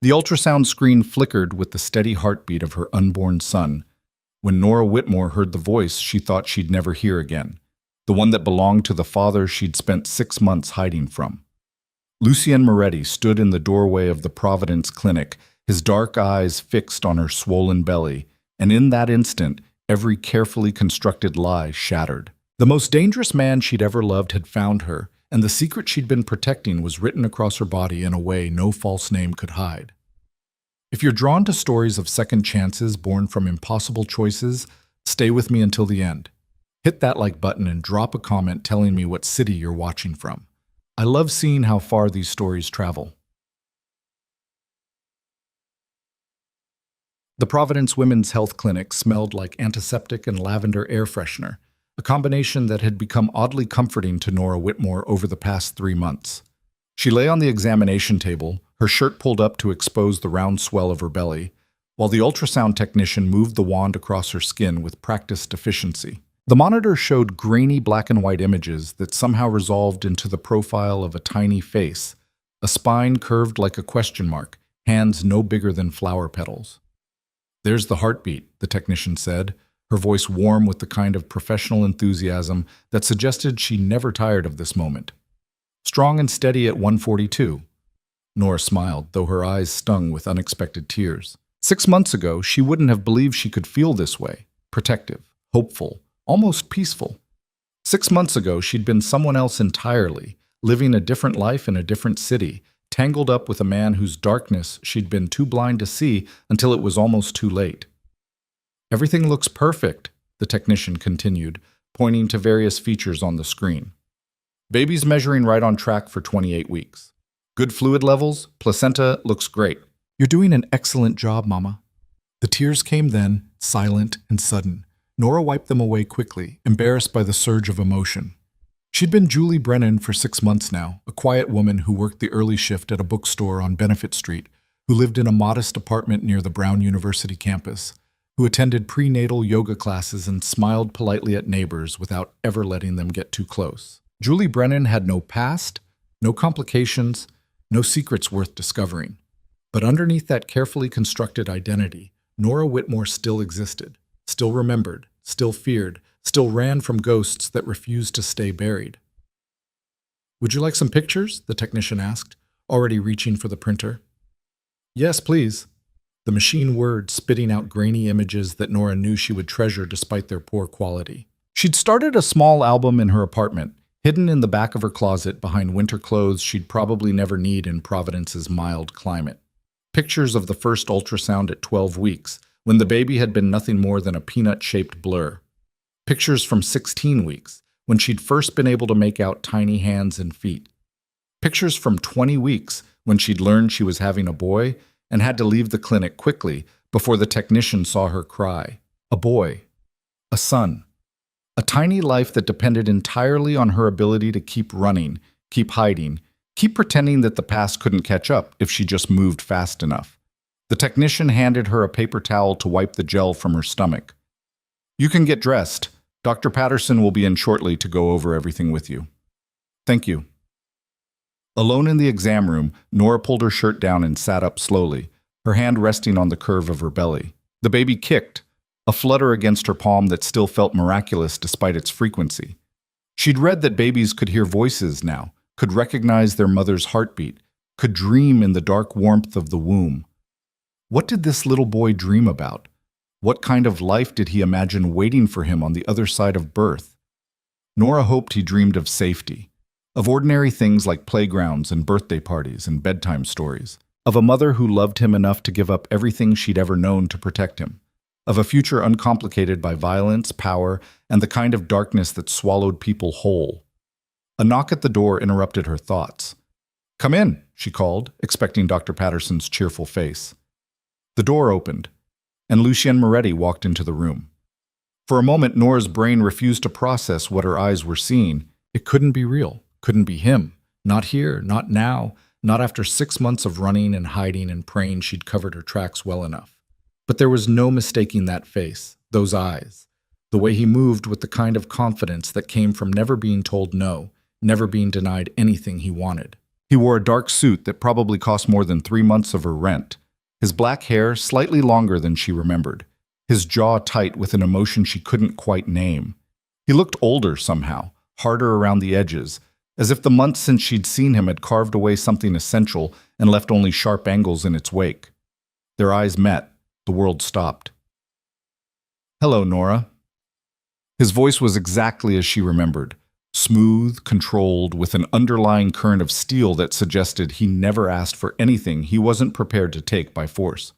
The ultrasound screen flickered with the steady heartbeat of her unborn son. When Nora Whitmore heard the voice she thought she'd never hear again, the one that belonged to the father she'd spent 6 months hiding from. Lucien Moretti stood in the doorway of the Providence Clinic, his dark eyes fixed on her swollen belly, and in that instant, every carefully constructed lie shattered. The most dangerous man she'd ever loved had found her, and the secret she'd been protecting was written across her body in a way no false name could hide. If you're drawn to stories of second chances born from impossible choices, stay with me until the end. Hit that like button and drop a comment telling me what city you're watching from. I love seeing how far these stories travel. The Providence Women's Health Clinic smelled like antiseptic and lavender air freshener, a combination that had become oddly comforting to Nora Whitmore over the past 3 months. She lay on the examination table, her shirt pulled up to expose the round swell of her belly, while the ultrasound technician moved the wand across her skin with practiced efficiency. The monitor showed grainy black and white images that somehow resolved into the profile of a tiny face, a spine curved like a question mark, hands no bigger than flower petals. "There's the heartbeat," the technician said, her voice warm with the kind of professional enthusiasm that suggested she never tired of this moment. "Strong and steady at 142. Nora smiled, though her eyes stung with unexpected tears. 6 months ago, she wouldn't have believed she could feel this way, protective, hopeful, almost peaceful. 6 months ago, she'd been someone else entirely, living a different life in a different city, tangled up with a man whose darkness she'd been too blind to see until it was almost too late. "Everything looks perfect," the technician continued, pointing to various features on the screen. "Baby's measuring right on track for 28 weeks. Good fluid levels, placenta looks great." "You're doing an excellent job, Mama." The tears came then, silent and sudden. Nora wiped them away quickly, embarrassed by the surge of emotion. She'd been Julie Brennan for 6 months now, a quiet woman who worked the early shift at a bookstore on Benefit Street, who lived in a modest apartment near the Brown University campus, who attended prenatal yoga classes and smiled politely at neighbors without ever letting them get too close. Julie Brennan had no past, no complications, no secrets worth discovering. But underneath that carefully constructed identity, Nora Whitmore still existed, still remembered, still feared, still ran from ghosts that refused to stay buried. "Would you like some pictures?" the technician asked, already reaching for the printer. "Yes, please." The machine whirred, spitting out grainy images that Nora knew she would treasure despite their poor quality. She'd started a small album in her apartment, hidden in the back of her closet behind winter clothes she'd probably never need in Providence's mild climate. Pictures of the first ultrasound at 12 weeks, when the baby had been nothing more than a peanut-shaped blur. Pictures from 16 weeks, when she'd first been able to make out tiny hands and feet. Pictures from 20 weeks, when she'd learned she was having a boy and had to leave the clinic quickly before the technician saw her cry. A boy. A son. A tiny life that depended entirely on her ability to keep running, keep hiding, keep pretending that the past couldn't catch up if she just moved fast enough. The technician handed her a paper towel to wipe the gel from her stomach. "You can get dressed. Dr. Patterson will be in shortly to go over everything with you." "Thank you." Alone in the exam room, Nora pulled her shirt down and sat up slowly, her hand resting on the curve of her belly. The baby kicked, a flutter against her palm that still felt miraculous despite its frequency. She'd read that babies could hear voices now, could recognize their mother's heartbeat, could dream in the dark warmth of the womb. What did this little boy dream about? What kind of life did he imagine waiting for him on the other side of birth? Nora hoped he dreamed of safety, of ordinary things like playgrounds and birthday parties and bedtime stories, of a mother who loved him enough to give up everything she'd ever known to protect him, of a future uncomplicated by violence, power, and the kind of darkness that swallowed people whole. A knock at the door interrupted her thoughts. "Come in," she called, expecting Dr. Patterson's cheerful face. The door opened, and Lucien Moretti walked into the room. For a moment, Nora's brain refused to process what her eyes were seeing. It couldn't be real, couldn't be him. Not here, not now, not after 6 months of running and hiding and praying she'd covered her tracks well enough. But there was no mistaking that face, those eyes, the way he moved with the kind of confidence that came from never being told no, never being denied anything he wanted. He wore a dark suit that probably cost more than 3 months of her rent. His black hair slightly longer than she remembered. His jaw tight with an emotion she couldn't quite name. He looked older somehow, harder around the edges, as if the months since she'd seen him had carved away something essential and left only sharp angles in its wake. Their eyes met. The world stopped. "Hello, Nora." His voice was exactly as she remembered. Smooth, controlled, with an underlying current of steel that suggested he never asked for anything he wasn't prepared to take by force.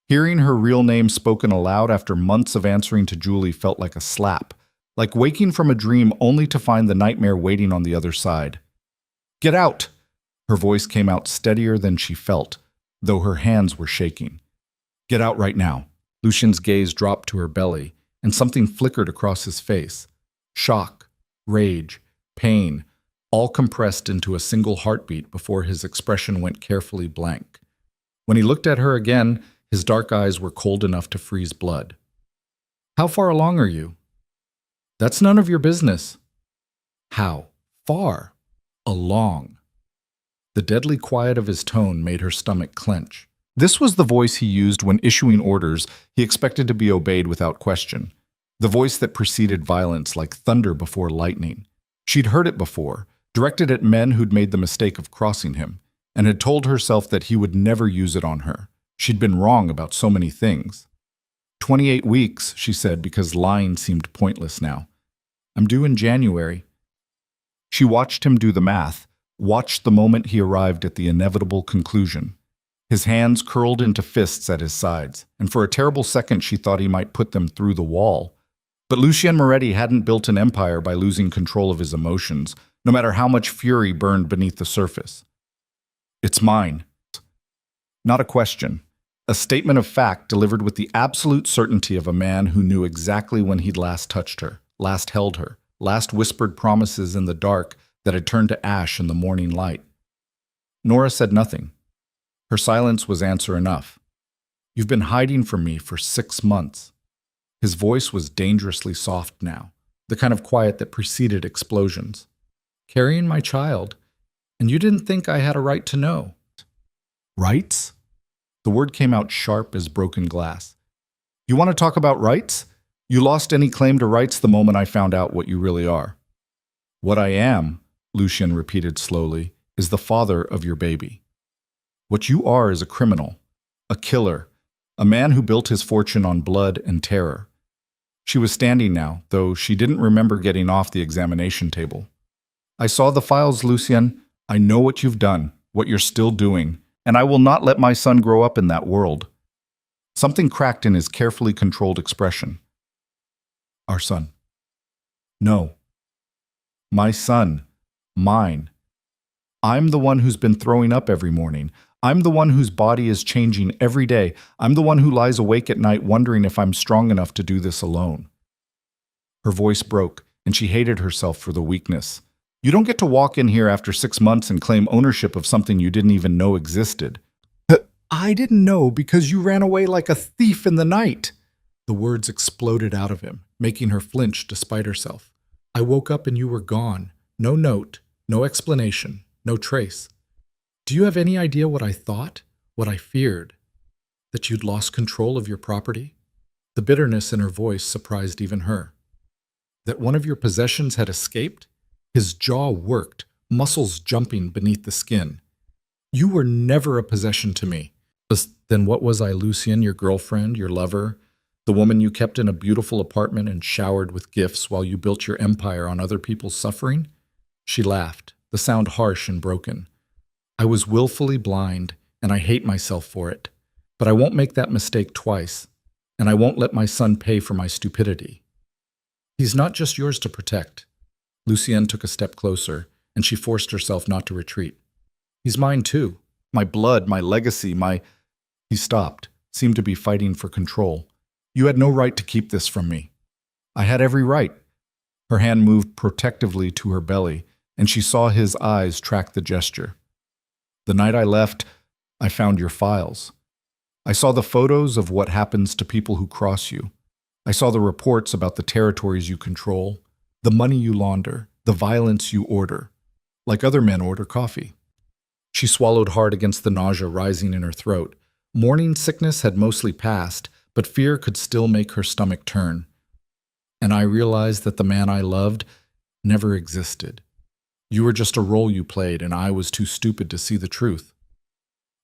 Hearing her real name spoken aloud after months of answering to Julie felt like a slap, like waking from a dream only to find the nightmare waiting on the other side. "Get out!" Her voice came out steadier than she felt, though her hands were shaking. "Get out right now." Lucien's gaze dropped to her belly, and something flickered across his face. Shock, rage, pain, all compressed into a single heartbeat before his expression went carefully blank. When he looked at her again, his dark eyes were cold enough to freeze blood. "How far along are you?" "That's none of your business." "How far along?" The deadly quiet of his tone made her stomach clench. This was the voice he used when issuing orders he expected to be obeyed without question. The voice that preceded violence like thunder before lightning. She'd heard it before, directed at men who'd made the mistake of crossing him, and had told herself that he would never use it on her. She'd been wrong about so many things. 28 weeks, she said, because lying seemed pointless now. "I'm due in January." She watched him do the math, watched the moment he arrived at the inevitable conclusion. His hands curled into fists at his sides, and for a terrible second she thought he might put them through the wall. But Lucien Moretti hadn't built an empire by losing control of his emotions, no matter how much fury burned beneath the surface. "It's mine." Not a question. A statement of fact delivered with the absolute certainty of a man who knew exactly when he'd last touched her, last held her, last whispered promises in the dark that had turned to ash in the morning light. Nora said nothing. Her silence was answer enough. "You've been hiding from me for 6 months." His voice was dangerously soft now, the kind of quiet that preceded explosions. "Carrying my child, and you didn't think I had a right to know." "Rights?" The word came out sharp as broken glass. "You want to talk about rights? You lost any claim to rights the moment I found out what you really are." "What I am," Lucien repeated slowly, "is the father of your baby. What you are is a criminal, a killer, a man who built his fortune on blood and terror." She was standing now, though she didn't remember getting off the examination table. "I saw the files, Lucien. I know what you've done, what you're still doing, and I will not let my son grow up in that world." Something cracked in his carefully controlled expression. "Our son." "No. My son. Mine. I'm the one who's been throwing up every morning. I'm the one whose body is changing every day. I'm the one who lies awake at night wondering if I'm strong enough to do this alone." Her voice broke, and she hated herself for the weakness. "You don't get to walk in here after 6 months and claim ownership of something you didn't even know existed." "I didn't know because you ran away like a thief in the night." The words exploded out of him, making her flinch despite herself. "I woke up and you were gone. No note, no explanation, no trace. Do you have any idea what I thought, what I feared? That you'd lost control of your property?" The bitterness in her voice surprised even her. "That one of your possessions had escaped?" His jaw worked, muscles jumping beneath the skin. "You were never a possession to me." "Then what was I, Lucien, your girlfriend, your lover, the woman you kept in a beautiful apartment and showered with gifts while you built your empire on other people's suffering?" She laughed, the sound harsh and broken. "I was willfully blind, and I hate myself for it. But I won't make that mistake twice, and I won't let my son pay for my stupidity. He's not just yours to protect." Lucien took a step closer, and she forced herself not to retreat. "He's mine too. My blood, my legacy, my—" He stopped, seemed to be fighting for control. "You had no right to keep this from me." "I had every right." Her hand moved protectively to her belly, and she saw his eyes track the gesture. "The night I left, I found your files. I saw the photos of what happens to people who cross you. I saw the reports about the territories you control, the money you launder, the violence you order, like other men order coffee. She swallowed hard against the nausea rising in her throat. Morning sickness had mostly passed, but fear could still make her stomach turn. And I realized that the man I loved never existed. You were just a role you played, and I was too stupid to see the truth.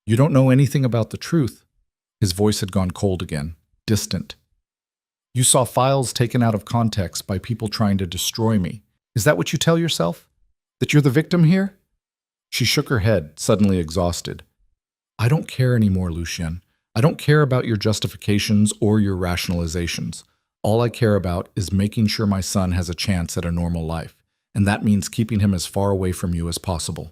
You don't know anything about the truth. His voice had gone cold again, distant. You saw files taken out of context by people trying to destroy me. Is that what you tell yourself? That you're the victim here? She shook her head, suddenly exhausted. I don't care anymore, Lucien. I don't care about your justifications or your rationalizations. All I care about is making sure my son has a chance at a normal life, and that means keeping him as far away from you as possible.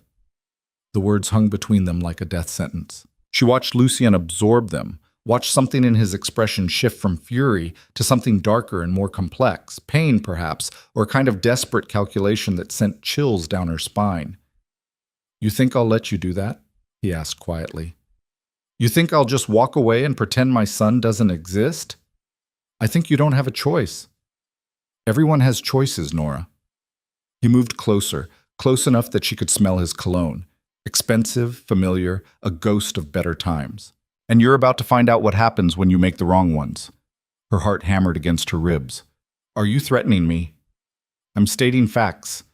The words hung between them like a death sentence. She watched Lucien absorb them, watched something in his expression shift from fury to something darker and more complex, pain perhaps, or a kind of desperate calculation that sent chills down her spine. You think I'll let you do that? He asked quietly. You think I'll just walk away and pretend my son doesn't exist? I think you don't have a choice. Everyone has choices, Nora. He moved closer, close enough that she could smell his cologne. Expensive, familiar, a ghost of better times. And you're about to find out what happens when you make the wrong ones. Her heart hammered against her ribs. Are you threatening me? I'm stating facts.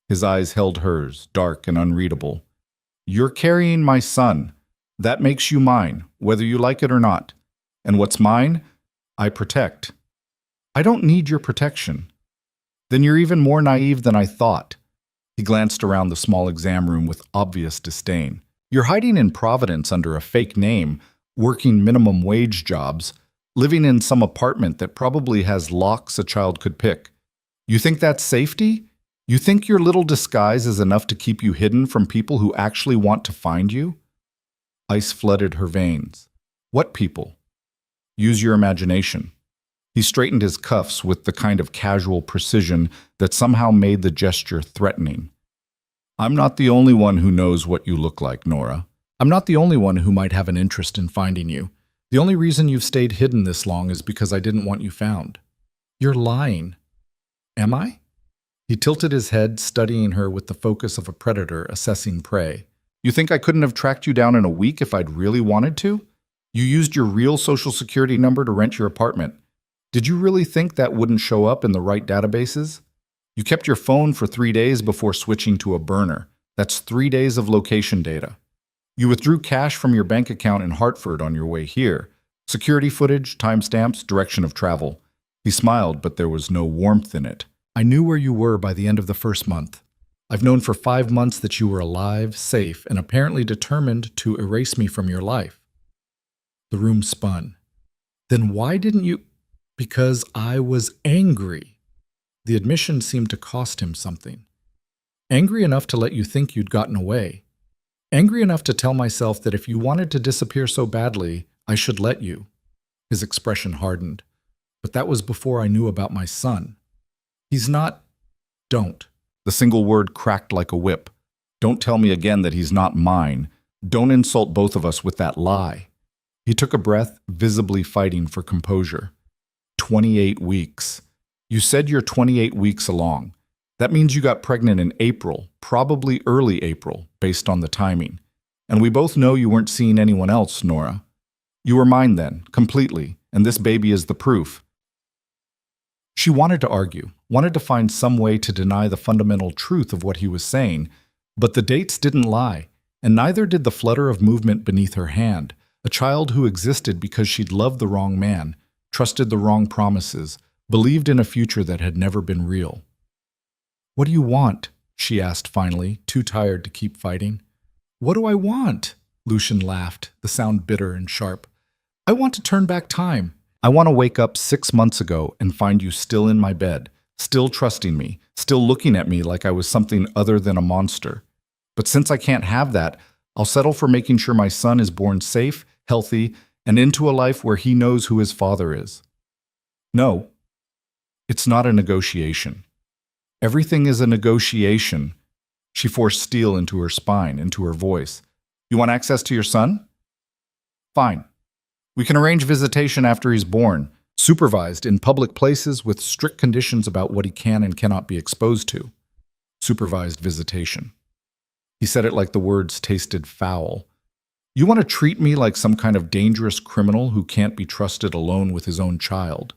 His eyes held hers, dark and unreadable. You're carrying my son. That makes you mine, whether you like it or not. And what's mine, I protect. I don't need your protection. Then you're even more naive than I thought. He glanced around the small exam room with obvious disdain. You're hiding in Providence under a fake name, working minimum wage jobs, living in some apartment that probably has locks a child could pick. You think that's safety? You think your little disguise is enough to keep you hidden from people who actually want to find you? Ice flooded her veins. What people? Use your imagination. He straightened his cuffs with the kind of casual precision that somehow made the gesture threatening. I'm not the only one who knows what you look like, Nora. I'm not the only one who might have an interest in finding you. The only reason you've stayed hidden this long is because I didn't want you found. You're lying. Am I? He tilted his head, studying her with the focus of a predator assessing prey. You think I couldn't have tracked you down in a week if I'd really wanted to? You used your real social security number to rent your apartment. Did you really think that wouldn't show up in the right databases? You kept your phone for 3 days before switching to a burner. That's 3 days of location data. You withdrew cash from your bank account in Hartford on your way here. Security footage, timestamps, direction of travel. He smiled, but there was no warmth in it. I knew where you were by the end of the first month. I've known for 5 months that you were alive, safe, and apparently determined to erase me from your life. The room spun. Then why didn't you? Because I was angry. The admission seemed to cost him something. Angry enough to let you think you'd gotten away. Angry enough to tell myself that if you wanted to disappear so badly, I should let you. His expression hardened. But that was before I knew about my son. He's not... Don't. The single word cracked like a whip. Don't tell me again that he's not mine. Don't insult both of us with that lie. He took a breath, visibly fighting for composure. 28 weeks. You said you're 28 weeks along. That means you got pregnant in April, probably early April, based on the timing. And we both know you weren't seeing anyone else, Nora. You were mine then, completely, and this baby is the proof. She wanted to argue, wanted to find some way to deny the fundamental truth of what he was saying, but the dates didn't lie, and neither did the flutter of movement beneath her hand, a child who existed because she'd loved the wrong man, trusted the wrong promises, believed in a future that had never been real. What do you want? She asked finally, too tired to keep fighting. What do I want? Lucien laughed, the sound bitter and sharp. I want to turn back time. I want to wake up 6 months ago and find you still in my bed, still trusting me, still looking at me like I was something other than a monster. But since I can't have that, I'll settle for making sure my son is born safe, healthy, and into a life where he knows who his father is. No, it's not a negotiation. Everything is a negotiation. She forced steel into her spine, into her voice. You want access to your son? Fine. We can arrange visitation after he's born, supervised in public places with strict conditions about what he can and cannot be exposed to. Supervised visitation. He said it like the words tasted foul. You want to treat me like some kind of dangerous criminal who can't be trusted alone with his own child.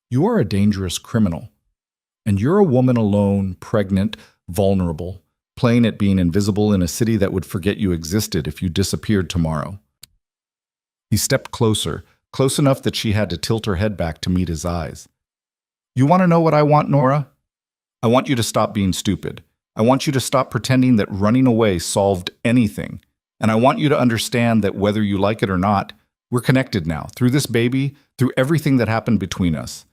You are a dangerous criminal. And you're a woman alone, pregnant, vulnerable, playing at being invisible in a city that would forget you existed if you disappeared tomorrow. He stepped closer, close enough that she had to tilt her head back to meet his eyes. You want to know what I want, Nora? I want you to stop being stupid. I want you to stop pretending that running away solved anything. And I want you to understand that whether you like it or not, we're connected now, through this baby, through everything that happened between us,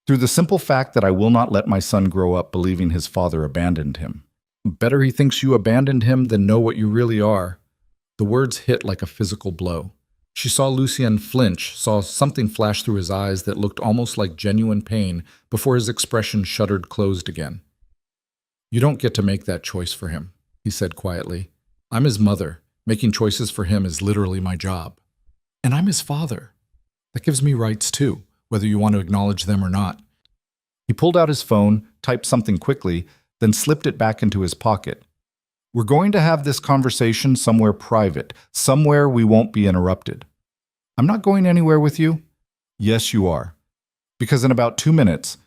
through the simple fact that I will not let my son grow up believing his father abandoned him. Better he thinks you abandoned him than know what you really are. The words hit like a physical blow. She saw Lucien flinch, saw something flash through his eyes that looked almost like genuine pain before his expression shuttered closed again. You don't get to make that choice for him, he said quietly. I'm his mother. Making choices for him is literally my job. And I'm his father. That gives me rights too, whether you want to acknowledge them or not. He pulled out his phone, typed something quickly, then slipped it back into his pocket. We're going to have this conversation somewhere private, somewhere we won't be interrupted. I'm not going anywhere with you. Yes, you are. Because in about 2 minutes,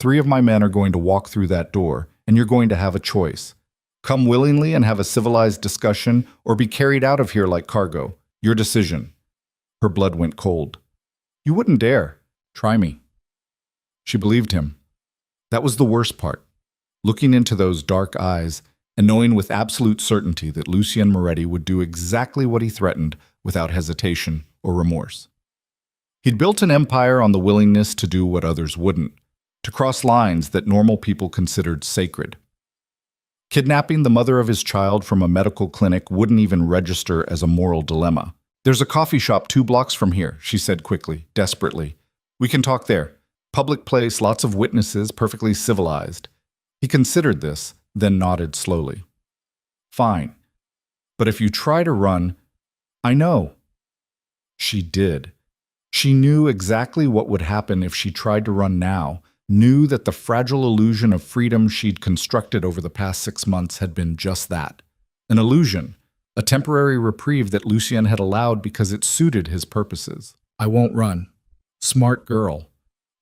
3 of my men are going to walk through that door, and you're going to have a choice. Come willingly and have a civilized discussion, or be carried out of here like cargo. Your decision. Her blood went cold. You wouldn't dare. Try me. She believed him. That was the worst part. Looking into those dark eyes, and knowing with absolute certainty that Lucien Moretti would do exactly what he threatened without hesitation or remorse. He'd built an empire on the willingness to do what others wouldn't, to cross lines that normal people considered sacred. Kidnapping the mother of his child from a medical clinic wouldn't even register as a moral dilemma. There's a coffee shop 2 blocks from here, she said quickly, desperately. We can talk there. Public place, lots of witnesses, perfectly civilized. He considered this, then nodded slowly. Fine. But if you try to run, I know. She did. She knew exactly what would happen if she tried to run now, knew that the fragile illusion of freedom she'd constructed over the past 6 months had been just that. An illusion, a temporary reprieve that Lucien had allowed because it suited his purposes. I won't run. Smart girl.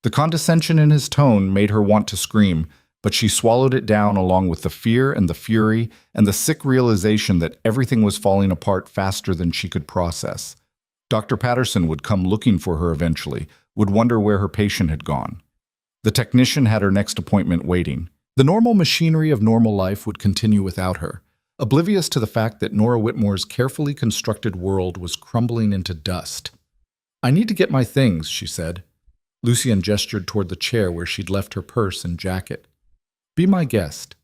The condescension in his tone made her want to scream, but she swallowed it down along with the fear and the fury and the sick realization that everything was falling apart faster than she could process. Dr. Patterson would come looking for her eventually, would wonder where her patient had gone. The technician had her next appointment waiting. The normal machinery of normal life would continue without her, oblivious to the fact that Nora Whitmore's carefully constructed world was crumbling into dust. I need to get my things, she said. Lucien gestured toward the chair where she'd left her purse and jacket. Be my guest.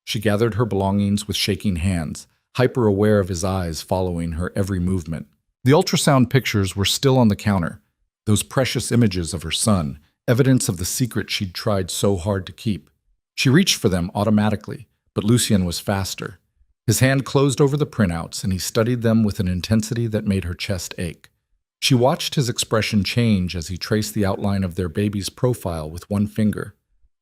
She gathered her belongings with shaking hands, hyper-aware of his eyes following her every movement. The ultrasound pictures were still on the counter, those precious images of her son, evidence of the secret she'd tried so hard to keep. She reached for them automatically, but Lucien was faster. His hand closed over the printouts, and he studied them with an intensity that made her chest ache. She watched his expression change as he traced the outline of their baby's profile with one finger.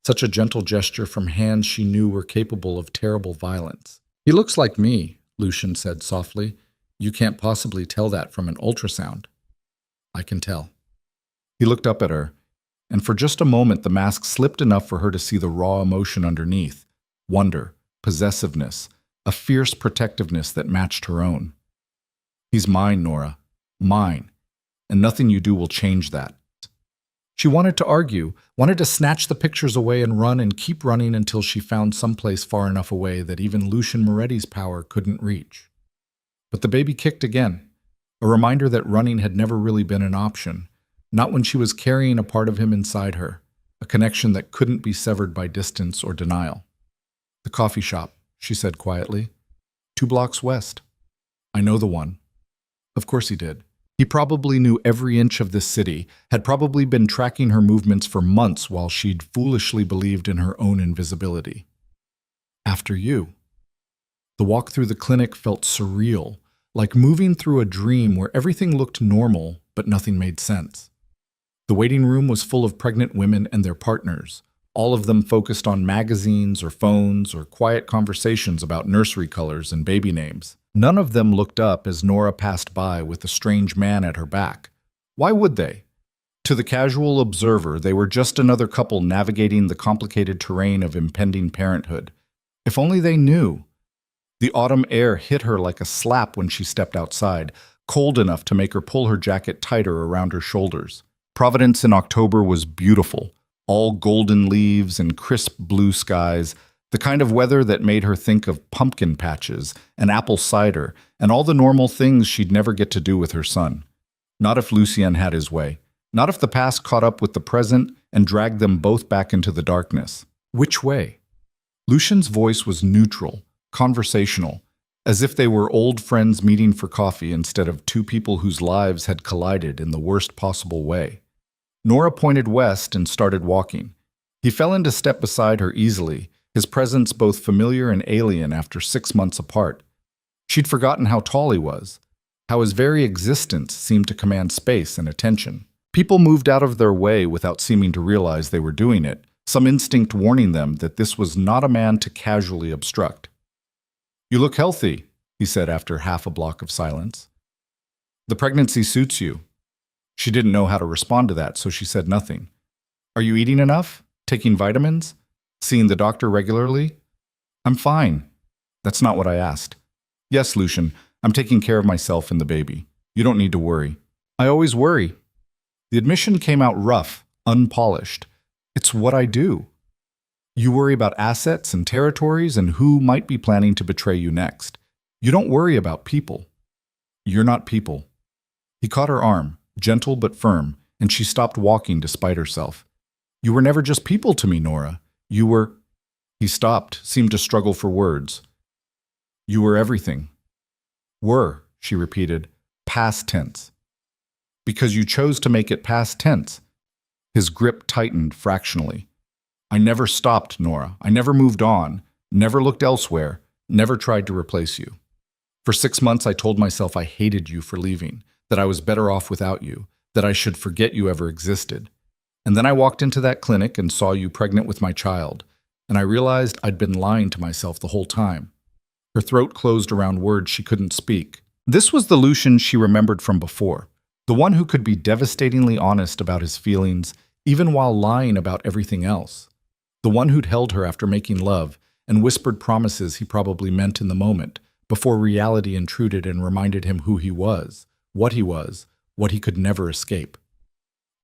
Such a gentle gesture from hands she knew were capable of terrible violence. He looks like me, Lucien said softly. You can't possibly tell that from an ultrasound. I can tell. He looked up at her, and for just a moment the mask slipped enough for her to see the raw emotion underneath. Wonder, possessiveness, a fierce protectiveness that matched her own. He's mine, Nora. Mine. And nothing you do will change that. She wanted to argue, wanted to snatch the pictures away and run and keep running until she found someplace far enough away that even Lucien Moretti's power couldn't reach. But the baby kicked again, a reminder that running had never really been an option, not when she was carrying a part of him inside her, a connection that couldn't be severed by distance or denial. The coffee shop, she said quietly. 2 blocks west. I know the one. Of course he did. He probably knew every inch of this city, had probably been tracking her movements for months while she'd foolishly believed in her own invisibility. After you. The walk through the clinic felt surreal, like moving through a dream where everything looked normal but nothing made sense. The waiting room was full of pregnant women and their partners, all of them focused on magazines or phones or quiet conversations about nursery colors and baby names. None of them looked up as Nora passed by with a strange man at her back. Why would they? To the casual observer, they were just another couple navigating the complicated terrain of impending parenthood. If only they knew. The autumn air hit her like a slap when she stepped outside, cold enough to make her pull her jacket tighter around her shoulders. Providence in October was beautiful, all golden leaves and crisp blue skies, the kind of weather that made her think of pumpkin patches and apple cider and all the normal things she'd never get to do with her son. Not if Lucien had his way. Not if the past caught up with the present and dragged them both back into the darkness. Which way? Lucien's voice was neutral, conversational, as if they were old friends meeting for coffee instead of two people whose lives had collided in the worst possible way. Nora pointed west and started walking. He fell into step beside her easily, his presence both familiar and alien after 6 months apart. She'd forgotten how tall he was, how his very existence seemed to command space and attention. People moved out of their way without seeming to realize they were doing it, some instinct warning them that this was not a man to casually obstruct. "You look healthy," he said after half a block of silence. "The pregnancy suits you." She didn't know how to respond to that, so she said nothing. "Are you eating enough? Taking vitamins? Seeing the doctor regularly?" "I'm fine." "That's not what I asked." "Yes, Lucien, I'm taking care of myself and the baby. You don't need to worry." "I always worry." The admission came out rough, unpolished. "It's what I do." "You worry about assets and territories and who might be planning to betray you next. You don't worry about people." "You're not people." He caught her arm, gentle but firm, and she stopped walking despite herself. "You were never just people to me, Nora. You were—" He stopped, seemed to struggle for words. "You were everything." "Were," she repeated, past tense. "Because you chose to make it past tense." His grip tightened fractionally. "I never stopped, Nora. I never moved on, never looked elsewhere, never tried to replace you. For 6 months I told myself I hated you for leaving, that I was better off without you, that I should forget you ever existed. And then I walked into that clinic and saw you pregnant with my child, and I realized I'd been lying to myself the whole time." Her throat closed around words she couldn't speak. This was the Lucien she remembered from before, the one who could be devastatingly honest about his feelings, even while lying about everything else. The one who'd held her after making love and whispered promises he probably meant in the moment, before reality intruded and reminded him who he was, what he could never escape.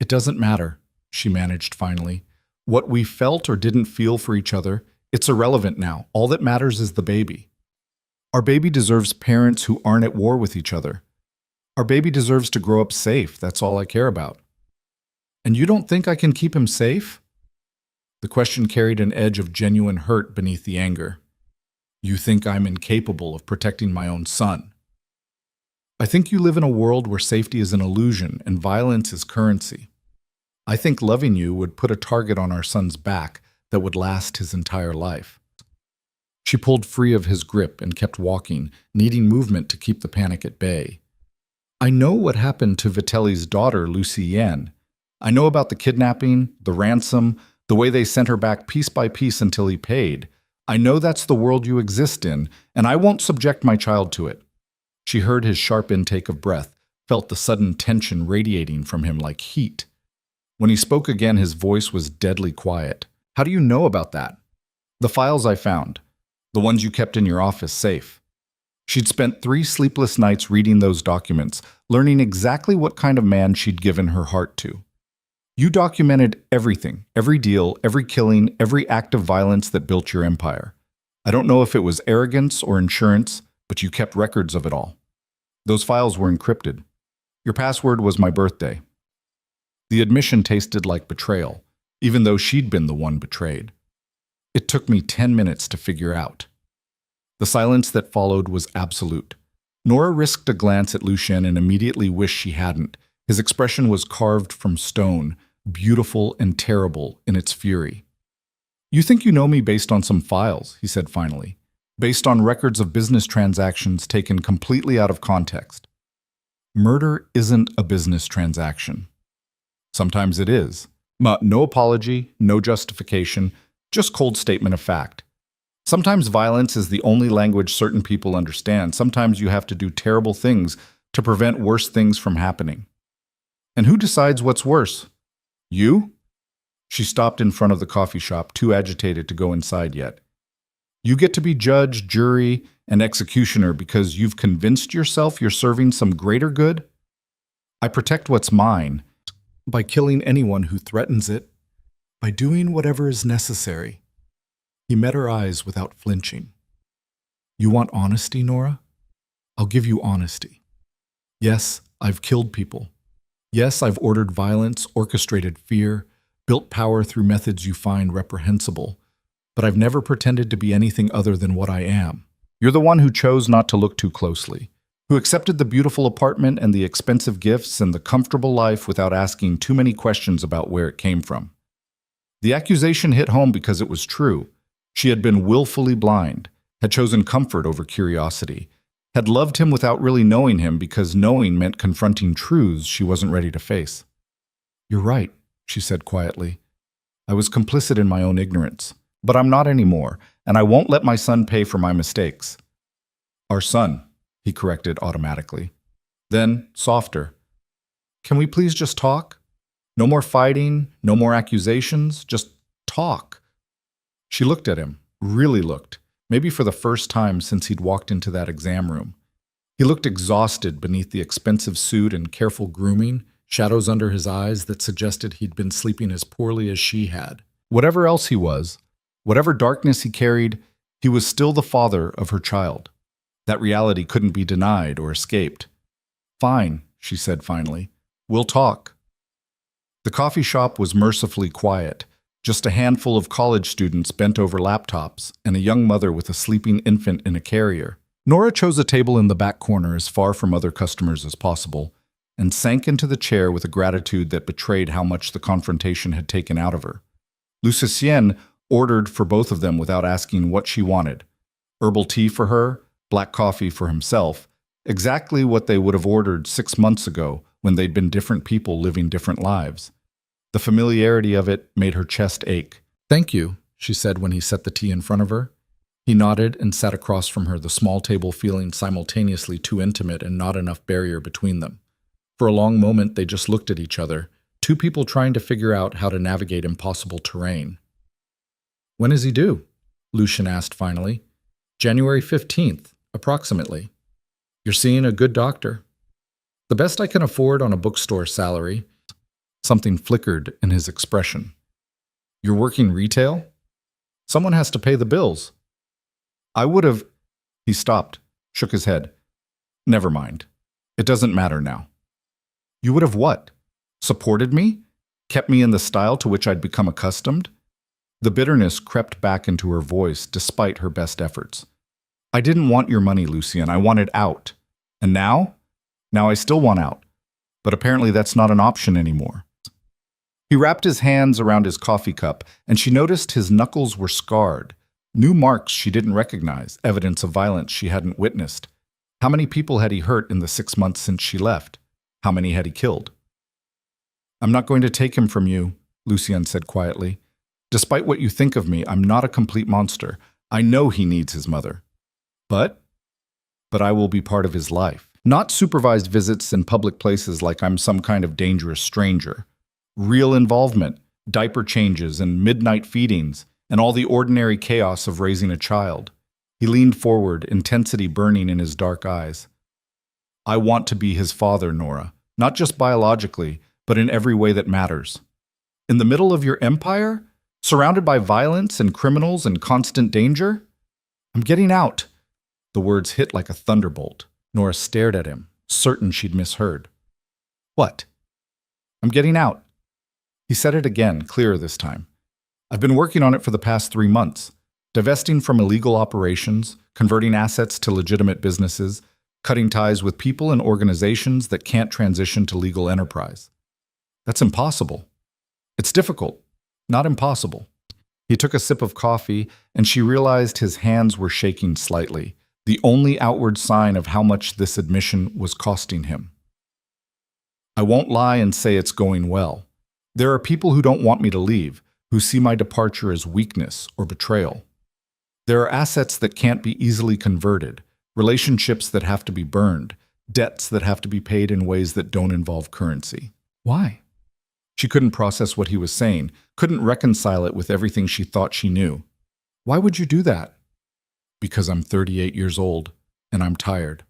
"It doesn't matter," she managed finally. "What we felt or didn't feel for each other, it's irrelevant now. All that matters is the baby. Our baby deserves parents who aren't at war with each other. Our baby deserves to grow up safe. That's all I care about." "And you don't think I can keep him safe?" The question carried an edge of genuine hurt beneath the anger. "You think I'm incapable of protecting my own son?" "I think you live in a world where safety is an illusion and violence is currency. I think loving you would put a target on our son's back that would last his entire life." She pulled free of his grip and kept walking, needing movement to keep the panic at bay. "I know what happened to Vitelli's daughter, Lucienne. I know about the kidnapping, the ransom, the way they sent her back piece by piece until he paid. I know that's the world you exist in, and I won't subject my child to it." She heard his sharp intake of breath, felt the sudden tension radiating from him like heat. When he spoke again, his voice was deadly quiet. "How do you know about that?" "The files I found. The ones you kept in your office safe." She'd spent 3 sleepless nights reading those documents, learning exactly what kind of man she'd given her heart to. "You documented everything, every deal, every killing, every act of violence that built your empire. I don't know if it was arrogance or insurance, but you kept records of it all. Those files were encrypted. Your password was my birthday." The admission tasted like betrayal, even though she'd been the one betrayed. "It took me 10 minutes to figure out." The silence that followed was absolute. Nora risked a glance at Lucien and immediately wished she hadn't. His expression was carved from stone, beautiful and terrible in its fury. "You think you know me based on some files," he said finally, "based on records of business transactions taken completely out of context. Murder isn't a business transaction. Sometimes it is. No apology, no justification, just cold statement of fact. Sometimes violence is the only language certain people understand. Sometimes you have to do terrible things to prevent worse things from happening. And who decides what's worse? You? She stopped in front of the coffee shop, too agitated to go inside yet. You get to be judge, jury, and executioner because you've convinced yourself you're serving some greater good? I protect what's mine by killing anyone who threatens it, by doing whatever is necessary. He met her eyes without flinching. You want honesty, Nora? I'll give you honesty. Yes, I've killed people. Yes, I've ordered violence, orchestrated fear, built power through methods you find reprehensible, but I've never pretended to be anything other than what I am. You're the one who chose not to look too closely, who accepted the beautiful apartment and the expensive gifts and the comfortable life without asking too many questions about where it came from. The accusation hit home because it was true. She had been willfully blind, had chosen comfort over curiosity, had loved him without really knowing him because knowing meant confronting truths she wasn't ready to face. You're right, she said quietly. I was complicit in my own ignorance, but I'm not anymore, and I won't let my son pay for my mistakes. Our son, he corrected automatically. Then, softer. Can we please just talk? No more fighting, no more accusations, just talk. She looked at him, really looked, maybe for the first time since he'd walked into that exam room. He looked exhausted beneath the expensive suit and careful grooming, shadows under his eyes that suggested he'd been sleeping as poorly as she had. Whatever else he was, whatever darkness he carried, he was still the father of her child. That reality couldn't be denied or escaped. Fine, she said finally. We'll talk. The coffee shop was mercifully quiet. Just a handful of college students bent over laptops and a young mother with a sleeping infant in a carrier. Nora chose a table in the back corner as far from other customers as possible and sank into the chair with a gratitude that betrayed how much the confrontation had taken out of her. Lucien ordered for both of them without asking what she wanted. Herbal tea for her, black coffee for himself, exactly what they would have ordered 6 months ago when they'd been different people living different lives. The familiarity of it made her chest ache. Thank you, she said when he set the tea in front of her. He nodded and sat across from her, the small table feeling simultaneously too intimate and not enough barrier between them. For a long moment, they just looked at each other, two people trying to figure out how to navigate impossible terrain. When is he due? Lucien asked finally. January 15th, approximately. You're seeing a good doctor. The best I can afford on a bookstore salary. Something flickered in his expression. You're working retail? Someone has to pay the bills. I would have... He stopped, shook his head. Never mind. It doesn't matter now. You would have what? Supported me? Kept me in the style to which I'd become accustomed? The bitterness crept back into her voice despite her best efforts. I didn't want your money, Lucien. I wanted out. And now? Now I still want out. But apparently that's not an option anymore. He wrapped his hands around his coffee cup, and she noticed his knuckles were scarred. New marks she didn't recognize, evidence of violence she hadn't witnessed. How many people had he hurt in the 6 months since she left? How many had he killed? I'm not going to take him from you, Lucien said quietly. Despite what you think of me, I'm not a complete monster. I know he needs his mother. But I will be part of his life. Not supervised visits in public places like I'm some kind of dangerous stranger. Real involvement, diaper changes and midnight feedings, and all the ordinary chaos of raising a child. He leaned forward, intensity burning in his dark eyes. I want to be his father, Nora, not just biologically, but in every way that matters. In the middle of your empire? Surrounded by violence and criminals and constant danger? I'm getting out. The words hit like a thunderbolt. Nora stared at him, certain she'd misheard. What? I'm getting out. He said it again, clearer this time. I've been working on it for the past 3 months, divesting from illegal operations, converting assets to legitimate businesses, cutting ties with people and organizations that can't transition to legal enterprise. That's impossible. It's difficult, not impossible. He took a sip of coffee, and she realized his hands were shaking slightly, the only outward sign of how much this admission was costing him. I won't lie and say it's going well. There are people who don't want me to leave, who see my departure as weakness or betrayal. There are assets that can't be easily converted, relationships that have to be burned, debts that have to be paid in ways that don't involve currency. Why? She couldn't process what he was saying, couldn't reconcile it with everything she thought she knew. Why would you do that? Because I'm 38 years old, and I'm tired.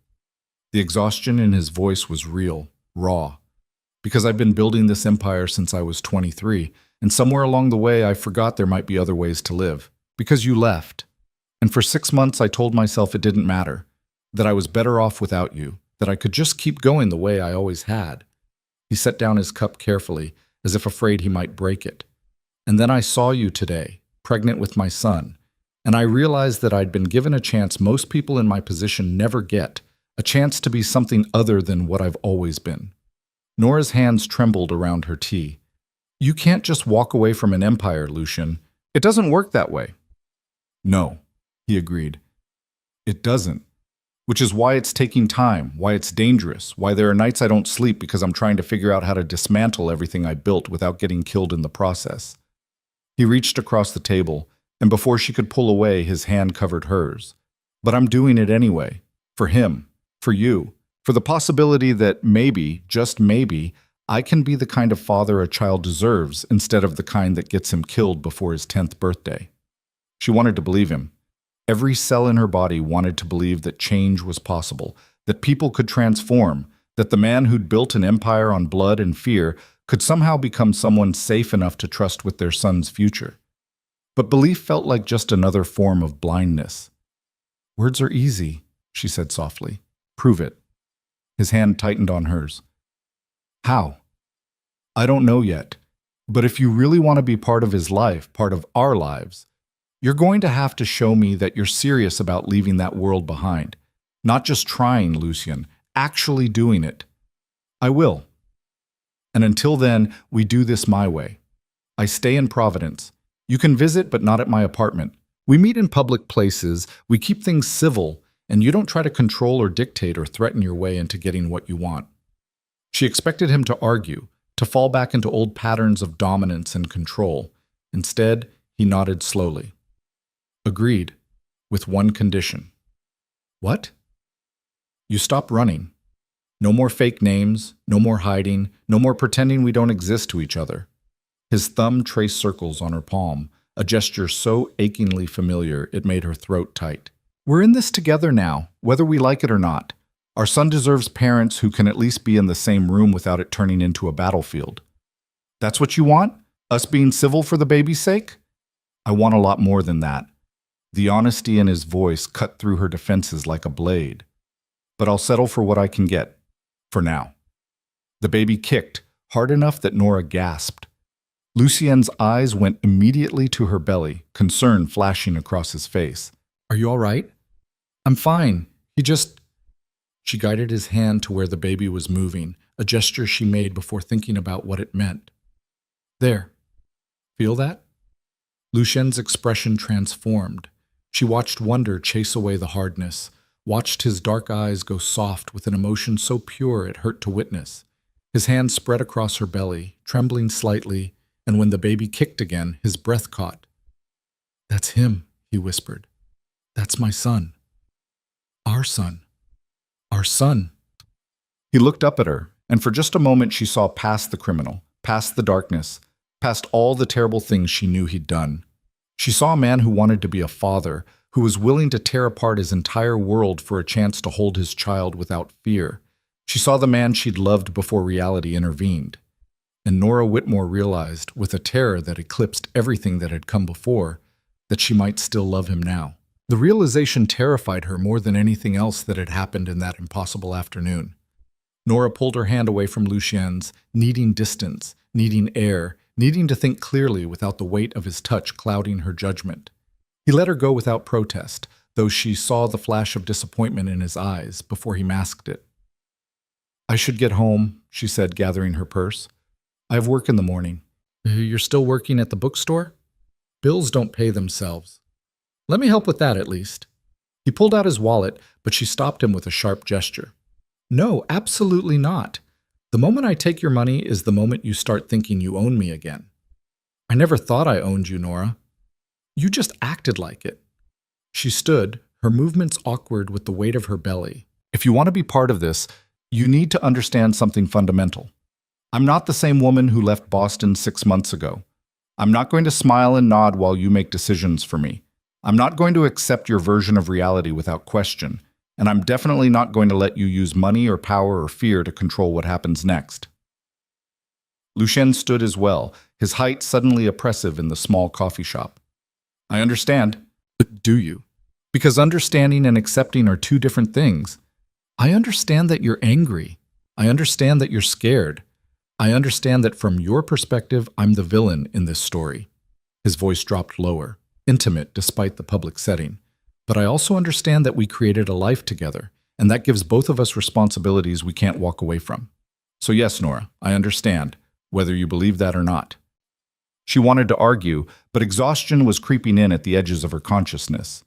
The exhaustion in his voice was real, raw. Because I've been building this empire since I was 23, and somewhere along the way I forgot there might be other ways to live. Because you left. And for 6 months I told myself it didn't matter, that I was better off without you, that I could just keep going the way I always had. He set down his cup carefully, as if afraid he might break it. And then I saw you today, pregnant with my son, and I realized that I'd been given a chance most people in my position never get, a chance to be something other than what I've always been. Nora's hands trembled around her tea. You can't just walk away from an empire, Lucian. It doesn't work that way. No, he agreed. It doesn't. Which is why it's taking time, why it's dangerous, why there are nights I don't sleep because I'm trying to figure out how to dismantle everything I built without getting killed in the process. He reached across the table, and before she could pull away, his hand covered hers. But I'm doing it anyway. For him. For you. For the possibility that maybe, just maybe, I can be the kind of father a child deserves instead of the kind that gets him killed before his 10th birthday. She wanted to believe him. Every cell in her body wanted to believe that change was possible, that people could transform, that the man who'd built an empire on blood and fear could somehow become someone safe enough to trust with their son's future. But belief felt like just another form of blindness. Words are easy, she said softly. Prove it. His hand tightened on hers. How? I don't know yet, but if you really want to be part of his life, part of our lives, you're going to have to show me that you're serious about leaving that world behind. Not just trying, Lucian, actually doing it. I will. And until then, we do this my way. I stay in Providence. You can visit, but not at my apartment. We meet in public places, we keep things civil, and you don't try to control or dictate or threaten your way into getting what you want. She expected him to argue, to fall back into old patterns of dominance and control. Instead, he nodded slowly. Agreed, with one condition. What? You stop running. No more fake names, no more hiding, no more pretending we don't exist to each other. His thumb traced circles on her palm, a gesture so achingly familiar it made her throat tight. We're in this together now, whether we like it or not. Our son deserves parents who can at least be in the same room without it turning into a battlefield. That's what you want? Us being civil for the baby's sake? I want a lot more than that. The honesty in his voice cut through her defenses like a blade. But I'll settle for what I can get, for now. The baby kicked, hard enough that Nora gasped. Lucien's eyes went immediately to her belly, concern flashing across his face. Are you all right? I'm fine. She guided his hand to where the baby was moving, a gesture she made before thinking about what it meant. There. Feel that? Lucien's expression transformed. She watched wonder chase away the hardness, watched his dark eyes go soft with an emotion so pure it hurt to witness. His hand spread across her belly, trembling slightly, and when the baby kicked again, his breath caught. That's him, he whispered. That's my son. Our son. Our son. He looked up at her, and for just a moment she saw past the criminal, past the darkness, past all the terrible things she knew he'd done. She saw a man who wanted to be a father, who was willing to tear apart his entire world for a chance to hold his child without fear. She saw the man she'd loved before reality intervened. And Nora Whitmore realized, with a terror that eclipsed everything that had come before, that she might still love him now. The realization terrified her more than anything else that had happened in that impossible afternoon. Nora pulled her hand away from Lucien's, needing distance, needing air, needing to think clearly without the weight of his touch clouding her judgment. He let her go without protest, though she saw the flash of disappointment in his eyes before he masked it. I should get home, she said, gathering her purse. I have work in the morning. You're still working at the bookstore? Bills don't pay themselves. Let me help with that at least. He pulled out his wallet, but she stopped him with a sharp gesture. No, absolutely not. The moment I take your money is the moment you start thinking you own me again. I never thought I owned you, Nora. You just acted like it. She stood, her movements awkward with the weight of her belly. If you want to be part of this, you need to understand something fundamental. I'm not the same woman who left Boston 6 months ago. I'm not going to smile and nod while you make decisions for me. I'm not going to accept your version of reality without question, and I'm definitely not going to let you use money or power or fear to control what happens next. Lucien stood as well, his height suddenly oppressive in the small coffee shop. I understand. But do you? Because understanding and accepting are two different things. I understand that you're angry. I understand that you're scared. I understand that from your perspective, I'm the villain in this story. His voice dropped lower, intimate despite the public setting. But I also understand that we created a life together, and that gives both of us responsibilities we can't walk away from. So yes, Nora, I understand, whether you believe that or not. She wanted to argue, but exhaustion was creeping in at the edges of her consciousness.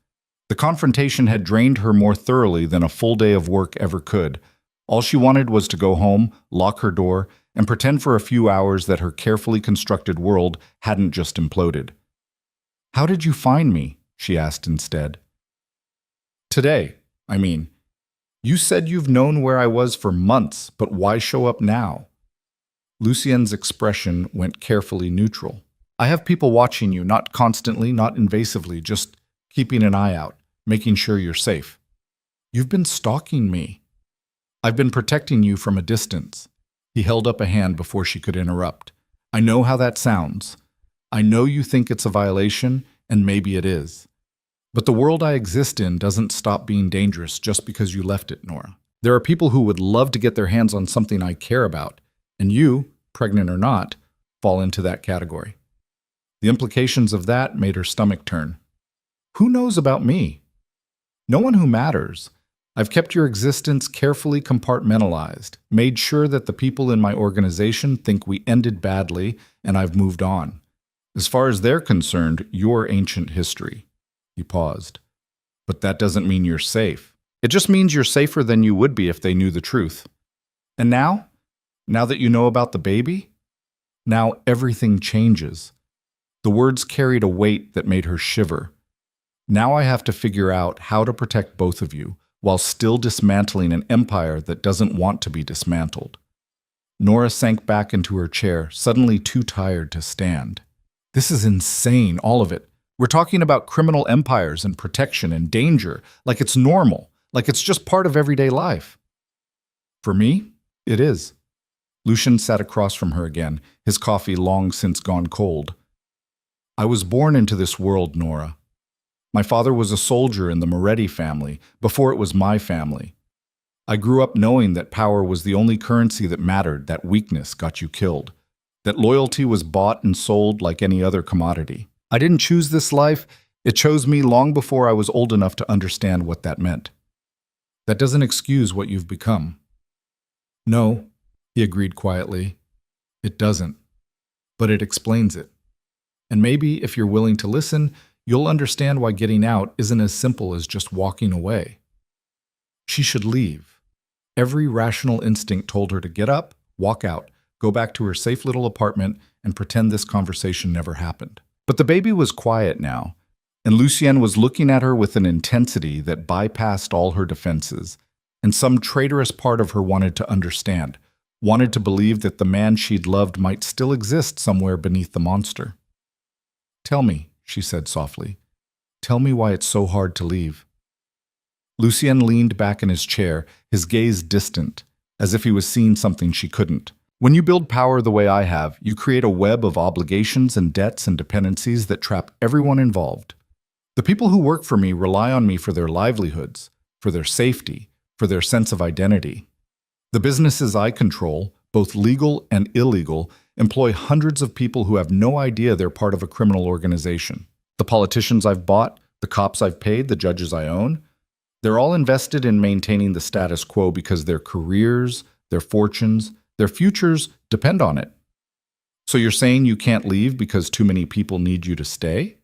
The confrontation had drained her more thoroughly than a full day of work ever could. All she wanted was to go home, lock her door, and pretend for a few hours that her carefully constructed world hadn't just imploded. How did you find me? She asked instead. Today, I mean. You said you've known where I was for months, but why show up now? Lucien's expression went carefully neutral. I have people watching you, not constantly, not invasively, just keeping an eye out, making sure you're safe. You've been stalking me. I've been protecting you from a distance. He held up a hand before she could interrupt. I know how that sounds. I know you think it's a violation, and maybe it is. But the world I exist in doesn't stop being dangerous just because you left it, Nora. There are people who would love to get their hands on something I care about, and you, pregnant or not, fall into that category. The implications of that made her stomach turn. Who knows about me? No one who matters. I've kept your existence carefully compartmentalized, made sure that the people in my organization think we ended badly, and I've moved on. As far as they're concerned, you're ancient history. He paused. But that doesn't mean you're safe. It just means you're safer than you would be if they knew the truth. And now? Now that you know about the baby? Now everything changes. The words carried a weight that made her shiver. Now I have to figure out how to protect both of you while still dismantling an empire that doesn't want to be dismantled. Nora sank back into her chair, suddenly too tired to stand. This is insane, all of it. We're talking about criminal empires and protection and danger, like it's normal, like it's just part of everyday life. For me, it is. Lucien sat across from her again, his coffee long since gone cold. I was born into this world, Nora. My father was a soldier in the Moretti family, before it was my family. I grew up knowing that power was the only currency that mattered, that weakness got you killed, that loyalty was bought and sold like any other commodity. I didn't choose this life, it chose me long before I was old enough to understand what that meant. That doesn't excuse what you've become. No, he agreed quietly, it doesn't, but it explains it. And maybe if you're willing to listen, you'll understand why getting out isn't as simple as just walking away. She should leave. Every rational instinct told her to get up, walk out, go back to her safe little apartment, and pretend this conversation never happened. But the baby was quiet now, and Lucien was looking at her with an intensity that bypassed all her defenses, and some traitorous part of her wanted to understand, wanted to believe that the man she'd loved might still exist somewhere beneath the monster. Tell me, she said softly. Tell me why it's so hard to leave. Lucien leaned back in his chair, his gaze distant, as if he was seeing something she couldn't. When you build power the way I have, you create a web of obligations and debts and dependencies that trap everyone involved. The people who work for me rely on me for their livelihoods, for their safety, for their sense of identity. The businesses I control, both legal and illegal, employ hundreds of people who have no idea they're part of a criminal organization. The politicians I've bought, the cops I've paid, the judges I own, they're all invested in maintaining the status quo because their careers, their fortunes, their futures depend on it. So you're saying you can't leave because too many people need you to stay?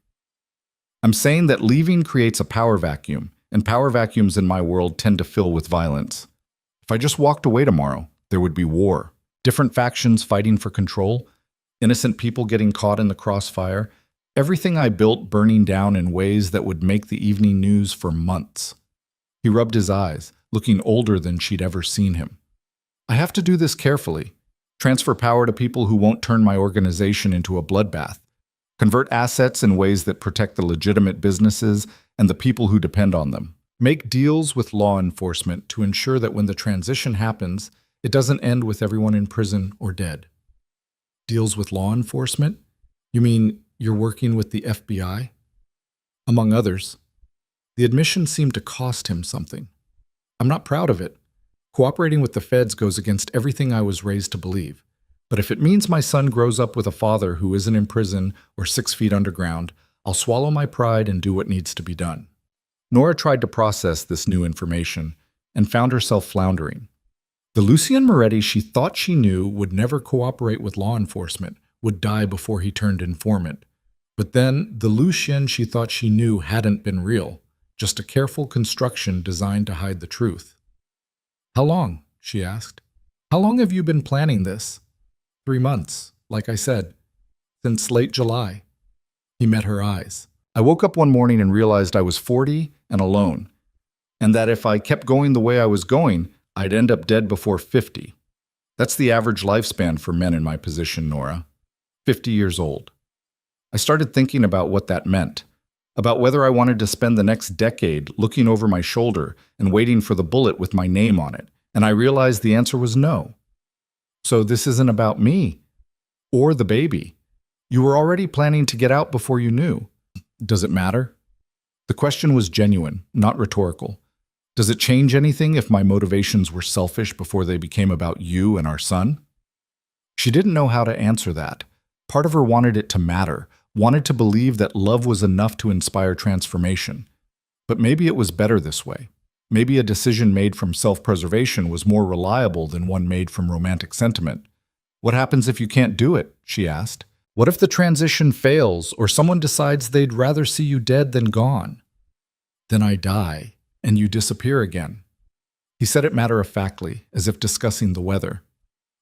I'm saying that leaving creates a power vacuum, and power vacuums in my world tend to fill with violence. If I just walked away tomorrow, there would be war. Different factions fighting for control, innocent people getting caught in the crossfire, everything I built burning down in ways that would make the evening news for months. He rubbed his eyes, looking older than she'd ever seen him. I have to do this carefully. Transfer power to people who won't turn my organization into a bloodbath. Convert assets in ways that protect the legitimate businesses and the people who depend on them. Make deals with law enforcement to ensure that when the transition happens, it doesn't end with everyone in prison or dead. Deals with law enforcement? You mean you're working with the FBI? Among others. The admission seemed to cost him something. I'm not proud of it. Cooperating with the feds goes against everything I was raised to believe. But if it means my son grows up with a father who isn't in prison or 6 feet underground, I'll swallow my pride and do what needs to be done. Nora tried to process this new information and found herself floundering. The Lucien Moretti she thought she knew would never cooperate with law enforcement, would die before he turned informant. But then, the Lucien she thought she knew hadn't been real, just a careful construction designed to hide the truth. How long? She asked. How long have you been planning this? 3 months, like I said, since late July. He met her eyes. I woke up one morning and realized I was 40 and alone, and that if I kept going the way I was going, I'd end up dead before 50. That's the average lifespan for men in my position, Nora. 50 years old. I started thinking about what that meant, about whether I wanted to spend the next decade looking over my shoulder and waiting for the bullet with my name on it, and I realized the answer was no. So this isn't about me, or the baby. You were already planning to get out before you knew. Does it matter? The question was genuine, not rhetorical. Does it change anything if my motivations were selfish before they became about you and our son? She didn't know how to answer that. Part of her wanted it to matter, wanted to believe that love was enough to inspire transformation. But maybe it was better this way. Maybe a decision made from self-preservation was more reliable than one made from romantic sentiment. What happens if you can't do it? She asked. What if the transition fails or someone decides they'd rather see you dead than gone? Then I die, and you disappear again. He said it matter-of-factly, as if discussing the weather.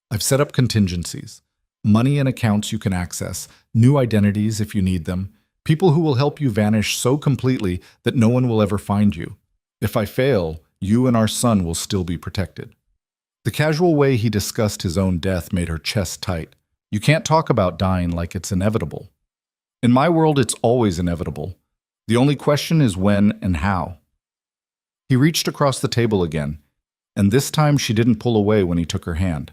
I've set up contingencies. Money and accounts you can access, new identities if you need them, people who will help you vanish so completely that no one will ever find you. If I fail, you and our son will still be protected. The casual way he discussed his own death made her chest tight. You can't talk about dying like it's inevitable. In my world, it's always inevitable. The only question is when and how. He reached across the table again, and this time she didn't pull away when he took her hand.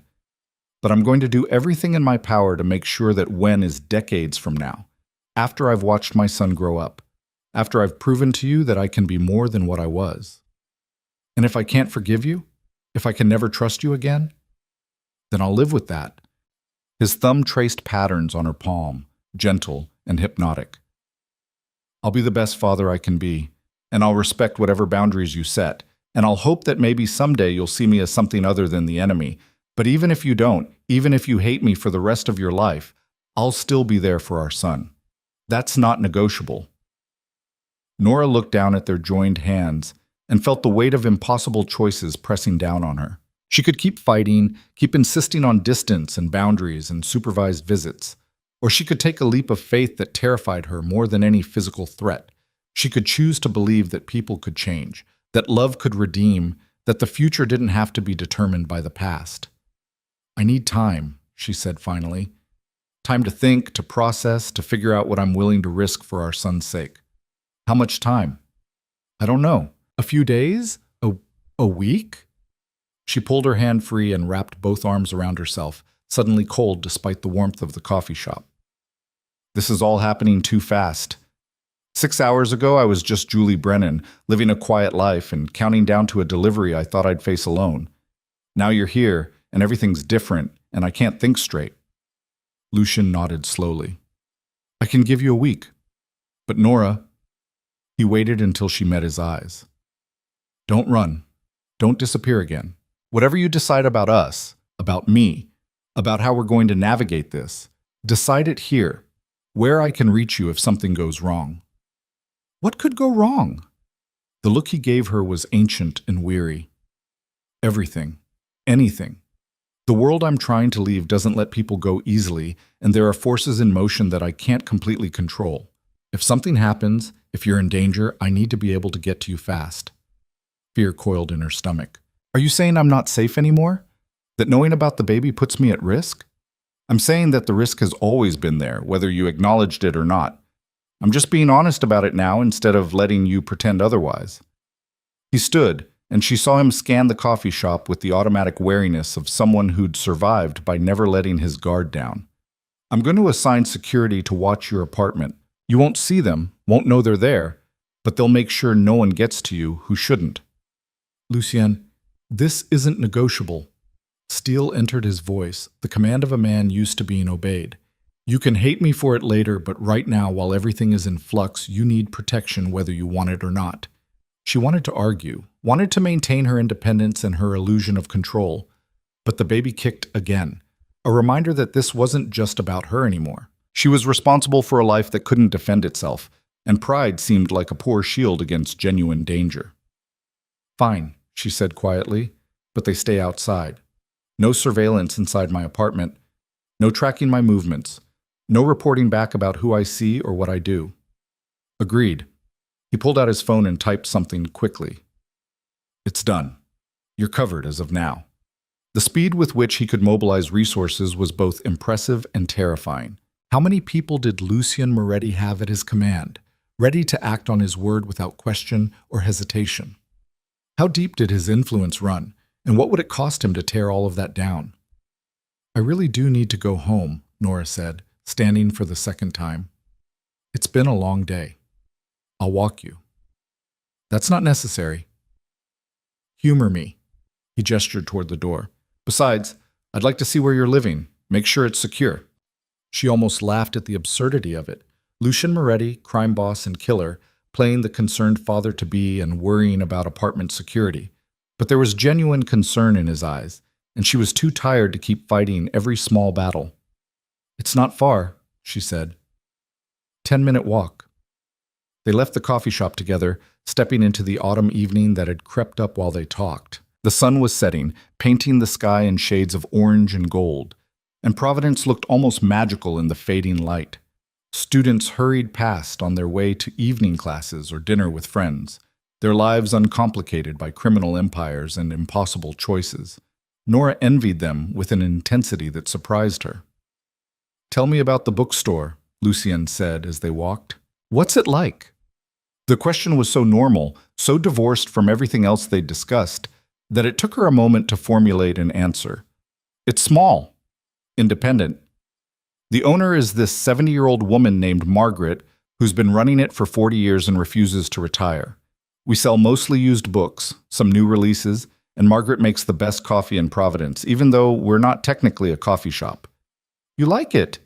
But I'm going to do everything in my power to make sure that when is decades from now, after I've watched my son grow up, after I've proven to you that I can be more than what I was. And if I can't forgive you, if I can never trust you again, then I'll live with that. His thumb traced patterns on her palm, gentle and hypnotic. I'll be the best father I can be, and I'll respect whatever boundaries you set, and I'll hope that maybe someday you'll see me as something other than the enemy. But even if you don't, even if you hate me for the rest of your life, I'll still be there for our son. That's not negotiable. Nora looked down at their joined hands and felt the weight of impossible choices pressing down on her. She could keep fighting, keep insisting on distance and boundaries and supervised visits. Or she could take a leap of faith that terrified her more than any physical threat. She could choose to believe that people could change, that love could redeem, that the future didn't have to be determined by the past. I need time, she said finally. Time to think, to process, to figure out what I'm willing to risk for our son's sake. How much time? I don't know. A few days? A week? She pulled her hand free and wrapped both arms around herself, suddenly cold despite the warmth of the coffee shop. This is all happening too fast. 6 hours ago, I was just Julie Brennan, living a quiet life and counting down to a delivery I thought I'd face alone. Now you're here, and everything's different, and I can't think straight. Lucien nodded slowly. I can give you a week. But Nora... He waited until she met his eyes. Don't run. Don't disappear again. Whatever you decide about us, about me, about how we're going to navigate this, decide it here, where I can reach you if something goes wrong. What could go wrong? The look he gave her was ancient and weary. Everything. Anything. The world I'm trying to leave doesn't let people go easily, and there are forces in motion that I can't completely control. If something happens, if you're in danger, I need to be able to get to you fast." Fear coiled in her stomach. "Are you saying I'm not safe anymore? That knowing about the baby puts me at risk?" "I'm saying that the risk has always been there, whether you acknowledged it or not. I'm just being honest about it now instead of letting you pretend otherwise." He stood, and she saw him scan the coffee shop with the automatic wariness of someone who'd survived by never letting his guard down. "I'm going to assign security to watch your apartment. You won't see them, won't know they're there, but they'll make sure no one gets to you who shouldn't." "Lucien, this isn't negotiable." Steel entered his voice, the command of a man used to being obeyed. "You can hate me for it later, but right now, while everything is in flux, you need protection whether you want it or not." She wanted to argue, wanted to maintain her independence and her illusion of control, but the baby kicked again, a reminder that this wasn't just about her anymore. She was responsible for a life that couldn't defend itself, and pride seemed like a poor shield against genuine danger. "Fine," she said quietly, "but they stay outside. No surveillance inside my apartment, no tracking my movements, no reporting back about who I see or what I do." "Agreed." He pulled out his phone and typed something quickly. "It's done. You're covered as of now." The speed with which he could mobilize resources was both impressive and terrifying. How many people did Lucien Moretti have at his command, ready to act on his word without question or hesitation? How deep did his influence run, and what would it cost him to tear all of that down? "I really do need to go home," Nora said, standing for the second time. "It's been a long day. I'll walk you." "That's not necessary." "Humor me." He gestured toward the door. "Besides, I'd like to see where you're living. Make sure it's secure." She almost laughed at the absurdity of it. Lucien Moretti, crime boss and killer, playing the concerned father-to-be and worrying about apartment security. But there was genuine concern in his eyes, and she was too tired to keep fighting every small battle. "It's not far," she said. 10-minute walk." They left the coffee shop together, stepping into the autumn evening that had crept up while they talked. The sun was setting, painting the sky in shades of orange and gold, and Providence looked almost magical in the fading light. Students hurried past on their way to evening classes or dinner with friends, their lives uncomplicated by criminal empires and impossible choices. Nora envied them with an intensity that surprised her. "Tell me about the bookstore," Lucien said as they walked. "What's it like?" The question was so normal, so divorced from everything else they'd discussed, that it took her a moment to formulate an answer. "It's small, independent. The owner is this 70-year-old woman named Margaret, who's been running it for 40 years and refuses to retire. We sell mostly used books, some new releases, and Margaret makes the best coffee in Providence, even though we're not technically a coffee shop." "You like it?"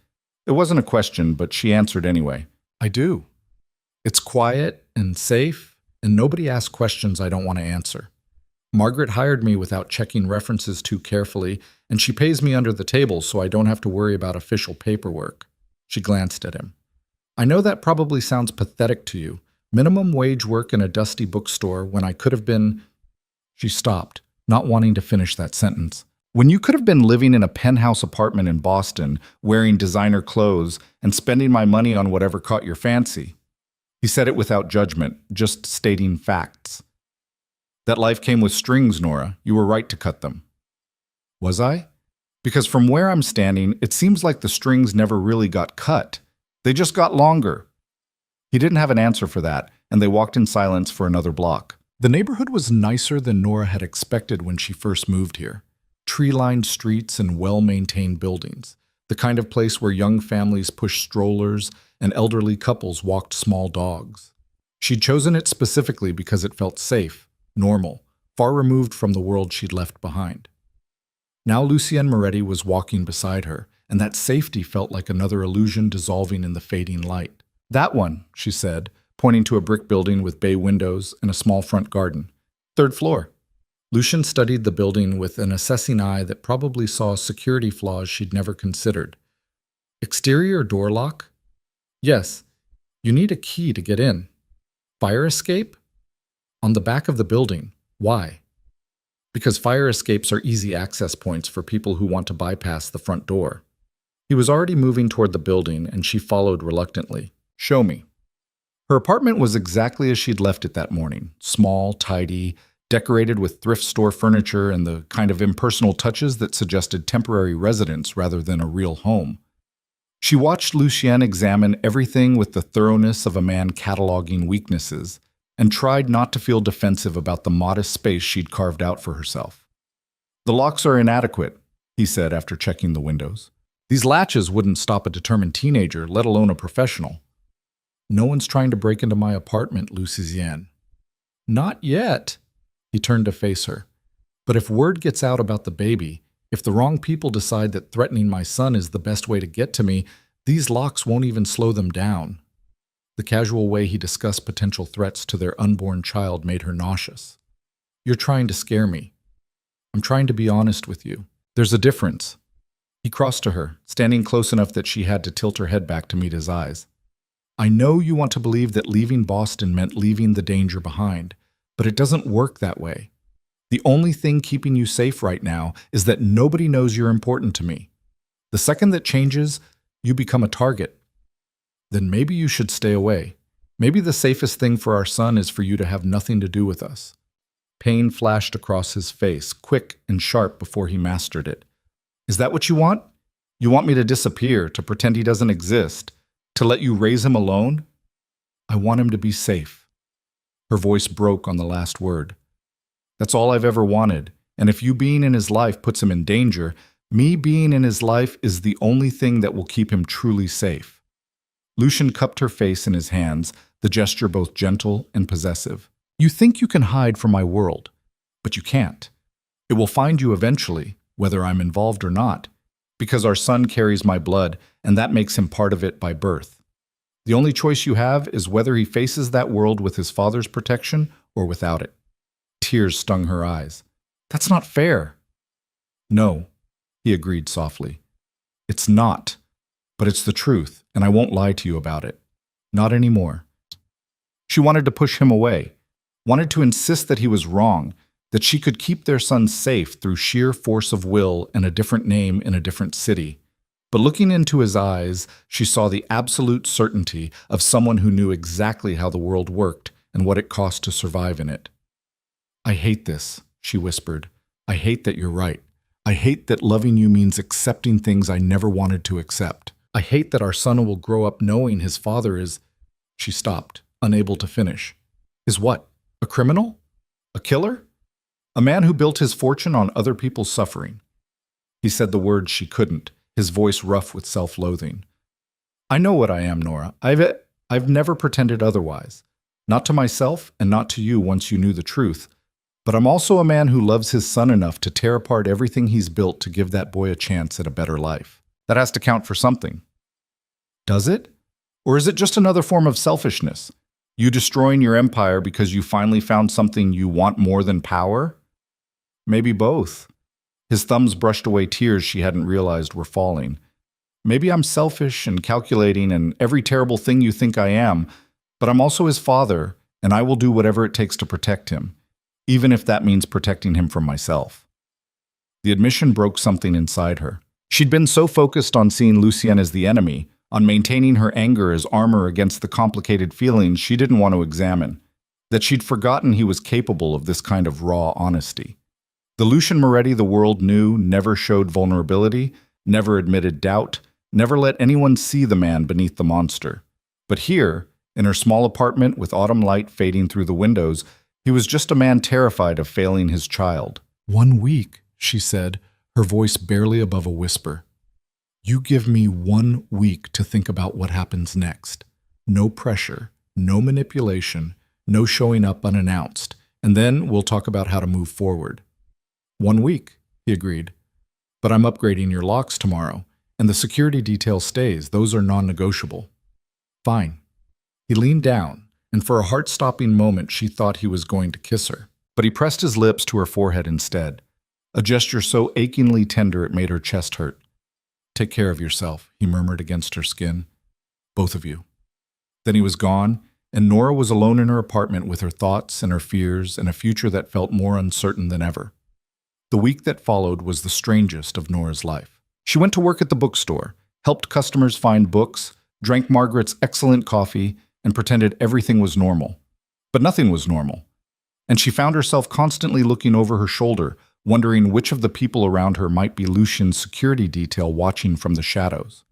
It wasn't a question, but she answered anyway. "I do. It's quiet and safe, and nobody asks questions I don't want to answer. Margaret hired me without checking references too carefully, and she pays me under the table so I don't have to worry about official paperwork." She glanced at him. "I know that probably sounds pathetic to you. Minimum wage work in a dusty bookstore when I could have been—" She stopped, not wanting to finish that sentence. "When you could have been living in a penthouse apartment in Boston, wearing designer clothes, and spending my money on whatever caught your fancy." He said it without judgment, just stating facts. "That life came with strings, Nora. You were right to cut them." "Was I? Because from where I'm standing, it seems like the strings never really got cut. They just got longer." He didn't have an answer for that, and they walked in silence for another block. The neighborhood was nicer than Nora had expected when she first moved here. Tree-lined streets and well-maintained buildings, the kind of place where young families pushed strollers and elderly couples walked small dogs. She'd chosen it specifically because it felt safe, normal, far removed from the world she'd left behind. Now Lucien Moretti was walking beside her, and that safety felt like another illusion dissolving in the fading light. "That one," she said, pointing to a brick building with bay windows and a small front garden. "Third floor." Lucien studied the building with an assessing eye that probably saw security flaws she'd never considered. "Exterior door lock?" "Yes. You need a key to get in." "Fire escape?" "On the back of the building. Why?" because fire escapes are easy access points for people who want to bypass the front door. He was already moving toward the building, and she followed reluctantly. Show me. Her apartment was exactly as she'd left it that morning, small, tidy, decorated with thrift store furniture and the kind of impersonal touches that suggested temporary residence rather than a real home. She watched Lucien examine everything with the thoroughness of a man cataloging weaknesses, and tried not to feel defensive about the modest space she'd carved out for herself. The locks are inadequate, he said after checking the windows. These latches wouldn't stop a determined teenager, let alone a professional. No one's trying to break into my apartment, Lucien. Not yet. He turned to face her. But if word gets out about the baby, if the wrong people decide that threatening my son is the best way to get to me, these locks won't even slow them down. The casual way he discussed potential threats to their unborn child made her nauseous. You're trying to scare me. I'm trying to be honest with you. There's a difference. He crossed to her, standing close enough that she had to tilt her head back to meet his eyes. I know you want to believe that leaving Boston meant leaving the danger behind, but it doesn't work that way. The only thing keeping you safe right now is that nobody knows you're important to me. The second that changes, you become a target. Then maybe you should stay away. Maybe the safest thing for our son is for you to have nothing to do with us. Pain flashed across his face, quick and sharp before he mastered it. Is that what you want? You want me to disappear, to pretend he doesn't exist, to let you raise him alone? I want him to be safe. Her voice broke on the last word. That's all I've ever wanted, and if you being in his life puts him in danger, me being in his life is the only thing that will keep him truly safe. Lucien cupped her face in his hands, the gesture both gentle and possessive. You think you can hide from my world, but you can't. It will find you eventually, whether I'm involved or not, because our son carries my blood, and that makes him part of it by birth. The only choice you have is whether he faces that world with his father's protection or without it. Tears stung her eyes. That's not fair. No, he agreed softly. It's not, but it's the truth, and I won't lie to you about it. Not anymore. She wanted to push him away, wanted to insist that he was wrong, that she could keep their son safe through sheer force of will and a different name in a different city. But looking into his eyes, she saw the absolute certainty of someone who knew exactly how the world worked and what it cost to survive in it. I hate this, she whispered. I hate that you're right. I hate that loving you means accepting things I never wanted to accept. I hate that our son will grow up knowing his father is... She stopped, unable to finish. Is what? A criminal? A killer? A man who built his fortune on other people's suffering. He said the words she couldn't, his voice rough with self-loathing. I know what I am, Nora. I've never pretended otherwise. Not to myself and not to you once you knew the truth. But I'm also a man who loves his son enough to tear apart everything he's built to give that boy a chance at a better life. That has to count for something. Does it? Or is it just another form of selfishness? You destroying your empire because you finally found something you want more than power? Maybe both. His thumbs brushed away tears she hadn't realized were falling. Maybe I'm selfish and calculating and every terrible thing you think I am, but I'm also his father, and I will do whatever it takes to protect him, even if that means protecting him from myself. The admission broke something inside her. She'd been so focused on seeing Lucien as the enemy, on maintaining her anger as armor against the complicated feelings she didn't want to examine, that she'd forgotten he was capable of this kind of raw honesty. The Lucien Moretti the world knew never showed vulnerability, never admitted doubt, never let anyone see the man beneath the monster. But here, in her small apartment with autumn light fading through the windows, he was just a man terrified of failing his child. 1 week, she said, her voice barely above a whisper. You give me 1 week to think about what happens next. No pressure, no manipulation, no showing up unannounced, and then we'll talk about how to move forward. 1 week, he agreed. But I'm upgrading your locks tomorrow, and the security detail stays. Those are non-negotiable. Fine. He leaned down, and for a heart-stopping moment she thought he was going to kiss her. But he pressed his lips to her forehead instead, a gesture so achingly tender it made her chest hurt. Take care of yourself, he murmured against her skin. Both of you. Then he was gone, and Nora was alone in her apartment with her thoughts and her fears and a future that felt more uncertain than ever. The week that followed was the strangest of Nora's life. She went to work at the bookstore, helped customers find books, drank Margaret's excellent coffee, and pretended everything was normal. But nothing was normal. And she found herself constantly looking over her shoulder, wondering which of the people around her might be Lucian's security detail watching from the shadows.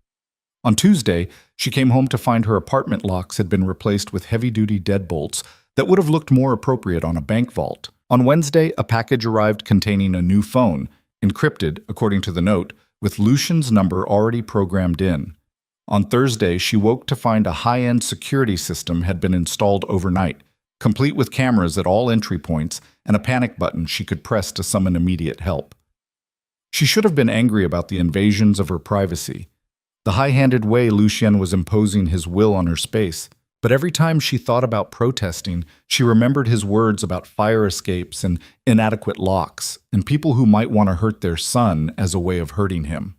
On Tuesday, she came home to find her apartment locks had been replaced with heavy-duty deadbolts that would have looked more appropriate on a bank vault. On Wednesday, a package arrived containing a new phone, encrypted, according to the note, with Lucian's number already programmed in. On Thursday, she woke to find a high-end security system had been installed overnight, complete with cameras at all entry points and a panic button she could press to summon immediate help. She should have been angry about the invasions of her privacy, the high-handed way Lucien was imposing his will on her space. But every time she thought about protesting, she remembered his words about fire escapes and inadequate locks, and people who might want to hurt their son as a way of hurting him.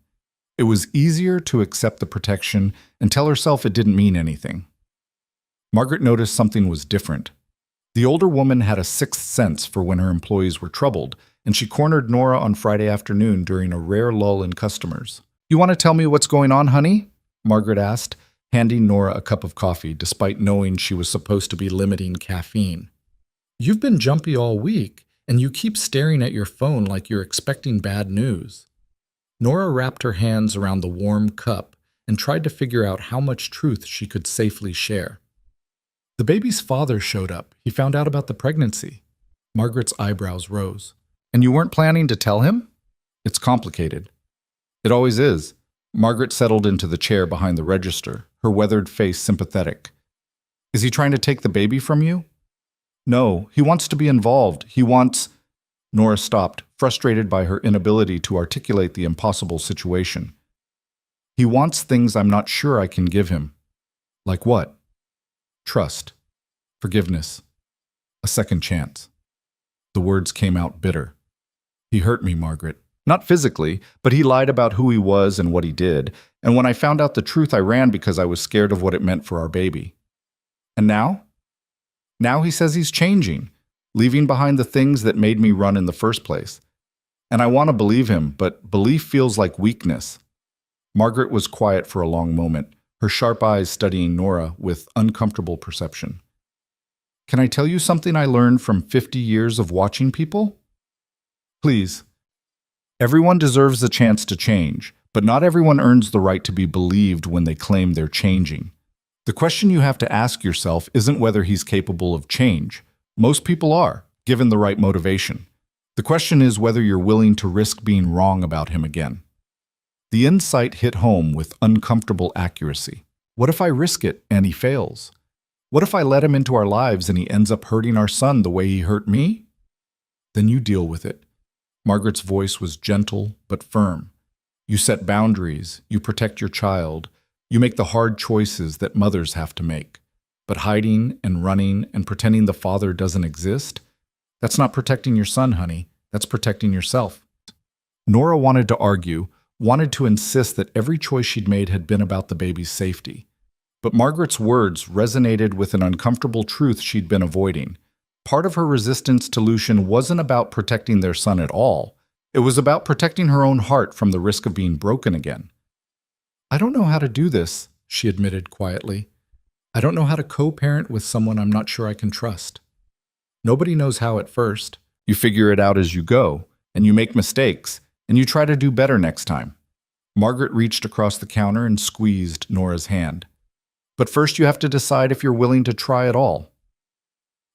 It was easier to accept the protection and tell herself it didn't mean anything. Margaret noticed something was different. The older woman had a sixth sense for when her employees were troubled, and she cornered Nora on Friday afternoon during a rare lull in customers. "You want to tell me what's going on, honey?" Margaret asked, handing Nora a cup of coffee despite knowing she was supposed to be limiting caffeine. "You've been jumpy all week, and you keep staring at your phone like you're expecting bad news." Nora wrapped her hands around the warm cup and tried to figure out how much truth she could safely share. "The baby's father showed up. He found out about the pregnancy." Margaret's eyebrows rose. "And you weren't planning to tell him?" "It's complicated." "It always is." Margaret settled into the chair behind the register, her weathered face sympathetic. "Is he trying to take the baby from you?" "No, he wants to be involved. He wants—" Nora stopped, frustrated by her inability to articulate the impossible situation. "He wants things I'm not sure I can give him." "Like what?" "Trust. Forgiveness. A second chance." The words came out bitter. "He hurt me, Margaret. Not physically, but he lied about who he was and what he did, and when I found out the truth I ran because I was scared of what it meant for our baby. And now? Now he says he's changing, leaving behind the things that made me run in the first place. And I want to believe him, but belief feels like weakness." Margaret was quiet for a long moment, her sharp eyes studying Nora with uncomfortable perception. "Can I tell you something I learned from 50 years of watching people?" "Please." "Everyone deserves a chance to change, but not everyone earns the right to be believed when they claim they're changing. The question you have to ask yourself isn't whether he's capable of change. Most people are, given the right motivation. The question is whether you're willing to risk being wrong about him again." The insight hit home with uncomfortable accuracy. What if I risk it and he fails? What if I let him into our lives and he ends up hurting our son the way he hurt me? "Then you deal with it." Margaret's voice was gentle but firm. "You set boundaries, you protect your child, you make the hard choices that mothers have to make. But hiding and running and pretending the father doesn't exist, that's not protecting your son, honey. That's protecting yourself." Nora wanted to argue, wanted to insist that every choice she'd made had been about the baby's safety. But Margaret's words resonated with an uncomfortable truth she'd been avoiding. Part of her resistance to Lucian wasn't about protecting their son at all. It was about protecting her own heart from the risk of being broken again. "I don't know how to do this," she admitted quietly. "I don't know how to co-parent with someone I'm not sure I can trust. Nobody knows how at first. You figure it out as you go, and you make mistakes, and you try to do better next time." Margaret reached across the counter and squeezed Nora's hand. "But first you have to decide if you're willing to try at all."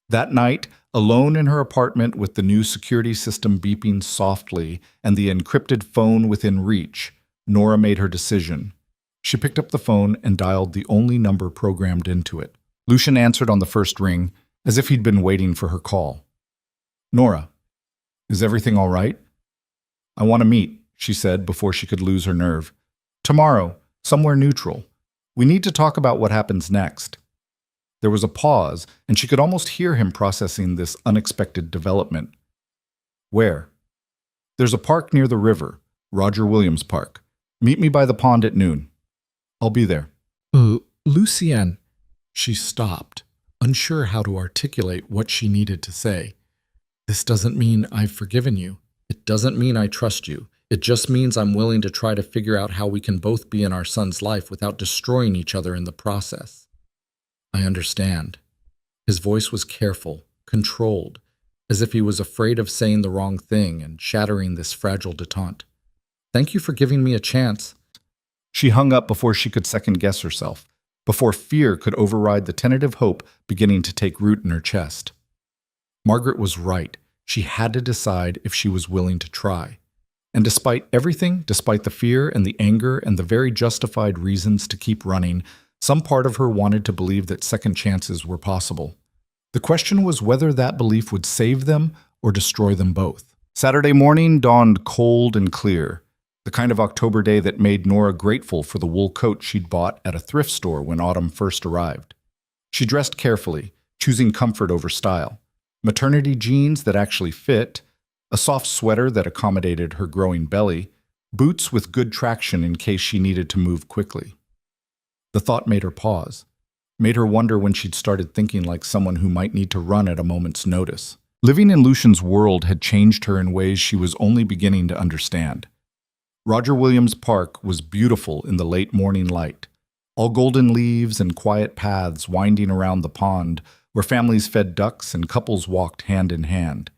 That night, alone in her apartment with the new security system beeping softly and the encrypted phone within reach, Nora made her decision. She picked up the phone and dialed the only number programmed into it. Lucian answered on the first ring, as if he'd been waiting for her call. "Nora, is everything all right?" "I want to meet," she said before she could lose her nerve. "Tomorrow, somewhere neutral. We need to talk about what happens next." There was a pause, and she could almost hear him processing this unexpected development. "Where?" "There's a park near the river, Roger Williams Park. Meet me by the pond at noon." "I'll be there." Lucienne." She stopped, unsure how to articulate what she needed to say. "This doesn't mean I've forgiven you. doesn't mean I trust you. It just means I'm willing to try to figure out how we can both be in our son's life without destroying each other in the process. I understand. His voice was careful, controlled, as if he was afraid of saying the wrong thing and shattering this fragile detente. Thank you for giving me a chance. She hung up before she could second-guess herself, before fear could override the tentative hope beginning to take root in her chest. Margaret was right. She had to decide if she was willing to try. And despite everything, despite the fear and the anger and the very justified reasons to keep running, some part of her wanted to believe that second chances were possible. The question was whether that belief would save them or destroy them both. Saturday morning dawned cold and clear, the kind of October day that made Nora grateful for the wool coat she'd bought at a thrift store when autumn first arrived. She dressed carefully, choosing comfort over style. Maternity jeans that actually fit, a soft sweater that accommodated her growing belly, boots with good traction in case she needed to move quickly. The thought made her pause, made her wonder when she'd started thinking like someone who might need to run at a moment's notice. Living in Lucian's world had changed her in ways she was only beginning to understand. Roger Williams Park was beautiful in the late morning light, all golden leaves and quiet paths winding around the pond where families fed ducks and couples walked hand in hand.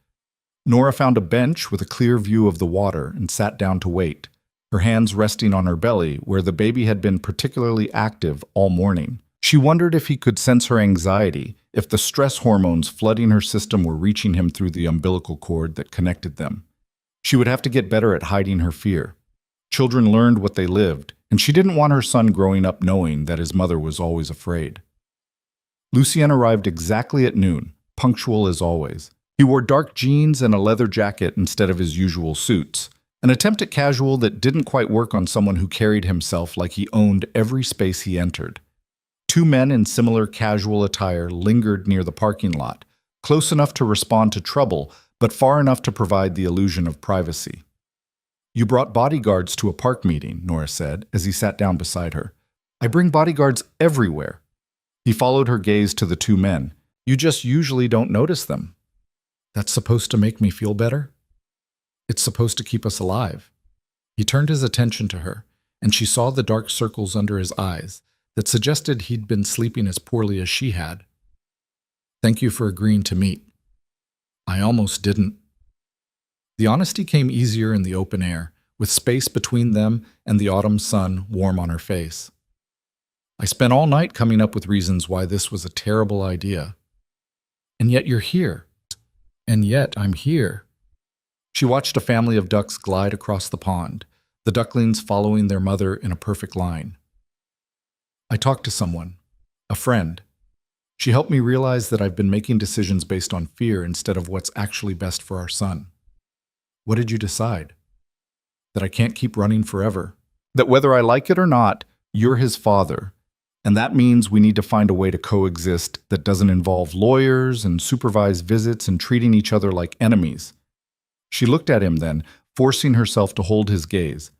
Nora found a bench with a clear view of the water and sat down to wait, her hands resting on her belly where the baby had been particularly active all morning. She wondered if he could sense her anxiety, if the stress hormones flooding her system were reaching him through the umbilical cord that connected them. She would have to get better at hiding her fear. Children learned what they lived, and she didn't want her son growing up knowing that his mother was always afraid. Lucien arrived exactly at noon, punctual as always. He wore dark jeans and a leather jacket instead of his usual suits, an attempt at casual that didn't quite work on someone who carried himself like he owned every space he entered. Two men in similar casual attire lingered near the parking lot, close enough to respond to trouble, but far enough to provide the illusion of privacy. You brought bodyguards to a park meeting, Nora said, as he sat down beside her. I bring bodyguards everywhere. He followed her gaze to the two men. You just usually don't notice them. That's supposed to make me feel better? It's supposed to keep us alive. He turned his attention to her, and she saw the dark circles under his eyes that suggested he'd been sleeping as poorly as she had. Thank you for agreeing to meet. I almost didn't. The honesty came easier in the open air, with space between them and the autumn sun warm on her face. I spent all night coming up with reasons why this was a terrible idea. And yet you're here. And yet I'm here. She watched a family of ducks glide across the pond, the ducklings following their mother in a perfect line. I talked to someone, a friend. She helped me realize that I've been making decisions based on fear instead of what's actually best for our son. What did you decide? That I can't keep running forever. That whether I like it or not, you're his father. And that means we need to find a way to coexist that doesn't involve lawyers and supervised visits and treating each other like enemies. She looked at him then, forcing herself to hold his gaze.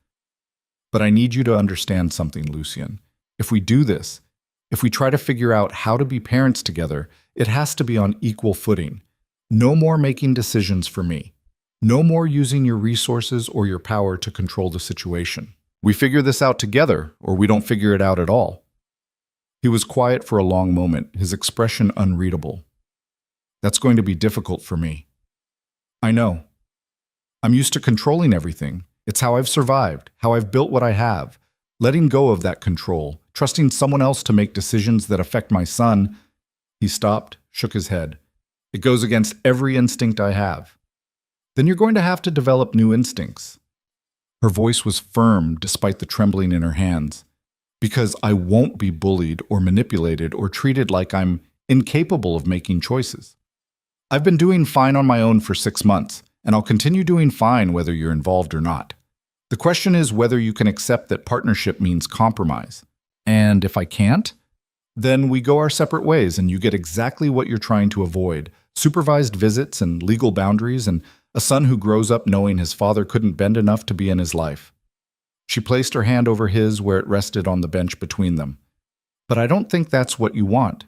But I need you to understand something, Lucien. If we do this, if we try to figure out how to be parents together, it has to be on equal footing. No more making decisions for me. No more using your resources or your power to control the situation. We figure this out together, or we don't figure it out at all. He was quiet for a long moment, his expression unreadable. That's going to be difficult for me. I know. I'm used to controlling everything. It's how I've survived, how I've built what I have. Letting go of that control, trusting someone else to make decisions that affect my son. He stopped, shook his head. It goes against every instinct I have. Then you're going to have to develop new instincts. Her voice was firm despite the trembling in her hands. Because I won't be bullied or manipulated or treated like I'm incapable of making choices. I've been doing fine on my own for 6 months, and I'll continue doing fine whether you're involved or not. The question is whether you can accept that partnership means compromise. And if I can't, then we go our separate ways and you get exactly what you're trying to avoid, supervised visits and legal boundaries and a son who grows up knowing his father couldn't bend enough to be in his life. She placed her hand over his where it rested on the bench between them. But I don't think that's what you want.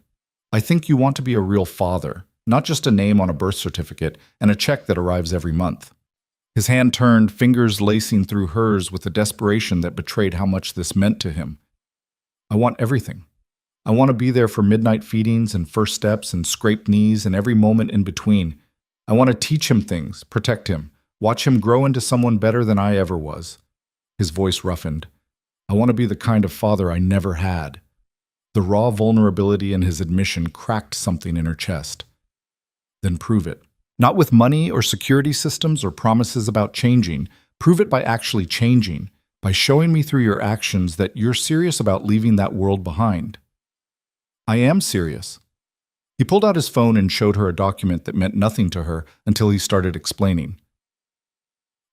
I think you want to be a real father, not just a name on a birth certificate and a check that arrives every month. His hand turned, fingers lacing through hers with a desperation that betrayed how much this meant to him. I want everything. I want to be there for midnight feedings and first steps and scraped knees and every moment in between. I want to teach him things, protect him, watch him grow into someone better than I ever was. His voice roughened. I want to be the kind of father I never had. The raw vulnerability in his admission cracked something in her chest. Then prove it. Not with money or security systems or promises about changing. Prove it by actually changing, by showing me through your actions that you're serious about leaving that world behind. I am serious. He pulled out his phone and showed her a document that meant nothing to her until he started explaining.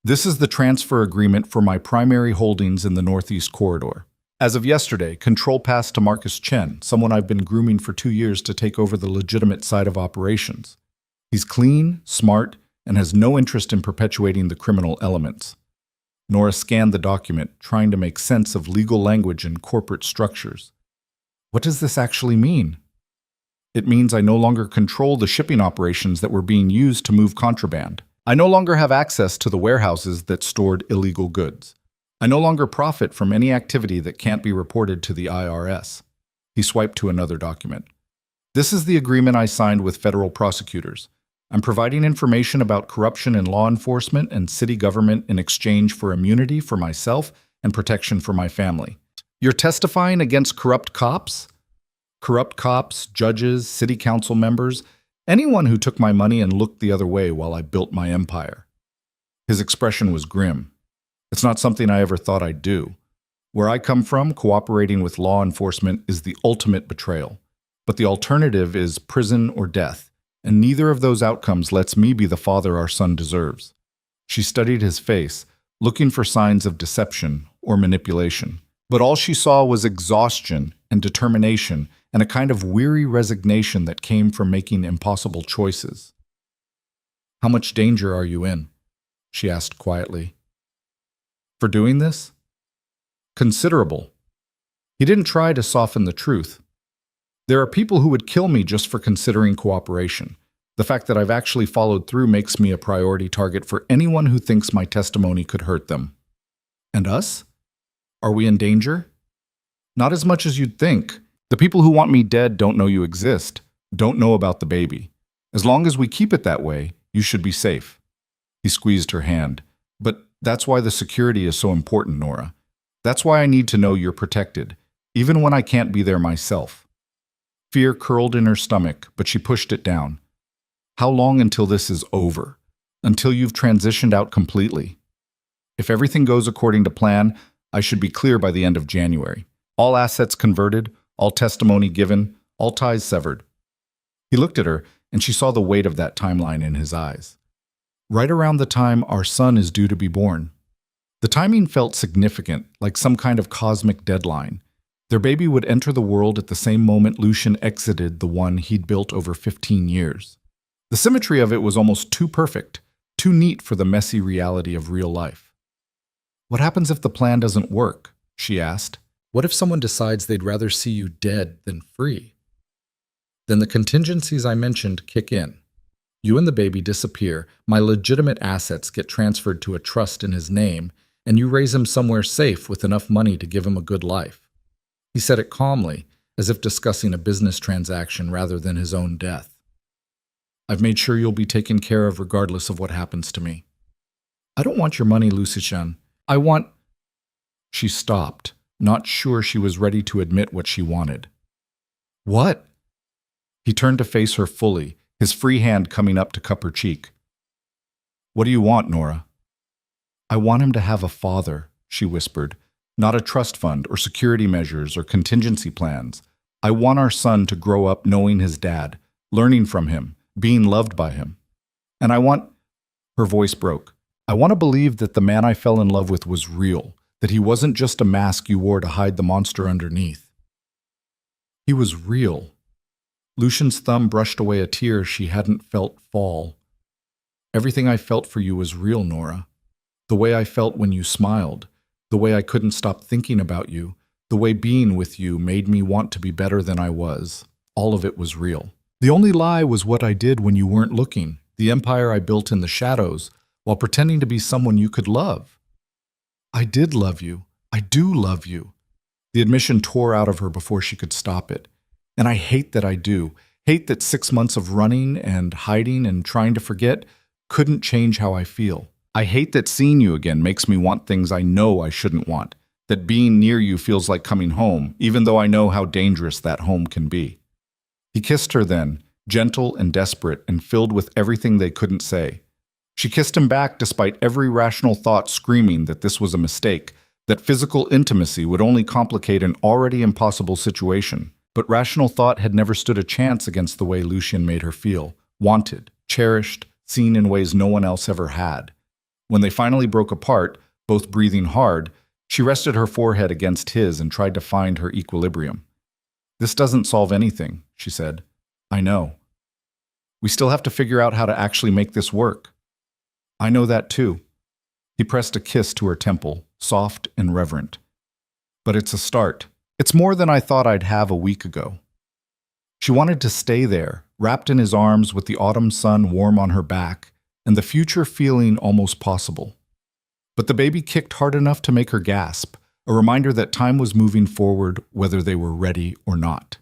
This is the transfer agreement for my primary holdings in the Northeast Corridor. As of yesterday, control passed to Marcus Chen, someone I've been grooming for 2 years to take over the legitimate side of operations. He's clean, smart, and has no interest in perpetuating the criminal elements. Nora scanned the document, trying to make sense of legal language and corporate structures. What does this actually mean? It means I no longer control the shipping operations that were being used to move contraband. I no longer have access to the warehouses that stored illegal goods. I no longer profit from any activity that can't be reported to the IRS. He swiped to another document. This is the agreement I signed with federal prosecutors. I'm providing information about corruption in law enforcement and city government in exchange for immunity for myself and protection for my family. You're testifying against corrupt cops? Corrupt cops, judges, city council members, anyone who took my money and looked the other way while I built my empire. His expression was grim. It's not something I ever thought I'd do. Where I come from, cooperating with law enforcement is the ultimate betrayal. But the alternative is prison or death, and neither of those outcomes lets me be the father our son deserves. She studied his face, looking for signs of deception or manipulation. But all she saw was exhaustion and determination and a kind of weary resignation that came from making impossible choices. How much danger are you in? She asked quietly. For doing this? Considerable. He didn't try to soften the truth. There are people who would kill me just for considering cooperation. The fact that I've actually followed through makes me a priority target for anyone who thinks my testimony could hurt them. And us? Are we in danger? Not as much as you'd think. The people who want me dead don't know you exist, don't know about the baby. As long as we keep it that way, you should be safe. He squeezed her hand. But that's why the security is so important, Nora. That's why I need to know you're protected, even when I can't be there myself. Fear curled in her stomach, but she pushed it down. How long until this is over? Until you've transitioned out completely? If everything goes according to plan, I should be clear by the end of January. All assets converted, all testimony given, all ties severed. He looked at her, and she saw the weight of that timeline in his eyes. Right around the time our son is due to be born. The timing felt significant, like some kind of cosmic deadline. Their baby would enter the world at the same moment Lucian exited the one he'd built over 15 years. The symmetry of it was almost too perfect, too neat for the messy reality of real life. What happens if the plan doesn't work? She asked. What if someone decides they'd rather see you dead than free? Then the contingencies I mentioned kick in. You and the baby disappear, my legitimate assets get transferred to a trust in his name, and you raise him somewhere safe with enough money to give him a good life. He said it calmly, as if discussing a business transaction rather than his own death. I've made sure you'll be taken care of regardless of what happens to me. I don't want your money, Lucy-chan. I want... She stopped, not sure she was ready to admit what she wanted. What? He turned to face her fully, his free hand coming up to cup her cheek. What do you want, Nora? I want him to have a father, she whispered, not a trust fund or security measures or contingency plans. I want our son to grow up knowing his dad, learning from him, being loved by him. And I want... Her voice broke. I want to believe that the man I fell in love with was real, that he wasn't just a mask you wore to hide the monster underneath. He was real. Lucian's thumb brushed away a tear she hadn't felt fall. Everything I felt for you was real, Nora. The way I felt when you smiled, the way I couldn't stop thinking about you, the way being with you made me want to be better than I was. All of it was real. The only lie was what I did when you weren't looking, the empire I built in the shadows, while pretending to be someone you could love. I did love you. I do love you. The admission tore out of her before she could stop it. And I hate that I do. Hate that 6 months of running and hiding and trying to forget couldn't change how I feel. I hate that seeing you again makes me want things I know I shouldn't want. That being near you feels like coming home, even though I know how dangerous that home can be. He kissed her then, gentle and desperate and filled with everything they couldn't say. She kissed him back despite every rational thought screaming that this was a mistake, that physical intimacy would only complicate an already impossible situation. But rational thought had never stood a chance against the way Lucien made her feel, wanted, cherished, seen in ways no one else ever had. When they finally broke apart, both breathing hard, she rested her forehead against his and tried to find her equilibrium. "This doesn't solve anything," she said. "I know. We still have to figure out how to actually make this work." "I know that too." He pressed a kiss to her temple, soft and reverent. "But it's a start. It's more than I thought I'd have a week ago." She wanted to stay there, wrapped in his arms with the autumn sun warm on her back, and the future feeling almost possible. But the baby kicked hard enough to make her gasp, a reminder that time was moving forward whether they were ready or not.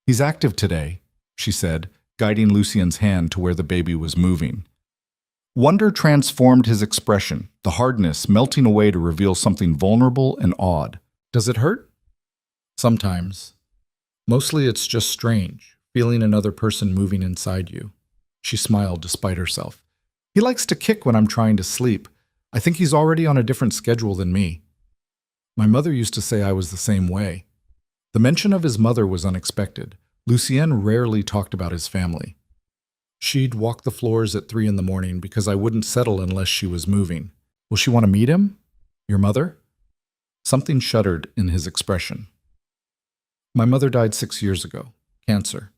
"He's active today," she said, guiding Lucien's hand to where the baby was moving. Wonder transformed his expression, the hardness melting away to reveal something vulnerable and odd. "Does it hurt?" "Sometimes. Mostly it's just strange, feeling another person moving inside you." She smiled despite herself. "He likes to kick when I'm trying to sleep. I think he's already on a different schedule than me." My mother used to say I was the same way. The mention of his mother was unexpected. Lucien rarely talked about his family. She'd walk the floors at 3 in the morning because I wouldn't settle unless she was moving. "Will she want to meet him? Your mother?" Something shuddered in his expression. "My mother died 6 years ago. Cancer."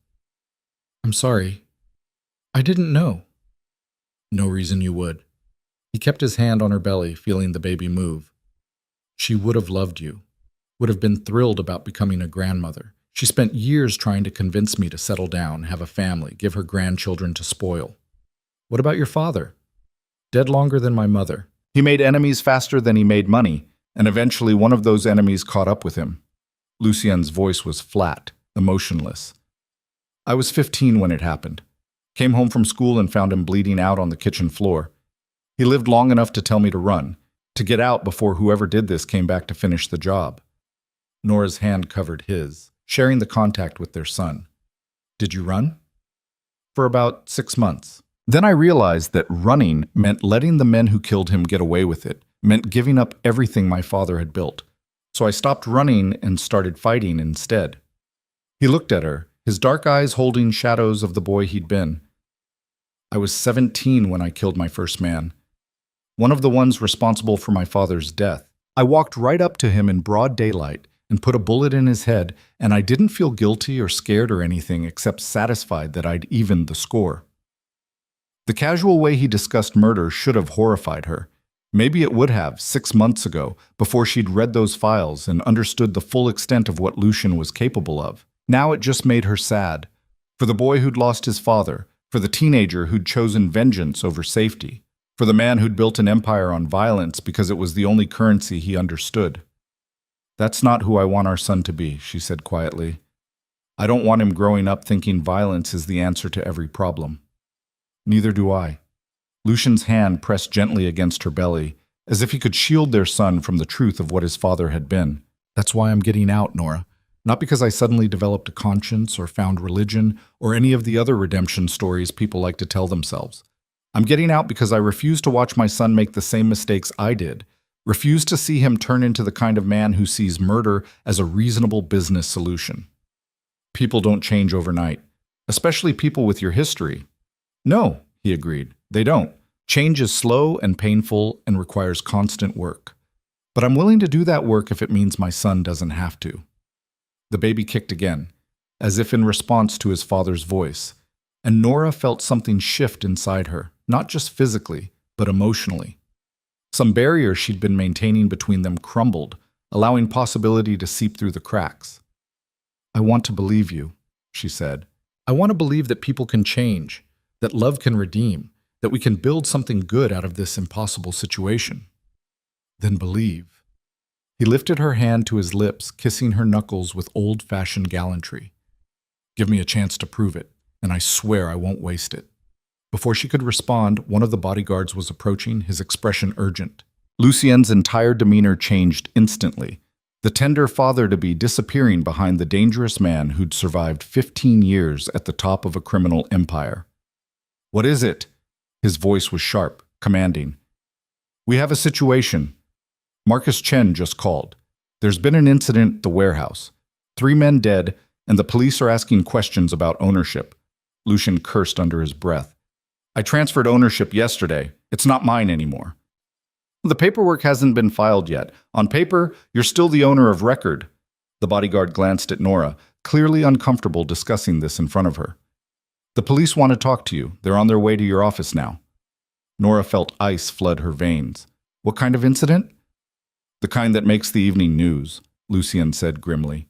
"I'm sorry. I didn't know." "No reason you would." He kept his hand on her belly, feeling the baby move. "She would have loved you, would have been thrilled about becoming a grandmother. She spent years trying to convince me to settle down, have a family, give her grandchildren to spoil." "What about your father?" "Dead longer than my mother. He made enemies faster than he made money, and eventually one of those enemies caught up with him." Lucien's voice was flat, emotionless. "I was 15 when it happened. Came home from school and found him bleeding out on the kitchen floor. He lived long enough to tell me to run, to get out before whoever did this came back to finish the job." Nora's hand covered his, sharing the contact with their son. "Did you run?" "For about 6 months. Then I realized that running meant letting the men who killed him get away with it, meant giving up everything my father had built. So I stopped running and started fighting instead." He looked at her, his dark eyes holding shadows of the boy he'd been. "I was 17 when I killed my first man. One of the ones responsible for my father's death. I walked right up to him in broad daylight and put a bullet in his head, and I didn't feel guilty or scared or anything except satisfied that I'd evened the score." The casual way he discussed murder should have horrified her. Maybe it would have 6 months ago, before she'd read those files and understood the full extent of what Lucien was capable of. Now it just made her sad. For the boy who'd lost his father, for the teenager who'd chosen vengeance over safety, for the man who'd built an empire on violence because it was the only currency he understood. "That's not who I want our son to be," she said quietly. "I don't want him growing up thinking violence is the answer to every problem." "Neither do I." Lucien's hand pressed gently against her belly, as if he could shield their son from the truth of what his father had been. "That's why I'm getting out, Nora. Not because I suddenly developed a conscience or found religion or any of the other redemption stories people like to tell themselves. I'm getting out because I refuse to watch my son make the same mistakes I did, refuse to see him turn into the kind of man who sees murder as a reasonable business solution. People don't change overnight, especially people with your history." "No," he agreed, "they don't. Change is slow and painful and requires constant work. But I'm willing to do that work if it means my son doesn't have to." The baby kicked again, as if in response to his father's voice, and Nora felt something shift inside her, not just physically, but emotionally. Some barrier she'd been maintaining between them crumbled, allowing possibility to seep through the cracks. "I want to believe you," she said. "I want to believe that people can change, that love can redeem, that we can build something good out of this impossible situation. Then believe. He lifted her hand to his lips, kissing her knuckles with old-fashioned gallantry. Give me a chance to prove it, and I swear I won't waste it. Before she could respond, one of the bodyguards was approaching, his expression urgent. Lucien's entire demeanor changed instantly, the tender father-to-be disappearing behind the dangerous man who'd survived 15 years at the top of a criminal empire. What is it? His voice was sharp, commanding. We have a situation. Marcus Chen just called. There's been an incident at the warehouse. 3 men dead, and the police are asking questions about ownership. Lucien cursed under his breath. I transferred ownership yesterday. It's not mine anymore. The paperwork hasn't been filed yet. On paper, you're still the owner of record. The bodyguard glanced at Nora, clearly uncomfortable discussing this in front of her. The police want to talk to you. They're on their way to your office now. Nora felt ice flood her veins. What kind of incident? The kind that makes the evening news, Lucien said grimly.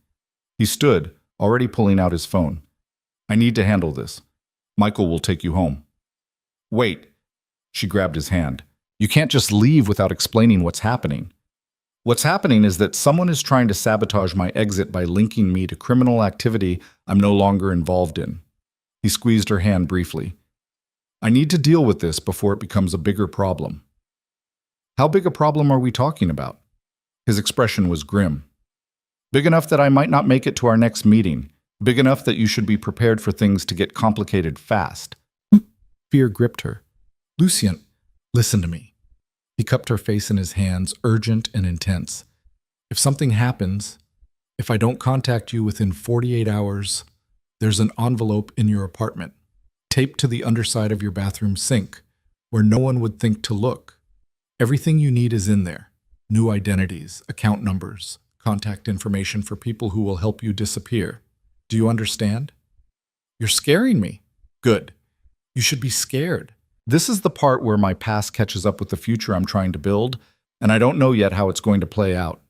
He stood, already pulling out his phone. I need to handle this. Michael will take you home. Wait. She grabbed his hand. You can't just leave without explaining what's happening. What's happening is that someone is trying to sabotage my exit by linking me to criminal activity I'm no longer involved in. He squeezed her hand briefly. I need to deal with this before it becomes a bigger problem. How big a problem are we talking about? His expression was grim. Big enough that I might not make it to our next meeting. Big enough that you should be prepared for things to get complicated fast. Fear gripped her. Lucien, listen to me. He cupped her face in his hands, urgent and intense. If something happens, if I don't contact you within 48 hours, there's an envelope in your apartment, taped to the underside of your bathroom sink, where no one would think to look. Everything you need is in there. New identities, account numbers, contact information for people who will help you disappear. Do you understand? You're scaring me. Good. You should be scared. This is the part where my past catches up with the future I'm trying to build, and I don't know yet how it's going to play out.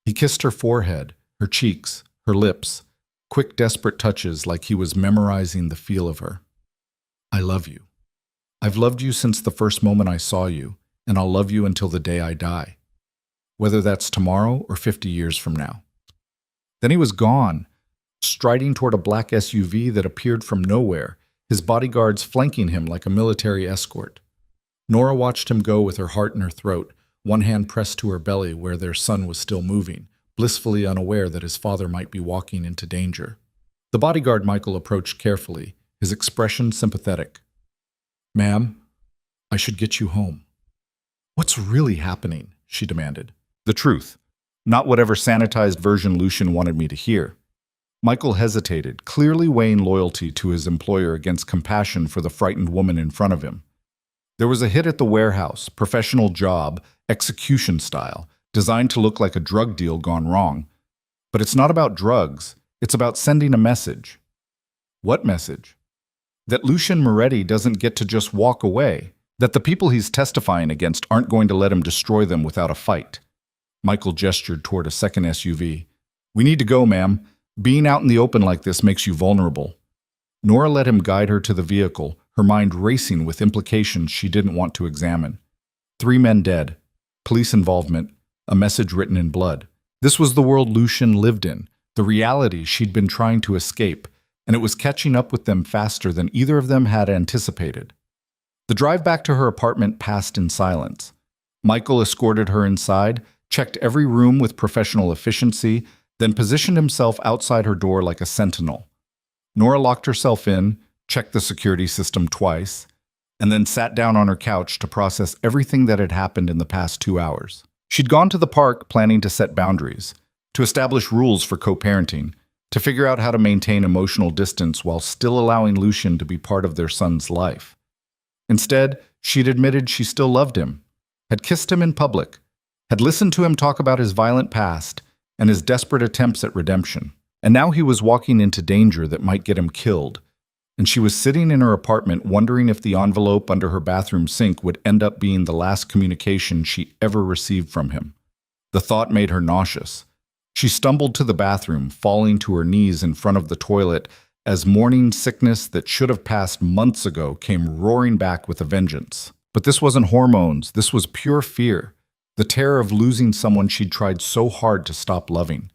He kissed her forehead, her cheeks, her lips, quick, desperate touches like he was memorizing the feel of her. I love you. I've loved you since the first moment I saw you, and I'll love you until the day I die. Whether that's tomorrow or 50 years from now. Then he was gone, striding toward a black SUV that appeared from nowhere, his bodyguards flanking him like a military escort. Nora watched him go with her heart in her throat, one hand pressed to her belly where their son was still moving, blissfully unaware that his father might be walking into danger. The bodyguard Michael approached carefully, his expression sympathetic. Ma'am, I should get you home. What's really happening? She demanded. The truth, not whatever sanitized version Lucien wanted me to hear. Michael hesitated, clearly weighing loyalty to his employer against compassion for the frightened woman in front of him. There was a hit at the warehouse, professional job, execution style, designed to look like a drug deal gone wrong. But it's not about drugs, it's about sending a message. What message? That Lucien Moretti doesn't get to just walk away, that the people he's testifying against aren't going to let him destroy them without a fight. Michael gestured toward a second SUV. We need to go, ma'am. Being out in the open like this makes you vulnerable. Nora let him guide her to the vehicle, her mind racing with implications she didn't want to examine. 3 men dead, police involvement, a message written in blood. This was the world Lucien lived in, the reality she'd been trying to escape, and it was catching up with them faster than either of them had anticipated. The drive back to her apartment passed in silence. Michael escorted her inside, checked every room with professional efficiency, then positioned himself outside her door like a sentinel. Nora locked herself in, checked the security system twice, and then sat down on her couch to process everything that had happened in the past 2 hours. She'd gone to the park planning to set boundaries, to establish rules for co-parenting, to figure out how to maintain emotional distance while still allowing Lucien to be part of their son's life. Instead, she'd admitted she still loved him, had kissed him in public, had listened to him talk about his violent past and his desperate attempts at redemption. And now he was walking into danger that might get him killed, and she was sitting in her apartment wondering if the envelope under her bathroom sink would end up being the last communication she ever received from him. The thought made her nauseous. She stumbled to the bathroom, falling to her knees in front of the toilet as morning sickness that should have passed months ago came roaring back with a vengeance. But this wasn't hormones, this was pure fear, the terror of losing someone she'd tried so hard to stop loving.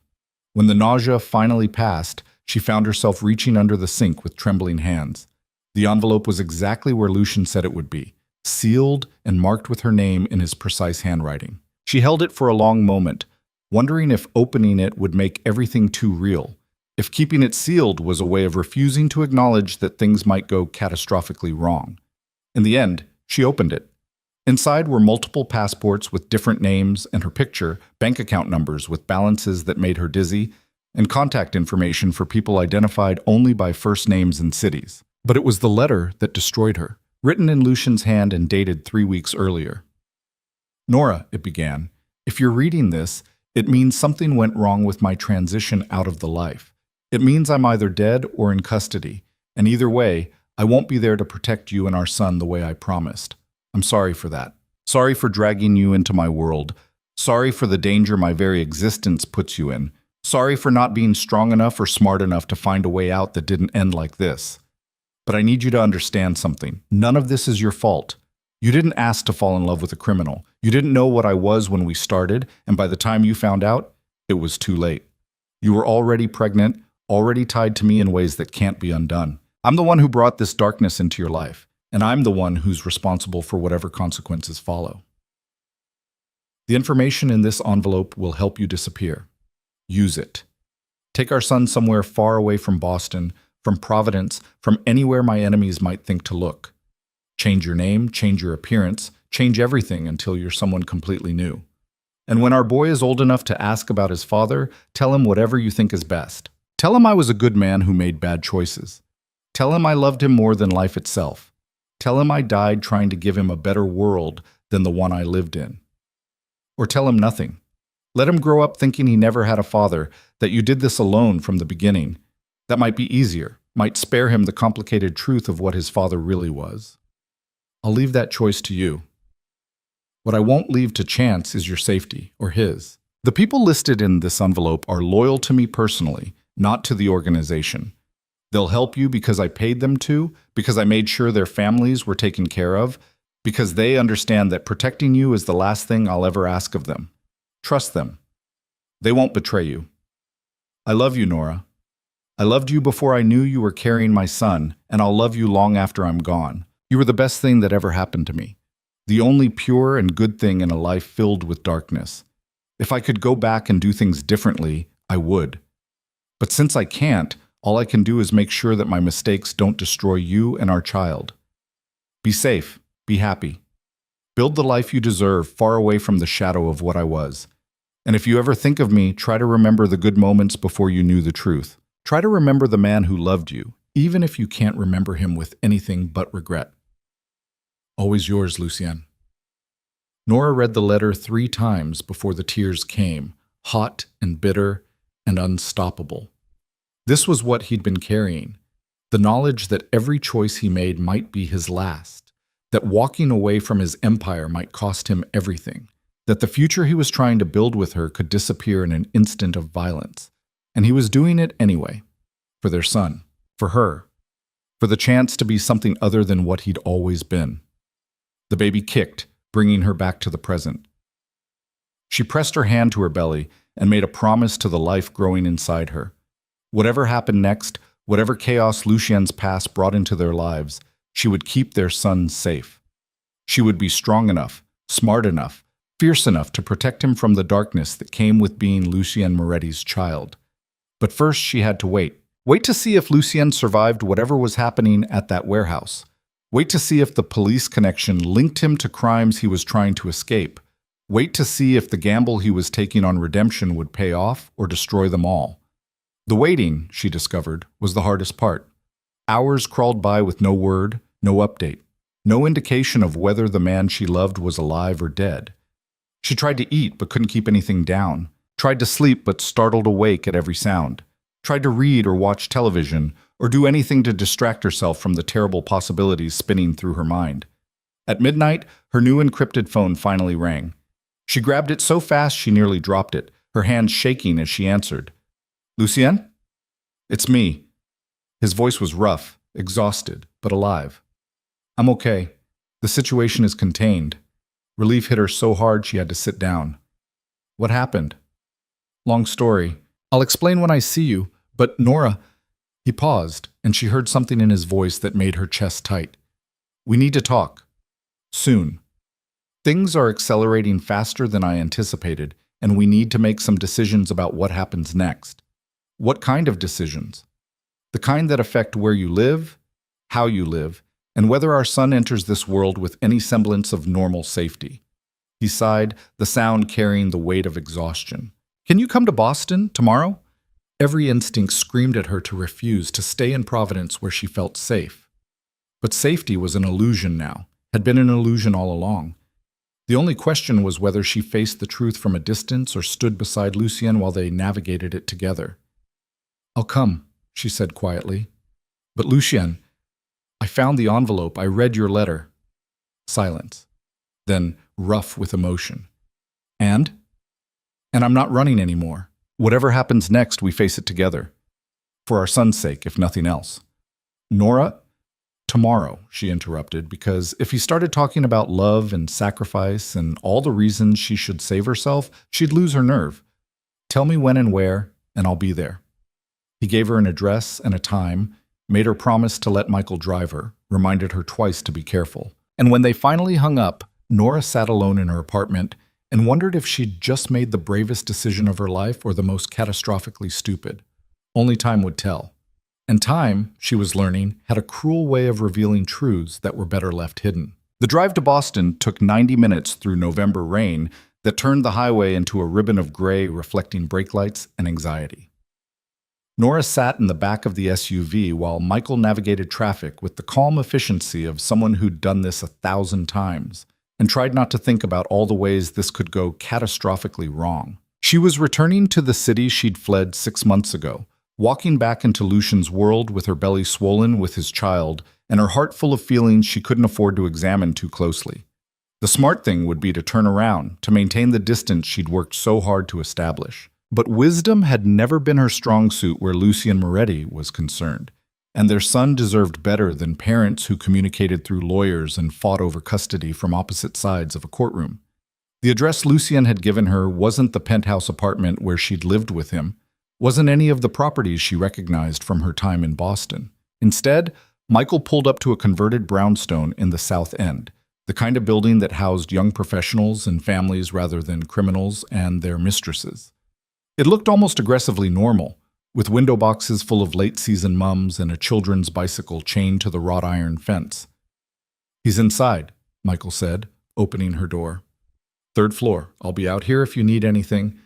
When the nausea finally passed, she found herself reaching under the sink with trembling hands. The envelope was exactly where Lucian said it would be, sealed and marked with her name in his precise handwriting. She held it for a long moment, wondering if opening it would make everything too real, if keeping it sealed was a way of refusing to acknowledge that things might go catastrophically wrong. In the end, she opened it. Inside were multiple passports with different names and her picture, bank account numbers with balances that made her dizzy, and contact information for people identified only by first names and cities. But it was the letter that destroyed her, written in Lucian's hand and dated 3 weeks earlier. "Nora," it began, "if you're reading this, it means something went wrong with my transition out of the life. It means I'm either dead or in custody, and either way, I won't be there to protect you and our son the way I promised. I'm sorry for that. Sorry for dragging you into my world. Sorry for the danger my very existence puts you in. Sorry for not being strong enough or smart enough to find a way out that didn't end like this. But I need you to understand something. None of this is your fault. You didn't ask to fall in love with a criminal. You didn't know what I was when we started, and by the time you found out, it was too late. You were already pregnant, already tied to me in ways that can't be undone. I'm the one who brought this darkness into your life, and I'm the one who's responsible for whatever consequences follow. The information in this envelope will help you disappear. Use it. Take our son somewhere far away from Boston, from Providence, from anywhere my enemies might think to look. Change your name, change your appearance, change everything until you're someone completely new. And when our boy is old enough to ask about his father, tell him whatever you think is best. Tell him I was a good man who made bad choices. Tell him I loved him more than life itself. Tell him I died trying to give him a better world than the one I lived in. Or tell him nothing. Let him grow up thinking he never had a father, that you did this alone from the beginning. That might be easier, might spare him the complicated truth of what his father really was. I'll leave that choice to you. What I won't leave to chance is your safety, or his. The people listed in this envelope are loyal to me personally, not to the organization. They'll help you because I paid them to, because I made sure their families were taken care of, because they understand that protecting you is the last thing I'll ever ask of them. Trust them. They won't betray you. I love you, Nora. I loved you before I knew you were carrying my son, and I'll love you long after I'm gone. You were the best thing that ever happened to me. The only pure and good thing in a life filled with darkness. If I could go back and do things differently, I would. But since I can't, all I can do is make sure that my mistakes don't destroy you and our child. Be safe. Be happy. Build the life you deserve far away from the shadow of what I was. And if you ever think of me, try to remember the good moments before you knew the truth. Try to remember the man who loved you, even if you can't remember him with anything but regret. Always yours, Lucien. Nora read the letter 3 times before the tears came, hot and bitter and unstoppable. This was what he'd been carrying, the knowledge that every choice he made might be his last, that walking away from his empire might cost him everything, that the future he was trying to build with her could disappear in an instant of violence. And he was doing it anyway, for their son, for her, for the chance to be something other than what he'd always been. The baby kicked, bringing her back to the present. She pressed her hand to her belly and made a promise to the life growing inside her. Whatever happened next, whatever chaos Lucien's past brought into their lives, she would keep their son safe. She would be strong enough, smart enough, fierce enough to protect him from the darkness that came with being Lucien Moretti's child. But first she had to wait. Wait to see if Lucien survived whatever was happening at that warehouse. Wait to see if the police connection linked him to crimes he was trying to escape. Wait to see if the gamble he was taking on redemption would pay off or destroy them all. The waiting, she discovered, was the hardest part. Hours crawled by with no word, no update, no indication of whether the man she loved was alive or dead. She tried to eat but couldn't keep anything down, tried to sleep but startled awake at every sound, tried to read or watch television or do anything to distract herself from the terrible possibilities spinning through her mind. At midnight, her new encrypted phone finally rang. She grabbed it so fast she nearly dropped it, her hands shaking as she answered. "Lucien? It's me." His voice was rough, exhausted, but alive. I'm okay. The situation is contained. Relief hit her so hard she had to sit down. What happened? Long story. I'll explain when I see you, but Nora... He paused, and she heard something in his voice that made her chest tight. We need to talk. Soon. Things are accelerating faster than I anticipated, and we need to make some decisions about what happens next. What kind of decisions? The kind that affect where you live, how you live, and whether our son enters this world with any semblance of normal safety. He sighed, the sound carrying the weight of exhaustion. Can you come to Boston tomorrow? Every instinct screamed at her to refuse, to stay in Providence where she felt safe. But safety was an illusion now, had been an illusion all along. The only question was whether she faced the truth from a distance or stood beside Lucien while they navigated it together. I'll come, she said quietly. But Lucien, I found the envelope, I read your letter. Silence. Then, rough with emotion. And I'm not running anymore. Whatever happens next, we face it together. For our son's sake, if nothing else. Nora? Tomorrow, she interrupted, because if he started talking about love and sacrifice and all the reasons she should save herself, she'd lose her nerve. Tell me when and where, and I'll be there. He gave her an address and a time, made her promise to let Michael drive her, reminded her twice to be careful. And when they finally hung up, Nora sat alone in her apartment and wondered if she'd just made the bravest decision of her life or the most catastrophically stupid. Only time would tell. And time, she was learning, had a cruel way of revealing truths that were better left hidden. The drive to Boston took 90 minutes through November rain that turned the highway into a ribbon of gray reflecting brake lights and anxiety. Nora sat in the back of the SUV while Michael navigated traffic with the calm efficiency of someone who'd done this 1,000 times and tried not to think about all the ways this could go catastrophically wrong. She was returning to the city she'd fled 6 months ago, walking back into Lucien's world with her belly swollen with his child and her heart full of feelings she couldn't afford to examine too closely. The smart thing would be to turn around, to maintain the distance she'd worked so hard to establish. But wisdom had never been her strong suit where Lucien Moretti was concerned, and their son deserved better than parents who communicated through lawyers and fought over custody from opposite sides of a courtroom. The address Lucien had given her wasn't the penthouse apartment where she'd lived with him, wasn't any of the properties she recognized from her time in Boston. Instead, Michael pulled up to a converted brownstone in the South End, the kind of building that housed young professionals and families rather than criminals and their mistresses. It looked almost aggressively normal, with window boxes full of late-season mums and a children's bicycle chained to the wrought iron fence. He's inside, Michael said, opening her door. 3rd floor. I'll be out here if you need anything.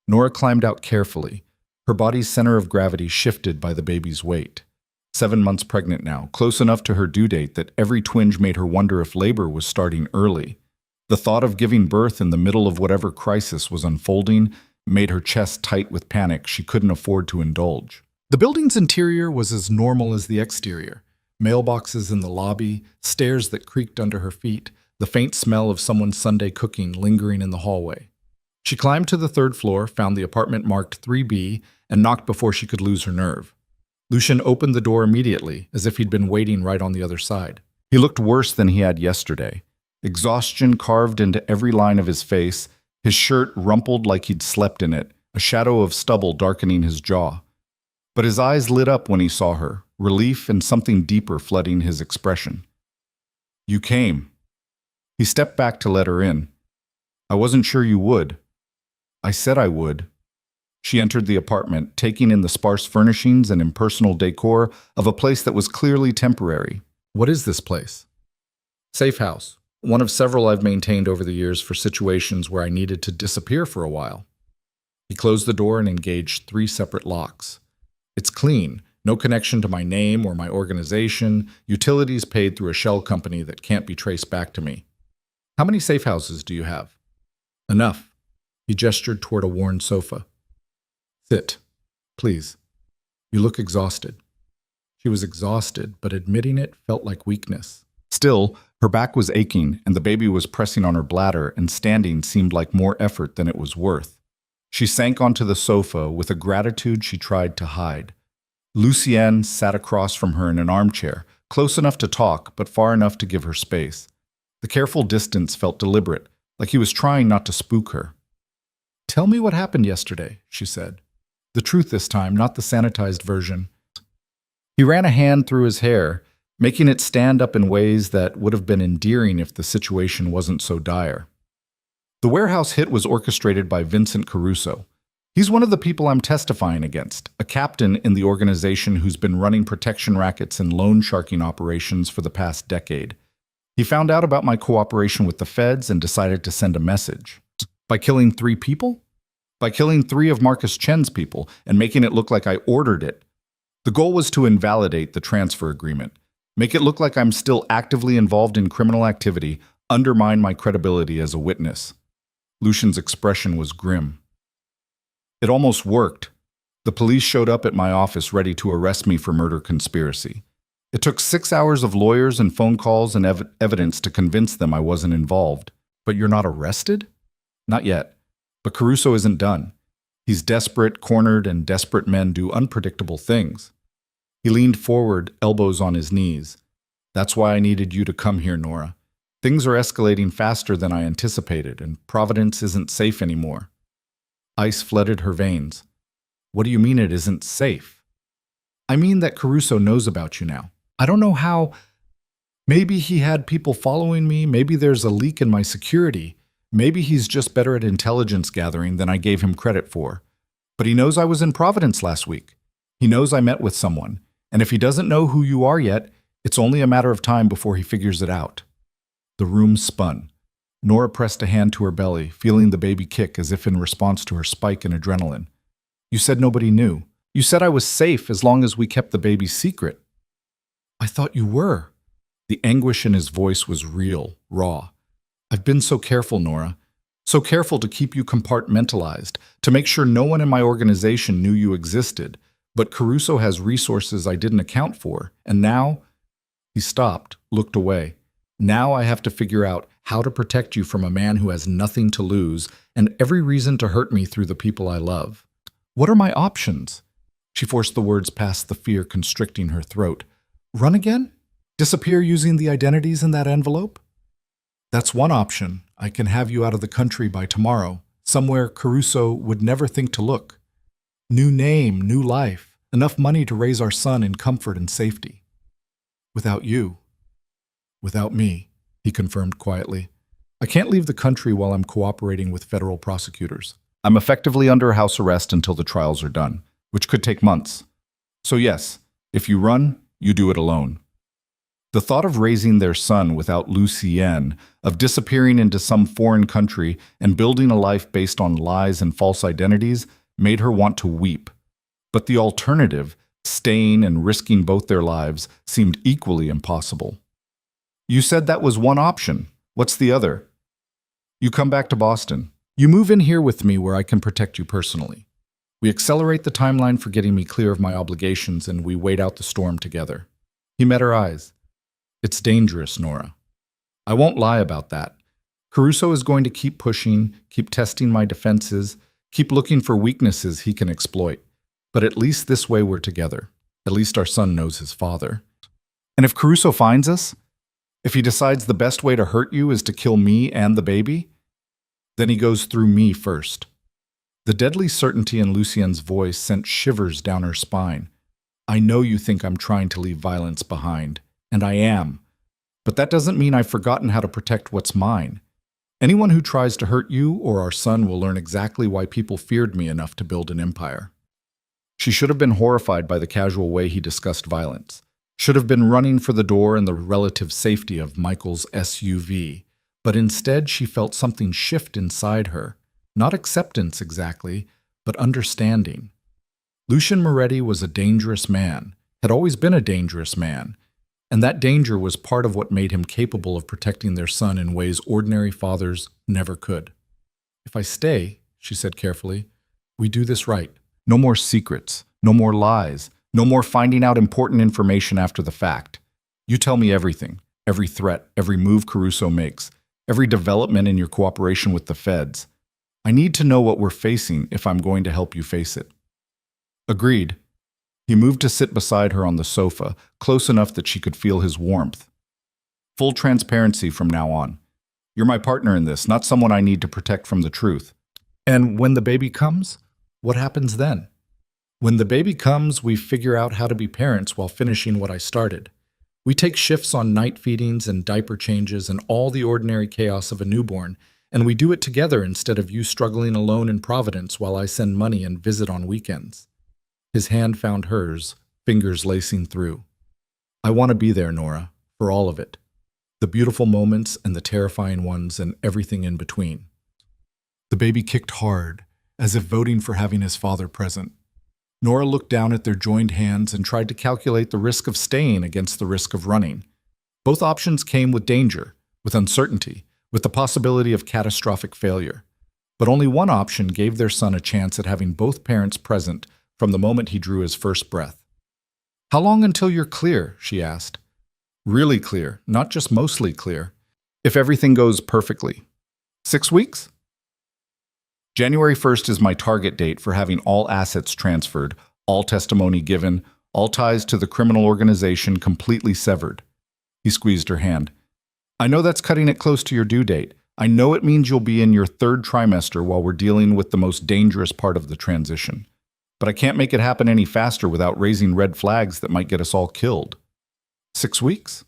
Nora climbed out carefully, her body's center of gravity shifted by the baby's weight. 7 months pregnant now, close enough to her due date that every twinge made her wonder if labor was starting early. The thought of giving birth in the middle of whatever crisis was unfolding made her chest tight with panic she couldn't afford to indulge. The building's interior was as normal as the exterior. Mailboxes in the lobby, stairs that creaked under her feet, the faint smell of someone's Sunday cooking lingering in the hallway. She climbed to the 3rd floor, found the apartment marked 3B, and knocked before she could lose her nerve. Lucien opened the door immediately, as if he'd been waiting right on the other side. He looked worse than he had yesterday. Exhaustion carved into every line of his face, his shirt rumpled like he'd slept in it, a shadow of stubble darkening his jaw. But his eyes lit up when he saw her, relief and something deeper flooding his expression. You came. He stepped back to let her in. I wasn't sure you would. I said I would. She entered the apartment, taking in the sparse furnishings and impersonal decor of a place that was clearly temporary. What is this place? Safe house. One of several I've maintained over the years for situations where I needed to disappear for a while. He closed the door and engaged 3 separate locks. It's clean, no connection to my name or my organization, utilities paid through a shell company that can't be traced back to me. How many safe houses do you have? Enough. He gestured toward a worn sofa. Sit, please. You look exhausted. She was exhausted, but admitting it felt like weakness. Still, her back was aching, and the baby was pressing on her bladder, and standing seemed like more effort than it was worth. She sank onto the sofa with a gratitude she tried to hide. Lucienne sat across from her in an armchair, close enough to talk, but far enough to give her space. The careful distance felt deliberate, like he was trying not to spook her. "Tell me what happened yesterday," she said. The truth this time, not the sanitized version. He ran a hand through his hair, making it stand up in ways that would have been endearing if the situation wasn't so dire. The warehouse hit was orchestrated by Vincent Caruso. He's one of the people I'm testifying against, a captain in the organization who's been running protection rackets and loan sharking operations for the past decade. He found out about my cooperation with the feds and decided to send a message. By killing 3 people? By killing 3 of Marcus Chen's people and making it look like I ordered it. The goal was to invalidate the transfer agreement, make it look like I'm still actively involved in criminal activity, undermine my credibility as a witness. Lucian's expression was grim. It almost worked. The police showed up at my office ready to arrest me for murder conspiracy. It took 6 hours of lawyers and phone calls and evidence to convince them I wasn't involved. But you're not arrested? Not yet. But Caruso isn't done. He's desperate, cornered, and desperate men do unpredictable things. He leaned forward, elbows on his knees. That's why I needed you to come here, Nora. Things are escalating faster than I anticipated, and Providence isn't safe anymore. Ice flooded her veins. What do you mean it isn't safe? I mean that Caruso knows about you now. I don't know how. Maybe he had people following me. Maybe there's a leak in my security. Maybe he's just better at intelligence gathering than I gave him credit for. But he knows I was in Providence last week. He knows I met with someone. And if he doesn't know who you are yet, it's only a matter of time before he figures it out. The room spun. Nora pressed a hand to her belly, feeling the baby kick as if in response to her spike in adrenaline. You said nobody knew. You said I was safe as long as we kept the baby secret. I thought you were. The anguish in his voice was real, raw. I've been so careful, Nora. So careful to keep you compartmentalized, to make sure no one in my organization knew you existed. But Caruso has resources I didn't account for, and now... He stopped, looked away. Now I have to figure out how to protect you from a man who has nothing to lose and every reason to hurt me through the people I love. What are my options? She forced the words past the fear constricting her throat. Run again? Disappear using the identities in that envelope? That's one option. I can have you out of the country by tomorrow, somewhere Caruso would never think to look. New name, new life, enough money to raise our son in comfort and safety. Without you. Without me, he confirmed quietly. I can't leave the country while I'm cooperating with federal prosecutors. I'm effectively under house arrest until the trials are done, which could take months. So yes, if you run, you do it alone. The thought of raising their son without Lucienne, of disappearing into some foreign country and building a life based on lies and false identities, made her want to weep. But the alternative, staying and risking both their lives, seemed equally impossible. You said that was one option. What's the other? You come back to Boston. You move in here with me where I can protect you personally. We accelerate the timeline for getting me clear of my obligations and we wait out the storm together. He met her eyes. It's dangerous, Nora. I won't lie about that. Caruso is going to keep pushing, keep testing my defenses, keep looking for weaknesses he can exploit. But at least this way we're together. At least our son knows his father. And if Caruso finds us, if he decides the best way to hurt you is to kill me and the baby, then he goes through me first. The deadly certainty in Lucienne's voice sent shivers down her spine. I know you think I'm trying to leave violence behind, and I am. But that doesn't mean I've forgotten how to protect what's mine. Anyone who tries to hurt you or our son will learn exactly why people feared me enough to build an empire. She should have been horrified by the casual way he discussed violence. Should have been running for the door and the relative safety of Michael's SUV. But instead she felt something shift inside her. Not acceptance exactly, but understanding. Lucian Moretti was a dangerous man, had always been a dangerous man, and that danger was part of what made him capable of protecting their son in ways ordinary fathers never could. If I stay, she said carefully, we do this right. No more secrets, no more lies, no more finding out important information after the fact. You tell me everything, every threat, every move Caruso makes, every development in your cooperation with the feds. I need to know what we're facing if I'm going to help you face it. Agreed. He moved to sit beside her on the sofa, close enough that she could feel his warmth. Full transparency from now on. You're my partner in this, not someone I need to protect from the truth. And when the baby comes, what happens then? When the baby comes, we figure out how to be parents while finishing what I started. We take shifts on night feedings and diaper changes and all the ordinary chaos of a newborn, and we do it together instead of you struggling alone in Providence while I send money and visit on weekends. His hand found hers, fingers lacing through. I want to be there, Nora, for all of it. The beautiful moments and the terrifying ones and everything in between. The baby kicked hard, as if voting for having his father present. Nora looked down at their joined hands and tried to calculate the risk of staying against the risk of running. Both options came with danger, with uncertainty, with the possibility of catastrophic failure. But only one option gave their son a chance at having both parents present from the moment he drew his first breath. "How long until you're clear?" she asked. "Really clear, not just mostly clear. If everything goes perfectly. 6 weeks?" January 1st is my target date for having all assets transferred, all testimony given, all ties to the criminal organization completely severed. He squeezed her hand. "I know that's cutting it close to your due date. I know it means you'll be in your 3rd trimester while we're dealing with the most dangerous part of the transition. But I can't make it happen any faster without raising red flags that might get us all killed. 6 weeks?"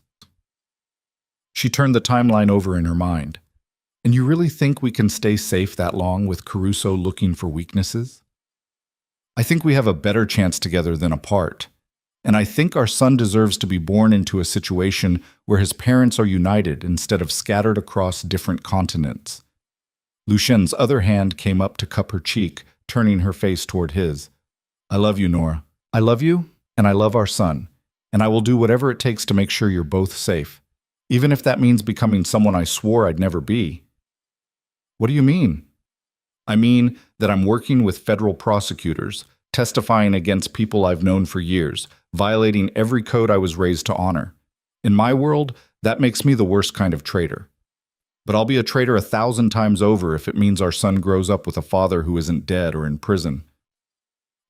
She turned the timeline over in her mind. "And you really think we can stay safe that long with Caruso looking for weaknesses? I think we have a better chance together than apart. And I think our son deserves to be born into a situation where his parents are united instead of scattered across different continents." Lucien's other hand came up to cup her cheek, turning her face toward his. "I love you, Nora. I love you, and I love our son. And I will do whatever it takes to make sure you're both safe, even if that means becoming someone I swore I'd never be." "What do you mean?" "I mean that I'm working with federal prosecutors, testifying against people I've known for years, violating every code I was raised to honor. In my world, that makes me the worst kind of traitor. But I'll be a traitor 1,000 times over if it means our son grows up with a father who isn't dead or in prison."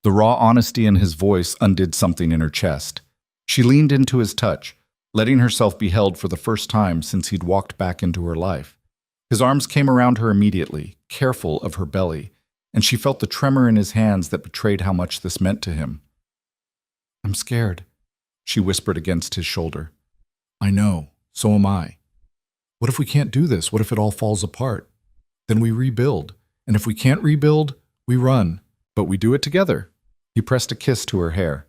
The raw honesty in his voice undid something in her chest. She leaned into his touch, letting herself be held for the first time since he'd walked back into her life. His arms came around her immediately, careful of her belly, and she felt the tremor in his hands that betrayed how much this meant to him. "I'm scared," she whispered against his shoulder. "I know, so am I. What if we can't do this? What if it all falls apart? Then we rebuild, and if we can't rebuild, we run, but we do it together." He pressed a kiss to her hair.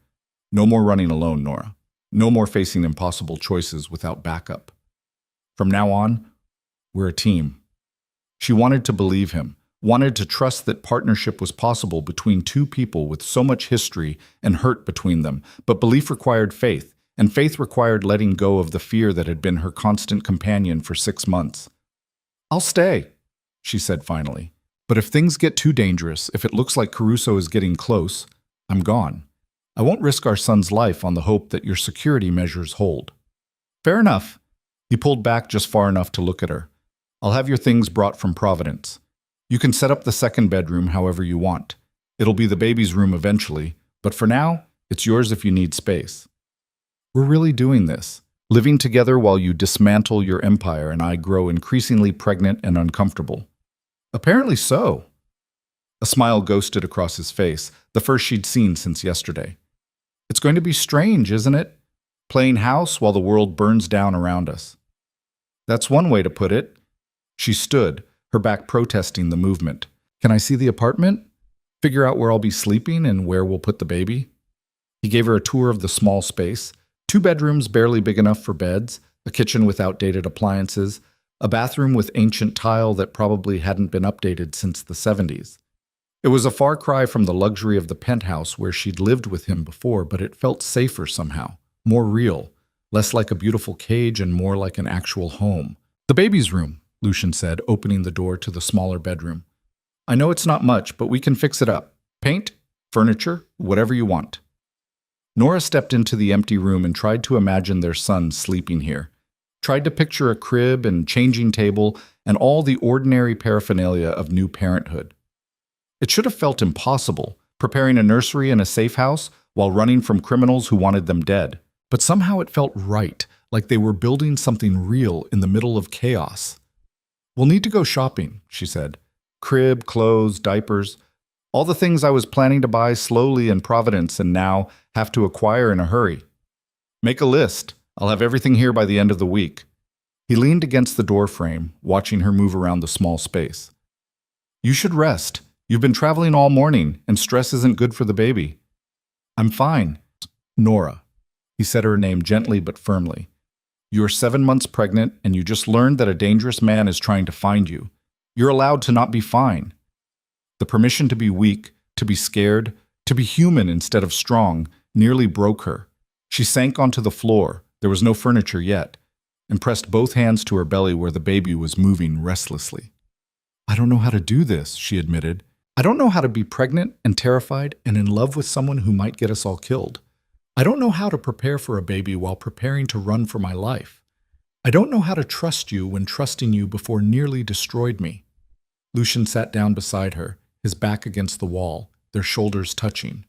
"No more running alone, Nora. No more facing impossible choices without backup. From now on, we're a team." She wanted to believe him, wanted to trust that partnership was possible between two people with so much history and hurt between them, but belief required faith, and faith required letting go of the fear that had been her constant companion for 6 months. "I'll stay," she said finally. "But if things get too dangerous, if it looks like Caruso is getting close, I'm gone. I won't risk our son's life on the hope that your security measures hold." "Fair enough." He pulled back just far enough to look at her. "I'll have your things brought from Providence. You can set up the 2nd bedroom however you want. It'll be the baby's room eventually, but for now, it's yours if you need space. We're really doing this, living together while you dismantle your empire and I grow increasingly pregnant and uncomfortable." "Apparently so." A smile ghosted across his face, the first she'd seen since yesterday. "It's going to be strange, isn't it? Playing house while the world burns down around us." "That's one way to put it." She stood, her back protesting the movement. "Can I see the apartment? Figure out where I'll be sleeping and where we'll put the baby?" He gave her a tour of the small space. 2 bedrooms barely big enough for beds, a kitchen with outdated appliances, a bathroom with ancient tile that probably hadn't been updated since the 70s. It was a far cry from the luxury of the penthouse where she'd lived with him before, but it felt safer somehow, more real, less like a beautiful cage and more like an actual home. "The baby's room," Lucien said, opening the door to the smaller bedroom. "I know it's not much, but we can fix it up. Paint, furniture, whatever you want." Nora stepped into the empty room and tried to imagine their son sleeping here. Tried to picture a crib and changing table and all the ordinary paraphernalia of new parenthood. It should have felt impossible, preparing a nursery in a safe house while running from criminals who wanted them dead. But somehow it felt right, like they were building something real in the middle of chaos. "We'll need to go shopping," she said. "Crib, clothes, diapers, all the things I was planning to buy slowly in Providence and now have to acquire in a hurry. Make a list. I'll have everything here by the end of the week." He leaned against the door frame, watching her move around the small space. "You should rest. You've been traveling all morning, and stress isn't good for the baby." "I'm fine." "Nora." He said her name gently but firmly. "You are 7 months pregnant, and you just learned that a dangerous man is trying to find you. You're allowed to not be fine." The permission to be weak, to be scared, to be human instead of strong, nearly broke her. She sank onto the floor, there was no furniture yet, and pressed both hands to her belly where the baby was moving restlessly. "I don't know how to do this," she admitted. "I don't know how to be pregnant and terrified and in love with someone who might get us all killed. I don't know how to prepare for a baby while preparing to run for my life. I don't know how to trust you when trusting you before nearly destroyed me." Lucian sat down beside her, his back against the wall, their shoulders touching.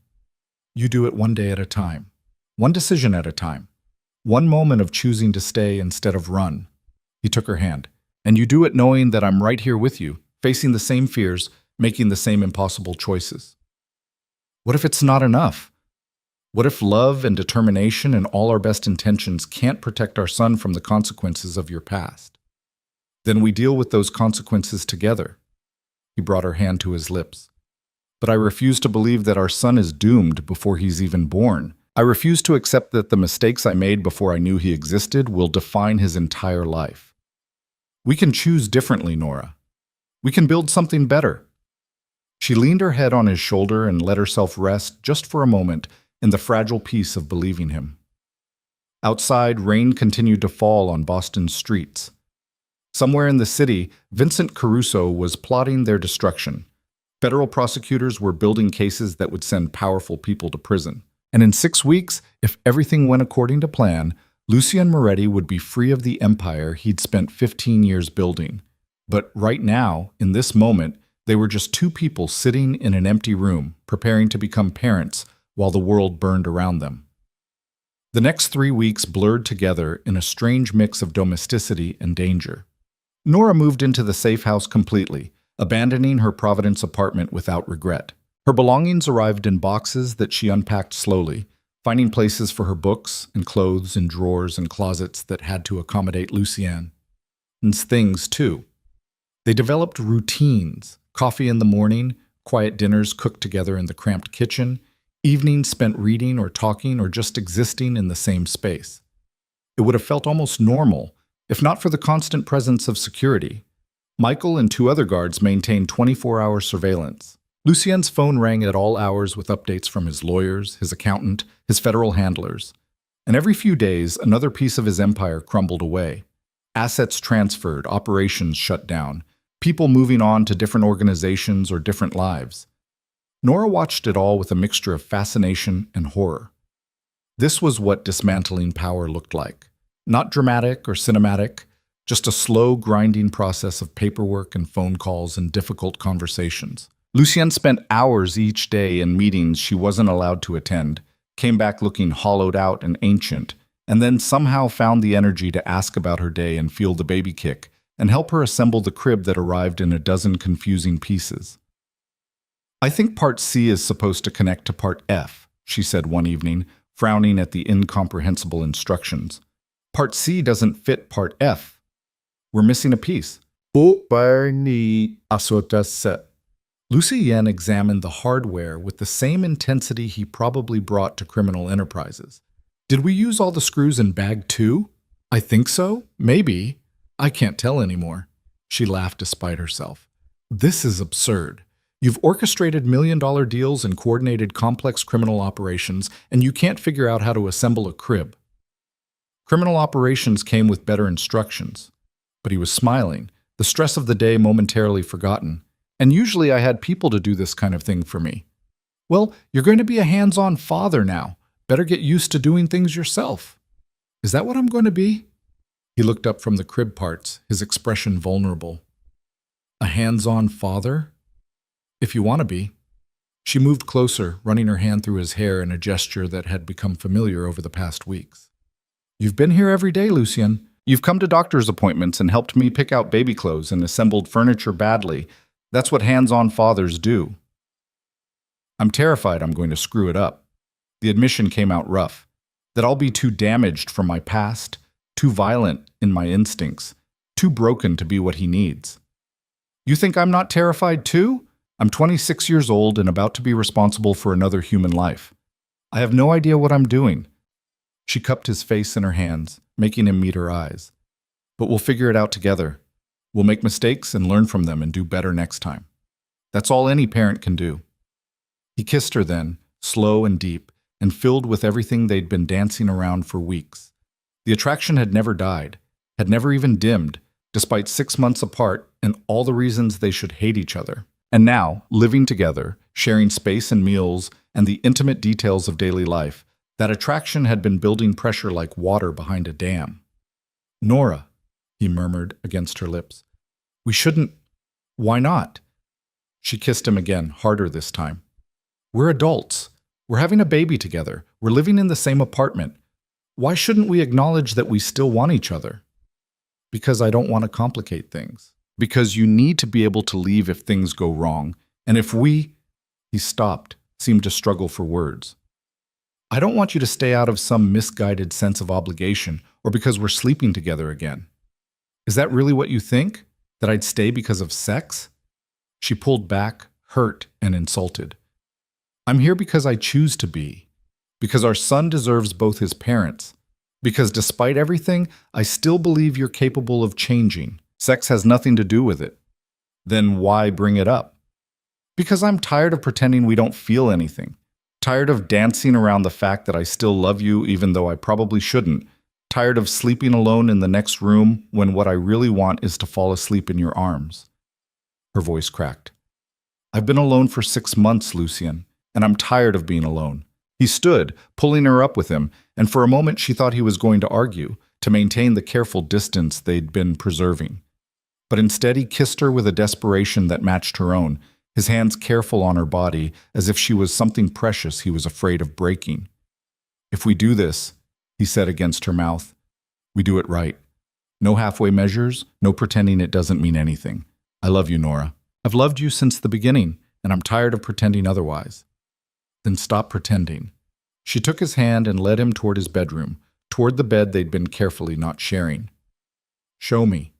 "You do it one day at a time. One decision at a time. One moment of choosing to stay instead of run." He took her hand. "And you do it knowing that I'm right here with you, facing the same fears, making the same impossible choices." What if it's not enough? What if love and determination and all our best intentions can't protect our son from the consequences of your past? Then we deal with those consequences together. He brought her hand to his lips. "But I refuse to believe that our son is doomed before he's even born. I refuse to accept that the mistakes I made before I knew he existed will define his entire life. We can choose differently, Nora. We can build something better." She leaned her head on his shoulder and let herself rest just for a moment in the fragile peace of believing him. Outside, rain continued to fall on Boston's streets. Somewhere in the city, Vincent Caruso was plotting their destruction. Federal prosecutors were building cases that would send powerful people to prison. And in 6 weeks, if everything went according to plan, Lucien Moretti would be free of the empire he'd spent 15 years building. But right now, in this moment, they were just two people sitting in an empty room, preparing to become parents while the world burned around them. The next 3 weeks blurred together in a strange mix of domesticity and danger. Nora moved into the safe house completely, abandoning her Providence apartment without regret. Her belongings arrived in boxes that she unpacked slowly, finding places for her books and clothes in drawers and closets that had to accommodate Lucien. And things, too. They developed routines: coffee in the morning, quiet dinners cooked together in the cramped kitchen, evenings spent reading or talking or just existing in the same space. It would have felt almost normal, if not for the constant presence of security. Michael and 2 other guards maintained 24-hour surveillance. Lucien's phone rang at all hours with updates from his lawyers, his accountant, his federal handlers. And every few days, another piece of his empire crumbled away. Assets transferred, operations shut down, people moving on to different organizations or different lives. Nora watched it all with a mixture of fascination and horror. This was what dismantling power looked like. Not dramatic or cinematic, just a slow, grinding process of paperwork and phone calls and difficult conversations. Lucien spent hours each day in meetings she wasn't allowed to attend, came back looking hollowed out and ancient, and then somehow found the energy to ask about her day and feel the baby kick, and help her assemble the crib that arrived in a dozen confusing pieces. "I think Part C is supposed to connect to Part F," she said one evening, frowning at the incomprehensible instructions. "Part C doesn't fit Part F. We're missing a piece." Lucien examined the hardware with the same intensity he probably brought to criminal enterprises. "Did we use all the screws in bag 2? "I think so. Maybe. I can't tell anymore." She laughed despite herself. "This is absurd. You've orchestrated million-dollar deals and coordinated complex criminal operations, and you can't figure out how to assemble a crib." Criminal operations came with better instructions. But he was smiling, the stress of the day momentarily forgotten. "And usually I had people to do this kind of thing for me." "Well, you're going to be a hands-on father now. Better get used to doing things yourself." "Is that what I'm going to be?" He looked up from the crib parts, his expression vulnerable. "A hands-on father? If you want to be." She moved closer, running her hand through his hair in a gesture that had become familiar over the past weeks. You've been here every day, Lucien. You've come to doctor's appointments and helped me pick out baby clothes and assembled furniture badly. That's what hands-on fathers do. I'm terrified I'm going to screw it up. The admission came out rough. That I'll be too damaged from my past, too violent in my instincts, too broken to be what he needs. You think I'm not terrified too? I'm 26 years old and about to be responsible for another human life. I have no idea what I'm doing. She cupped his face in her hands, making him meet her eyes. But we'll figure it out together. We'll make mistakes and learn from them and do better next time. That's all any parent can do. He kissed her then, slow and deep, and filled with everything they'd been dancing around for weeks. The attraction had never died, had never even dimmed, despite 6 months apart and all the reasons they should hate each other. And now, living together, sharing space and meals, and the intimate details of daily life, that attraction had been building pressure like water behind a dam. Nora, he murmured against her lips. We shouldn't. Why not? She kissed him again, harder this time. We're adults. We're having a baby together. We're living in the same apartment. Why shouldn't we acknowledge that we still want each other? Because I don't want to complicate things. Because you need to be able to leave if things go wrong. And if we... He stopped, seemed to struggle for words. I don't want you to stay out of some misguided sense of obligation or because we're sleeping together again. Is that really what you think? That I'd stay because of sex? She pulled back, hurt and insulted. I'm here because I choose to be. Because our son deserves both his parents. Because despite everything, I still believe you're capable of changing. Sex has nothing to do with it. Then why bring it up? Because I'm tired of pretending we don't feel anything. Tired of dancing around the fact that I still love you even though I probably shouldn't. Tired of sleeping alone in the next room when what I really want is to fall asleep in your arms. Her voice cracked. I've been alone for 6 months, Lucien, and I'm tired of being alone. He stood, pulling her up with him, and for a moment she thought he was going to argue, to maintain the careful distance they'd been preserving. But instead he kissed her with a desperation that matched her own, his hands careful on her body, as if she was something precious he was afraid of breaking. If we do this, he said against her mouth, we do it right. No halfway measures, no pretending it doesn't mean anything. I love you, Nora. I've loved you since the beginning, and I'm tired of pretending otherwise. Then stop pretending. She took his hand and led him toward his bedroom, toward the bed they'd been carefully not sharing. Show me.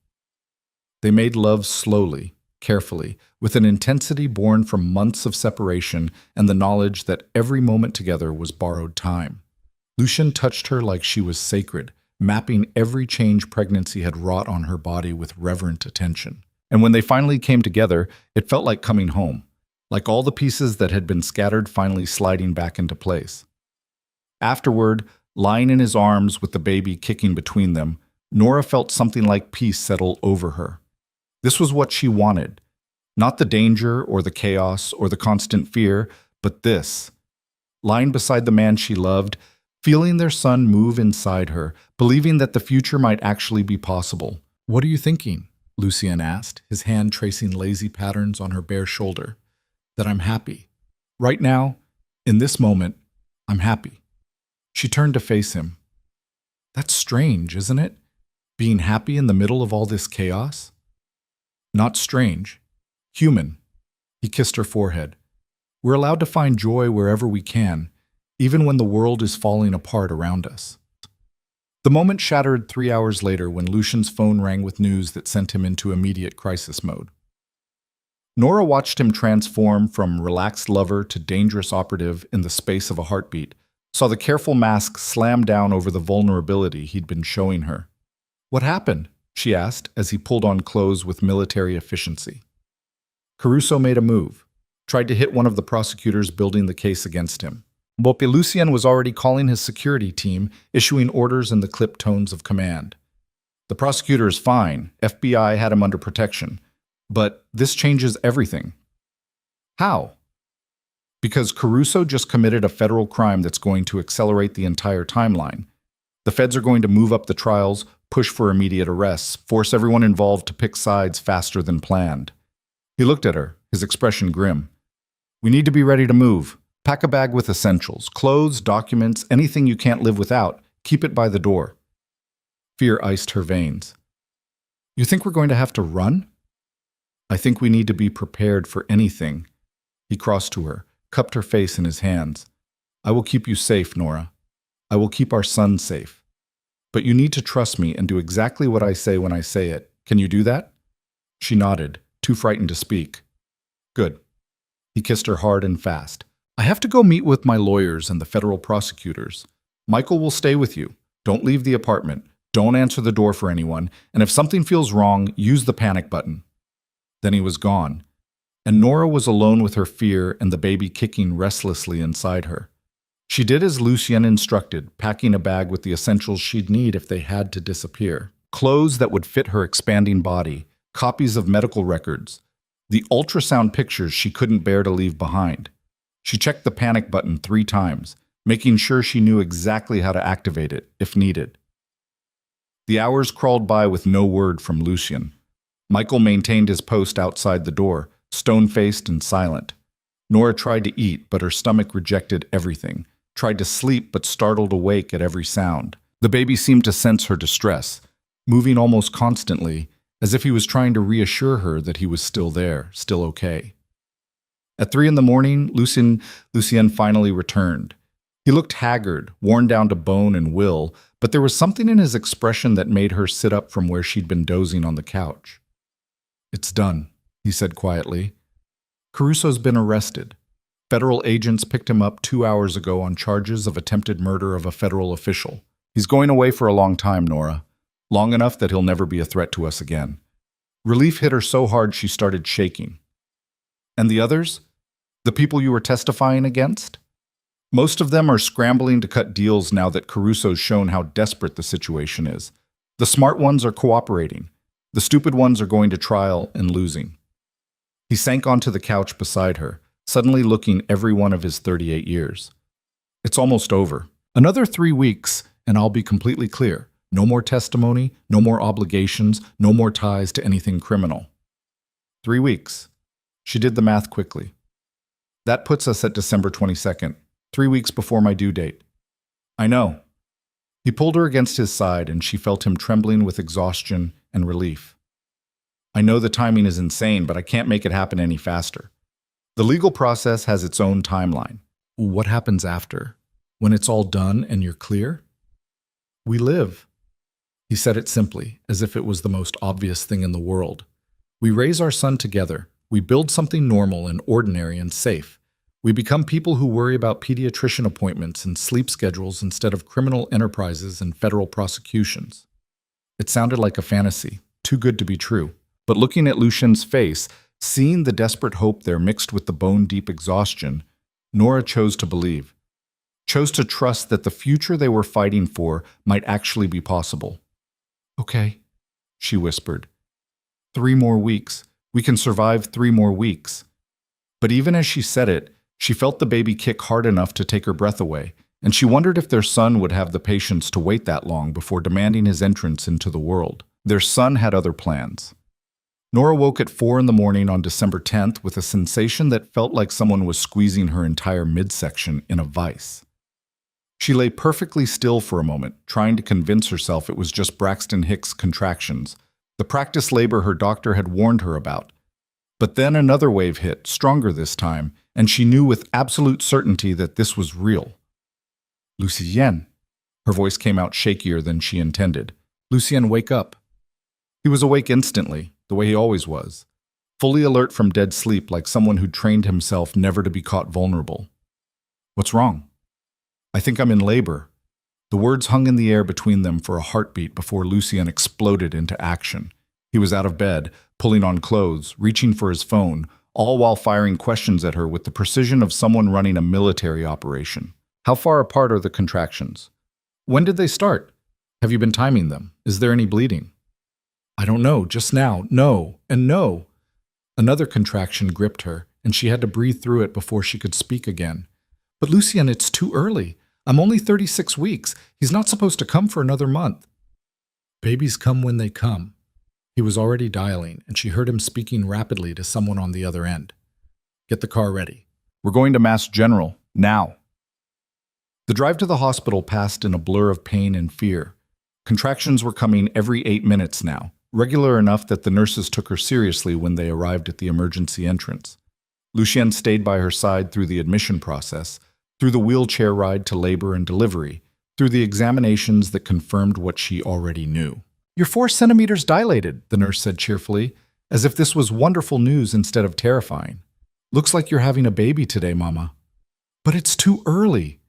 They made love slowly, carefully, with an intensity born from months of separation and the knowledge that every moment together was borrowed time. Lucien touched her like she was sacred, mapping every change pregnancy had wrought on her body with reverent attention. And when they finally came together, it felt like coming home, like all the pieces that had been scattered finally sliding back into place. Afterward, lying in his arms with the baby kicking between them, Nora felt something like peace settle over her. This was what she wanted. Not the danger or the chaos or the constant fear, but this. Lying beside the man she loved, feeling their son move inside her, believing that the future might actually be possible. What are you thinking? Lucien asked, his hand tracing lazy patterns on her bare shoulder. That I'm happy. Right now, in this moment, I'm happy. She turned to face him. That's strange, isn't it? Being happy in the middle of all this chaos? Not strange. Human. He kissed her forehead. We're allowed to find joy wherever we can, even when the world is falling apart around us. The moment shattered 3 hours later when Lucien's phone rang with news that sent him into immediate crisis mode. Nora watched him transform from relaxed lover to dangerous operative in the space of a heartbeat, saw the careful mask slam down over the vulnerability he'd been showing her. What happened? She asked as he pulled on clothes with military efficiency. Caruso made a move, tried to hit one of the prosecutors building the case against him. But Lucien was already calling his security team, issuing orders in the clipped tones of command. The prosecutor is fine. FBI had him under protection. But this changes everything. How? Because Caruso just committed a federal crime that's going to accelerate the entire timeline. The feds are going to move up the trials, push for immediate arrests, force everyone involved to pick sides faster than planned. He looked at her, his expression grim. We need to be ready to move. Pack a bag with essentials, clothes, documents, anything you can't live without. Keep it by the door. Fear iced her veins. You think we're going to have to run? I think we need to be prepared for anything. He crossed to her, cupped her face in his hands. I will keep you safe, Nora. I will keep our son safe. But you need to trust me and do exactly what I say when I say it. Can you do that? She nodded, too frightened to speak. Good. He kissed her hard and fast. I have to go meet with my lawyers and the federal prosecutors. Michael will stay with you. Don't leave the apartment. Don't answer the door for anyone. And if something feels wrong, use the panic button. Then he was gone, and Nora was alone with her fear and the baby kicking restlessly inside her. She did as Lucien instructed, packing a bag with the essentials she'd need if they had to disappear. Clothes that would fit her expanding body, copies of medical records, the ultrasound pictures she couldn't bear to leave behind. She checked the panic button 3 times, making sure she knew exactly how to activate it, if needed. The hours crawled by with no word from Lucien. Michael maintained his post outside the door, stone-faced and silent. Nora tried to eat, but her stomach rejected everything, tried to sleep but startled awake at every sound. The baby seemed to sense her distress, moving almost constantly, as if he was trying to reassure her that he was still there, still okay. At 3 a.m, Lucien finally returned. He looked haggard, worn down to bone and will, but there was something in his expression that made her sit up from where she'd been dozing on the couch. It's done, he said quietly. Caruso's been arrested. Federal agents picked him up 2 hours ago on charges of attempted murder of a federal official. He's going away for a long time, Nora. Long enough that he'll never be a threat to us again. Relief hit her so hard she started shaking. And the others? The people you were testifying against? Most of them are scrambling to cut deals now that Caruso's shown how desperate the situation is. The smart ones are cooperating. The stupid ones are going to trial and losing. He sank onto the couch beside her, suddenly looking every one of his 38 years. It's almost over. Another 3 weeks, and I'll be completely clear. No more testimony, no more obligations, no more ties to anything criminal. 3 weeks. She did the math quickly. That puts us at December 22nd, 3 weeks before my due date. I know. He pulled her against his side, and she felt him trembling with exhaustion and relief. I know the timing is insane, but I can't make it happen any faster. The legal process has its own timeline. What happens after? When it's all done and you're clear? We live. He said it simply, as if it was the most obvious thing in the world. We raise our son together. We build something normal and ordinary and safe. We become people who worry about pediatrician appointments and sleep schedules instead of criminal enterprises and federal prosecutions. It sounded like a fantasy, too good to be true. But looking at Lucien's face, seeing the desperate hope there mixed with the bone-deep exhaustion, Nora chose to believe. Chose to trust that the future they were fighting for might actually be possible. Okay, she whispered. 3 more weeks. We can survive 3 more weeks. But even as she said it, she felt the baby kick hard enough to take her breath away, and she wondered if their son would have the patience to wait that long before demanding his entrance into the world. Their son had other plans. Nora woke at 4 a.m. on December 10th with a sensation that felt like someone was squeezing her entire midsection in a vice. She lay perfectly still for a moment, trying to convince herself it was just Braxton Hicks' contractions, the practice labor her doctor had warned her about. But then another wave hit, stronger this time, and she knew with absolute certainty that this was real. Lucien. Her voice came out shakier than she intended. Lucien, wake up. He was awake instantly, the way he always was, fully alert from dead sleep like someone who'd trained himself never to be caught vulnerable. What's wrong? I think I'm in labor. The words hung in the air between them for a heartbeat before Lucien exploded into action. He was out of bed, pulling on clothes, reaching for his phone, all while firing questions at her with the precision of someone running a military operation. How far apart are the contractions? When did they start? Have you been timing them? Is there any bleeding? I don't know, just now. No, and no. Another contraction gripped her, and she had to breathe through it before she could speak again. But Lucien, it's too early. I'm only 36 weeks. He's not supposed to come for another month. Babies come when they come. He was already dialing, and she heard him speaking rapidly to someone on the other end. Get the car ready. We're going to Mass General, now. The drive to the hospital passed in a blur of pain and fear. Contractions were coming every 8 minutes now, regular enough that the nurses took her seriously when they arrived at the emergency entrance. Lucienne stayed by her side through the admission process, through the wheelchair ride to labor and delivery, through the examinations that confirmed what she already knew. "You're 4 centimeters dilated," the nurse said cheerfully, as if this was wonderful news instead of terrifying. "Looks like you're having a baby today, Mama." "But it's too early."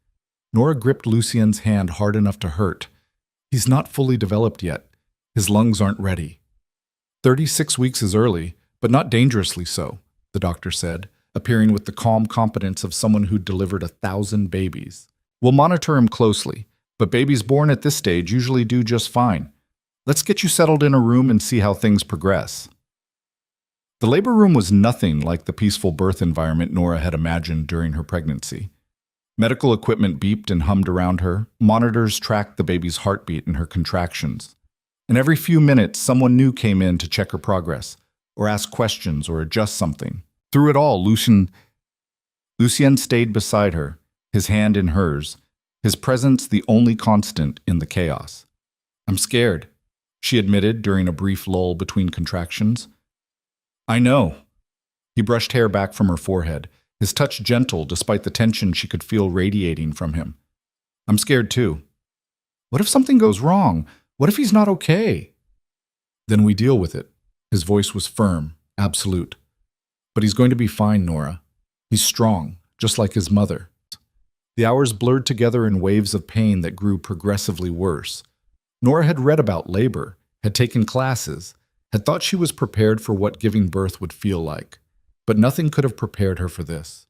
Nora gripped Lucien's hand hard enough to hurt. "He's not fully developed yet. His lungs aren't ready." 36 weeks is early, but not dangerously so, the doctor said, appearing with the calm competence of someone who'd delivered 1,000 babies. "We'll monitor him closely, but babies born at this stage usually do just fine. Let's get you settled in a room and see how things progress." The labor room was nothing like the peaceful birth environment Nora had imagined during her pregnancy. Medical equipment beeped and hummed around her. Monitors tracked the baby's heartbeat and her contractions. And every few minutes, someone new came in to check her progress, or ask questions, or adjust something. Through it all, Lucien stayed beside her, his hand in hers, his presence the only constant in the chaos. "I'm scared," she admitted during a brief lull between contractions. "I know." He brushed hair back from her forehead, his touch gentle despite the tension she could feel radiating from him. "I'm scared too. What if something goes wrong? What if he's not okay?" "Then we deal with it." His voice was firm, absolute. "But he's going to be fine, Nora. He's strong, just like his mother." The hours blurred together in waves of pain that grew progressively worse. Nora had read about labor, had taken classes, had thought she was prepared for what giving birth would feel like. But nothing could have prepared her for this.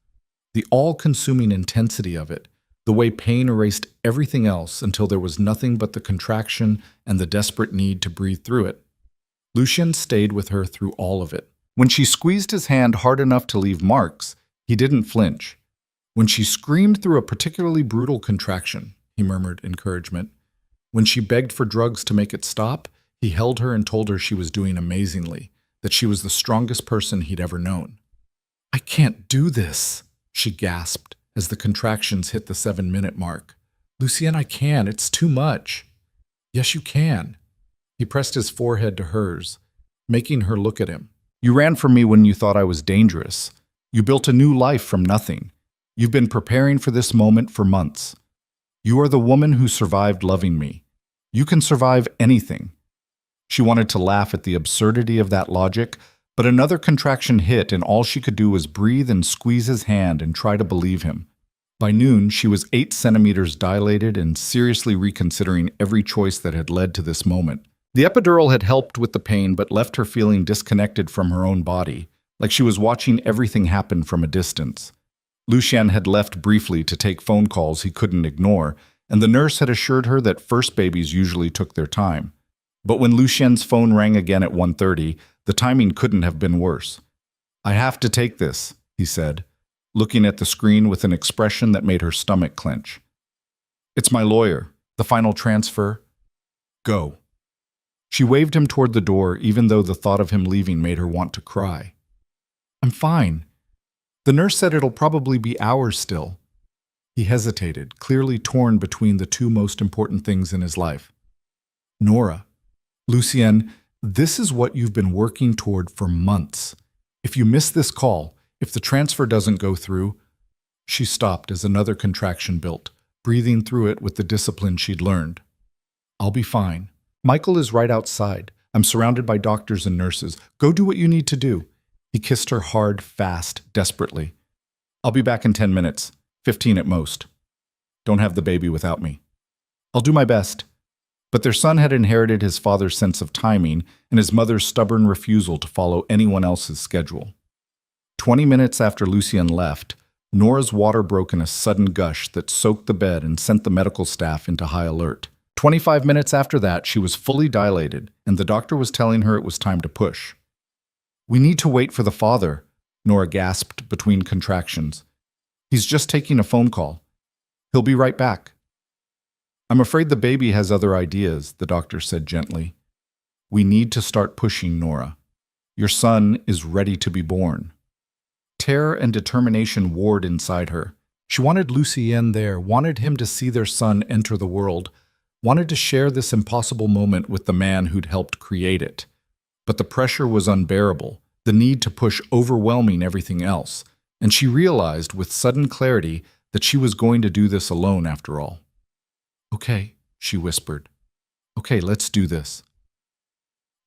The all-consuming intensity of it, the way pain erased everything else until there was nothing but the contraction and the desperate need to breathe through it. Lucien stayed with her through all of it. When she squeezed his hand hard enough to leave marks, he didn't flinch. When she screamed through a particularly brutal contraction, he murmured encouragement. When she begged for drugs to make it stop, he held her and told her she was doing amazingly, that she was the strongest person he'd ever known. "I can't do this," she gasped as the contractions hit the 7-minute mark. "Lucien, I can. It's too much." "Yes, you can." He pressed his forehead to hers, making her look at him. "You ran from me when you thought I was dangerous. You built a new life from nothing. You've been preparing for this moment for months. You are the woman who survived loving me. You can survive anything." She wanted to laugh at the absurdity of that logic, but another contraction hit and all she could do was breathe and squeeze his hand and try to believe him. By noon, she was 8 centimeters dilated and seriously reconsidering every choice that had led to this moment. The epidural had helped with the pain but left her feeling disconnected from her own body, like she was watching everything happen from a distance. Lucien had left briefly to take phone calls he couldn't ignore, and the nurse had assured her that first babies usually took their time. But when Lucien's phone rang again at 1:30, the timing couldn't have been worse. "I have to take this," he said, looking at the screen with an expression that made her stomach clench. "It's my lawyer. The final transfer. Go." She waved him toward the door, even though the thought of him leaving made her want to cry. "I'm fine. The nurse said it'll probably be hours still." He hesitated, clearly torn between the two most important things in his life. "Nora, Lucien, this is what you've been working toward for months. If you miss this call, if the transfer doesn't go through..." She stopped as another contraction built, breathing through it with the discipline she'd learned. "I'll be fine. Michael is right outside. I'm surrounded by doctors and nurses. Go do what you need to do." He kissed her hard, fast, desperately. "I'll be back in 10 minutes, 15 at most. Don't have the baby without me." "I'll do my best." But their son had inherited his father's sense of timing and his mother's stubborn refusal to follow anyone else's schedule. 20 minutes after Lucien left, Nora's water broke in a sudden gush that soaked the bed and sent the medical staff into high alert. 25 minutes after that, she was fully dilated, and the doctor was telling her it was time to push. "We need to wait for the father," Nora gasped between contractions. "He's just taking a phone call. He'll be right back." "I'm afraid the baby has other ideas," the doctor said gently. "We need to start pushing, Nora. Your son is ready to be born." Terror and determination warred inside her. She wanted Lucien there, wanted him to see their son enter the world, wanted to share this impossible moment with the man who'd helped create it. But the pressure was unbearable, the need to push overwhelming everything else, and she realized with sudden clarity that she was going to do this alone after all. "Okay," she whispered. "Okay, let's do this."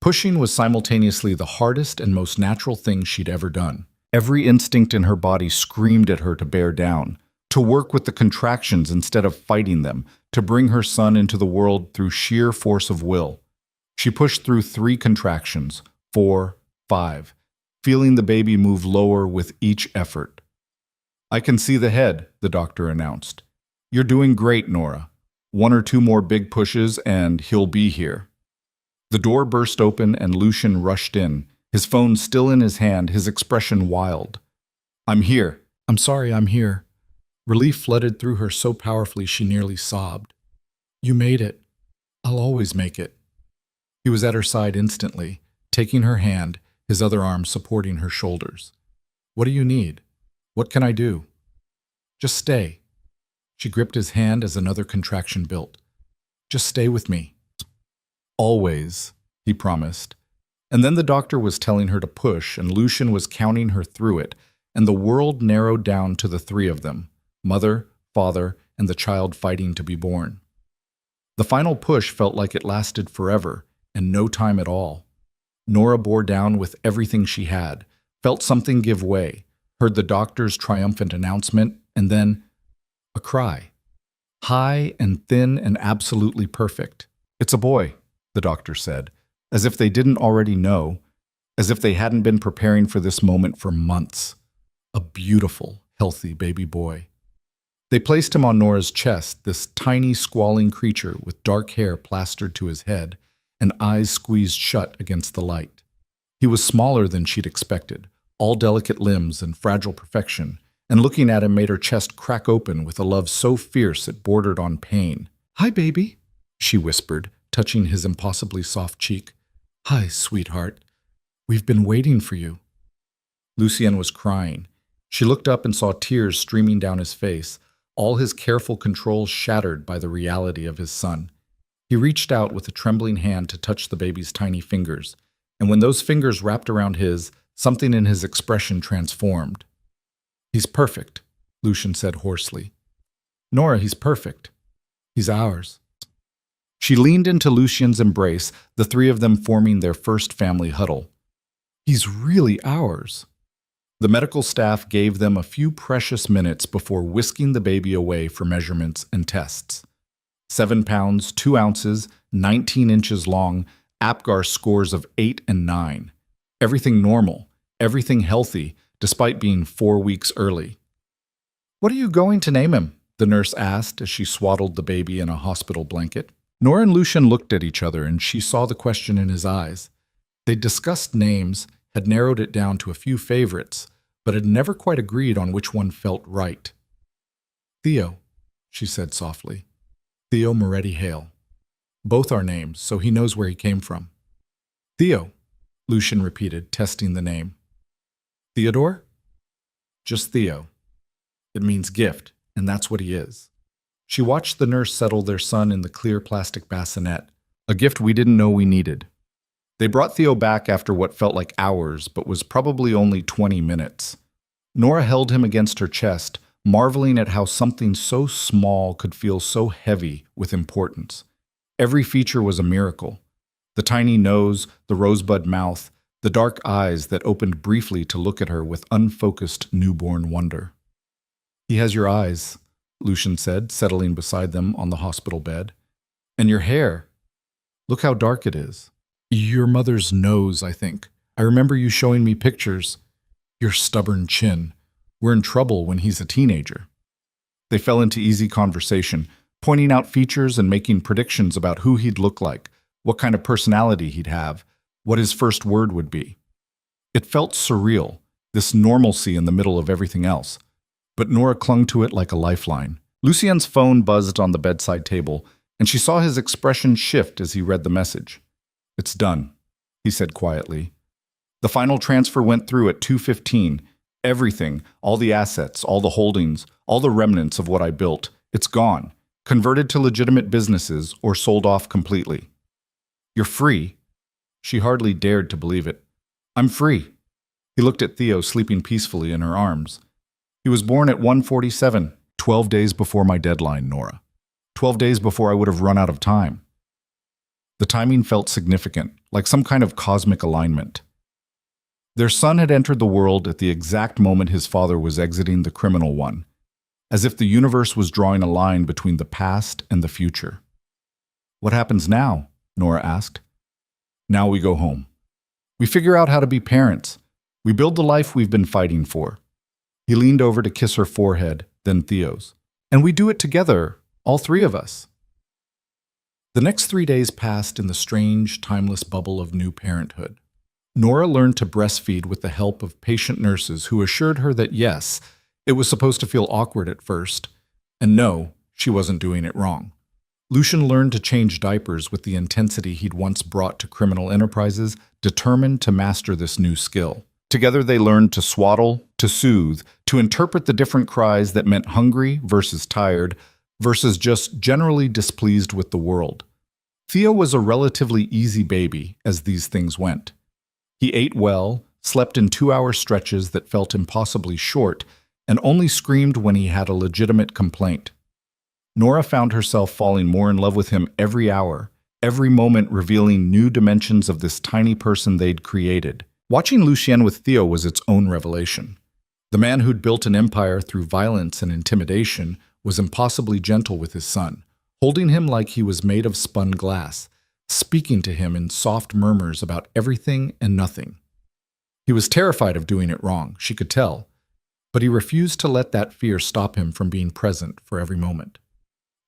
Pushing was simultaneously the hardest and most natural thing she'd ever done. Every instinct in her body screamed at her to bear down, to work with the contractions instead of fighting them, to bring her son into the world through sheer force of will. She pushed through 3 contractions, 4, 5, feeling the baby move lower with each effort. "I can see the head," the doctor announced. "You're doing great, Nora. 1 or 2 more big pushes and he'll be here." The door burst open and Lucien rushed in, his phone still in his hand, his expression wild. "I'm here." "I'm sorry, I'm here." Relief flooded through her so powerfully she nearly sobbed. "You made it. I'll always make it." He was at her side instantly, taking her hand, his other arm supporting her shoulders. "What do you need? What can I do?" "Just stay." She gripped his hand as another contraction built. "Just stay with me." "Always," he promised. And then the doctor was telling her to push, and Lucien was counting her through it, and the world narrowed down to the 3 of them, mother, father, and the child fighting to be born. The final push felt like it lasted forever, and no time at all. Nora bore down with everything she had, felt something give way, heard the doctor's triumphant announcement, and then a cry. High and thin and absolutely perfect. "It's a boy," the doctor said, as if they didn't already know, as if they hadn't been preparing for this moment for months. A beautiful, healthy baby boy. They placed him on Nora's chest, this tiny, squalling creature with dark hair plastered to his head and eyes squeezed shut against the light. He was smaller than she'd expected, all delicate limbs and fragile perfection, and looking at him made her chest crack open with a love so fierce it bordered on pain. "Hi, baby," she whispered, touching his impossibly soft cheek. "Hi, sweetheart. We've been waiting for you." Lucien was crying. She looked up and saw tears streaming down his face, all his careful control shattered by the reality of his son. He reached out with a trembling hand to touch the baby's tiny fingers, and when those fingers wrapped around his, something in his expression transformed. "He's perfect," Lucien said hoarsely. "Nora, he's perfect. He's ours." She leaned into Lucien's embrace, the 3 of them forming their first family huddle. "He's really ours." The medical staff gave them a few precious minutes before whisking the baby away for measurements and tests. 7 pounds, 2 ounces, 19 inches long, APGAR scores of 8 and 9. Everything normal, everything healthy, despite being 4 weeks early. "What are you going to name him?" the nurse asked as she swaddled the baby in a hospital blanket. Nora and Lucien looked at each other, and she saw the question in his eyes. They'd discussed names, had narrowed it down to a few favorites, but had never quite agreed on which one felt right. "Theo," she said softly. "Theo Moretti Hale. Both our names, so he knows where he came from." "Theo," Lucien repeated, testing the name. "Theodore?" "Just Theo. It means gift, and that's what he is." She watched the nurse settle their son in the clear plastic bassinet, a gift we didn't know we needed. They brought Theo back after what felt like hours, but was probably only 20 minutes. Nora held him against her chest, marveling at how something so small could feel so heavy with importance. Every feature was a miracle. The tiny nose, the rosebud mouth, the dark eyes that opened briefly to look at her with unfocused newborn wonder. "He has your eyes," Lucien said, settling beside them on the hospital bed. "And your hair. Look how dark it is. Your mother's nose, I think. I remember you showing me pictures. Your stubborn chin. We're in trouble when he's a teenager." They fell into easy conversation, pointing out features and making predictions about who he'd look like, what kind of personality he'd have, what his first word would be. It felt surreal, this normalcy in the middle of everything else. But Nora clung to it like a lifeline. Lucien's phone buzzed on the bedside table, and she saw his expression shift as he read the message. "It's done," he said quietly. The final transfer went through at 2:15, Everything, all the assets, all the holdings, all the remnants of what I built, it's gone, converted to legitimate businesses or sold off completely. You're free. She hardly dared to believe it. I'm free. He looked at Theo sleeping peacefully in her arms. He was born at 1:47, 12 days before my deadline, Nora. 12 days before I would have run out of time. The timing felt significant, like some kind of cosmic alignment. Their son had entered the world at the exact moment his father was exiting the criminal one, as if the universe was drawing a line between the past and the future. What happens now? Nora asked. Now we go home. We figure out how to be parents. We build the life we've been fighting for. He leaned over to kiss her forehead, then Theo's. And we do it together, all three of us. The next 3 days passed in the strange, timeless bubble of new parenthood. Nora learned to breastfeed with the help of patient nurses who assured her that yes, it was supposed to feel awkward at first, and no, she wasn't doing it wrong. Lucian learned to change diapers with the intensity he'd once brought to criminal enterprises, determined to master this new skill. Together they learned to swaddle, to soothe, to interpret the different cries that meant hungry versus tired, versus just generally displeased with the world. Theo was a relatively easy baby as these things went. He ate well, slept in 2-hour stretches that felt impossibly short, and only screamed when he had a legitimate complaint. Nora found herself falling more in love with him every hour, every moment revealing new dimensions of this tiny person they'd created. Watching Lucien with Theo was its own revelation. The man who'd built an empire through violence and intimidation was impossibly gentle with his son, holding him like he was made of spun glass, speaking to him in soft murmurs about everything and nothing. He was terrified of doing it wrong, she could tell, but he refused to let that fear stop him from being present for every moment.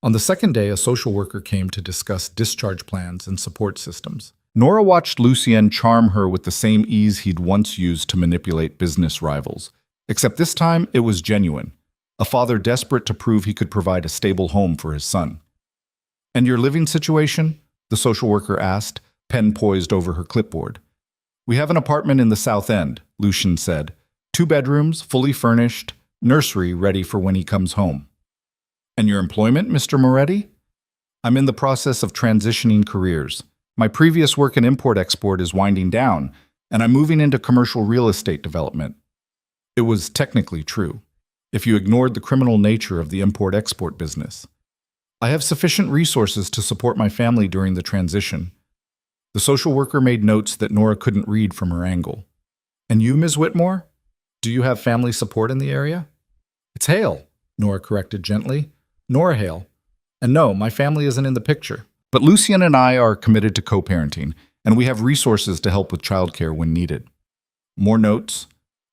On the second day, a social worker came to discuss discharge plans and support systems. Nora watched Lucien charm her with the same ease he'd once used to manipulate business rivals, except this time it was genuine, a father desperate to prove he could provide a stable home for his son. And your living situation? The social worker asked, pen poised over her clipboard. We have an apartment in the South End, Lucien said. 2 bedrooms, fully furnished, nursery ready for when he comes home. And your employment, Mr. Moretti? I'm in the process of transitioning careers. My previous work in import-export is winding down, and I'm moving into commercial real estate development. It was technically true, if you ignored the criminal nature of the import-export business. I have sufficient resources to support my family during the transition. The social worker made notes that Nora couldn't read from her angle. And you, Ms. Whitmore? Do you have family support in the area? It's Hale, Nora corrected gently. Nora Hale. And no, my family isn't in the picture. But Lucien and I are committed to co-parenting, and we have resources to help with childcare when needed. More notes,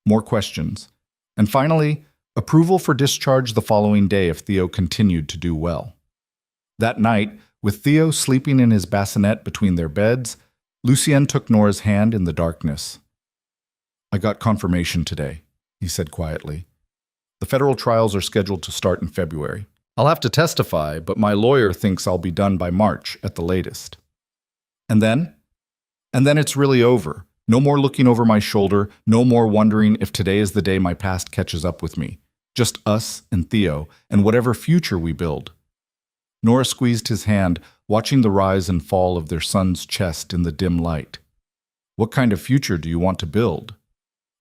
more questions, and finally, approval for discharge the following day if Theo continued to do well. That night, with Theo sleeping in his bassinet between their beds, Lucien took Nora's hand in the darkness. I got confirmation today, he said quietly. The federal trials are scheduled to start in February. I'll have to testify, but my lawyer thinks I'll be done by March at the latest. And then? And then it's really over. No more looking over my shoulder, no more wondering if today is the day my past catches up with me. Just us and Theo, and whatever future we build. Nora squeezed his hand, watching the rise and fall of their son's chest in the dim light. What kind of future do you want to build?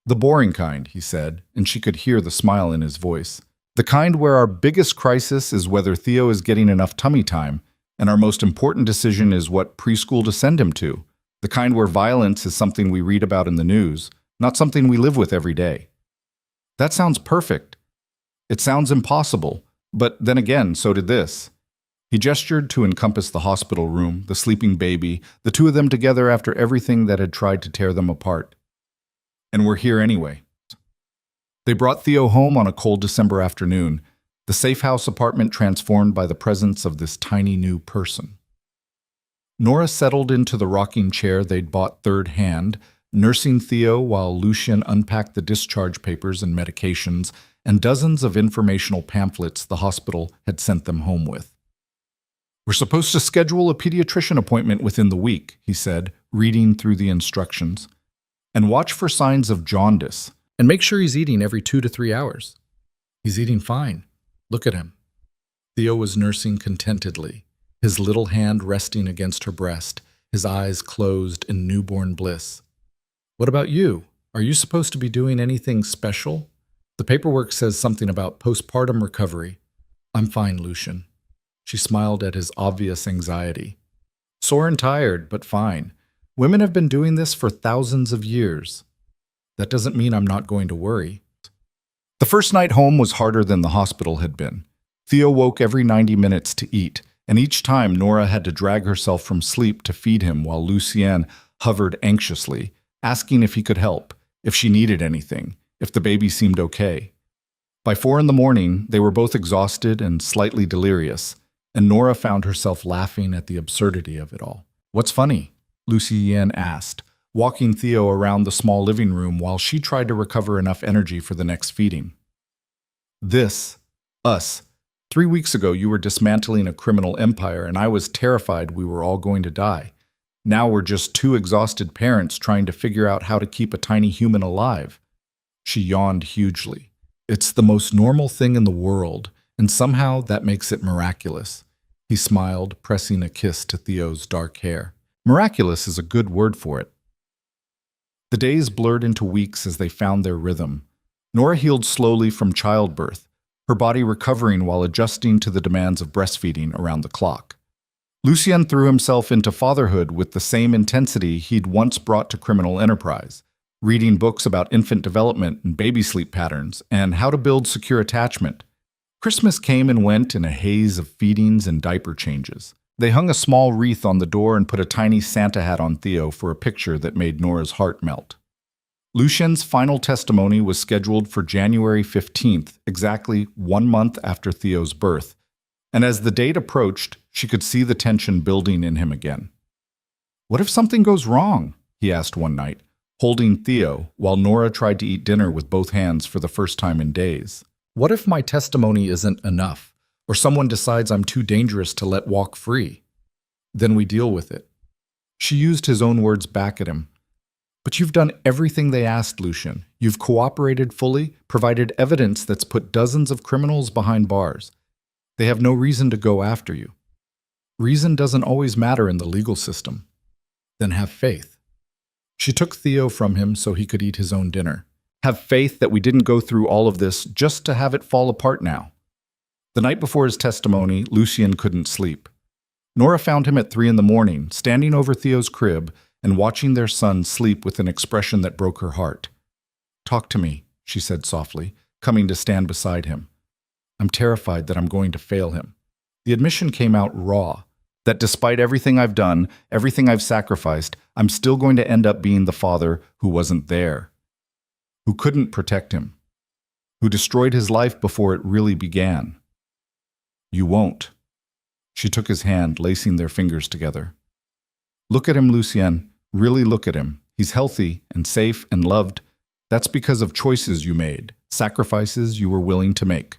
The boring kind, he said, and she could hear the smile in his voice. The kind where our biggest crisis is whether Theo is getting enough tummy time, and our most important decision is what preschool to send him to. The kind where violence is something we read about in the news, not something we live with every day. That sounds perfect. It sounds impossible, but then again, so did this. He gestured to encompass the hospital room, the sleeping baby, the two of them together after everything that had tried to tear them apart. And we're here anyway. They brought Theo home on a cold December afternoon, the safe house apartment transformed by the presence of this tiny new person. Nora settled into the rocking chair they'd bought third hand, nursing Theo while Lucien unpacked the discharge papers and medications and dozens of informational pamphlets the hospital had sent them home with. We're supposed to schedule a pediatrician appointment within the week, he said, reading through the instructions. And watch for signs of jaundice. And make sure he's eating every 2 to 3 hours. He's eating fine. Look at him. Theo was nursing contentedly, his little hand resting against her breast, his eyes closed in newborn bliss. What about you? Are you supposed to be doing anything special? The paperwork says something about postpartum recovery. I'm fine, Lucian. She smiled at his obvious anxiety. Sore and tired, but fine. Women have been doing this for thousands of years. That doesn't mean I'm not going to worry. The first night home was harder than the hospital had been. Theo woke every 90 minutes to eat, and each time Nora had to drag herself from sleep to feed him while Lucienne hovered anxiously, asking if he could help, if she needed anything, if the baby seemed okay. By 4 in the morning, they were both exhausted and slightly delirious, and Nora found herself laughing at the absurdity of it all. What's funny? Lucienne asked, walking Theo around the small living room while she tried to recover enough energy for the next feeding. Us. 3 weeks ago, you were dismantling a criminal empire, and I was terrified we were all going to die. Now we're just 2 exhausted parents trying to figure out how to keep a tiny human alive. She yawned hugely. It's the most normal thing in the world, and somehow that makes it miraculous. He smiled, pressing a kiss to Theo's dark hair. Miraculous is a good word for it. The days blurred into weeks as they found their rhythm. Nora healed slowly from childbirth, her body recovering while adjusting to the demands of breastfeeding around the clock. Lucien threw himself into fatherhood with the same intensity he'd once brought to criminal enterprise, reading books about infant development and baby sleep patterns and how to build secure attachment. Christmas came and went in a haze of feedings and diaper changes. They hung a small wreath on the door and put a tiny Santa hat on Theo for a picture that made Nora's heart melt. Lucien's final testimony was scheduled for January 15th, exactly 1 month after Theo's birth, and as the date approached, she could see the tension building in him again. What if something goes wrong? He asked one night, holding Theo while Nora tried to eat dinner with both hands for the first time in days. What if my testimony isn't enough, or someone decides I'm too dangerous to let walk free? Then we deal with it. She used his own words back at him. But you've done everything they asked, Lucien. You've cooperated fully, provided evidence that's put dozens of criminals behind bars. They have no reason to go after you. Reason doesn't always matter in the legal system. Then have faith. She took Theo from him so he could eat his own dinner. Have faith that we didn't go through all of this just to have it fall apart now. The night before his testimony, Lucien couldn't sleep. Nora found him at 3 in the morning, standing over Theo's crib and watching their son sleep with an expression that broke her heart. Talk to me, she said softly, coming to stand beside him. I'm terrified that I'm going to fail him. The admission came out raw, that despite everything I've done, everything I've sacrificed, I'm still going to end up being the father who wasn't there, who couldn't protect him, who destroyed his life before it really began. You won't. She took his hand, lacing their fingers together. Look at him, Lucien. Really look at him. He's healthy and safe and loved. That's because of choices you made, sacrifices you were willing to make.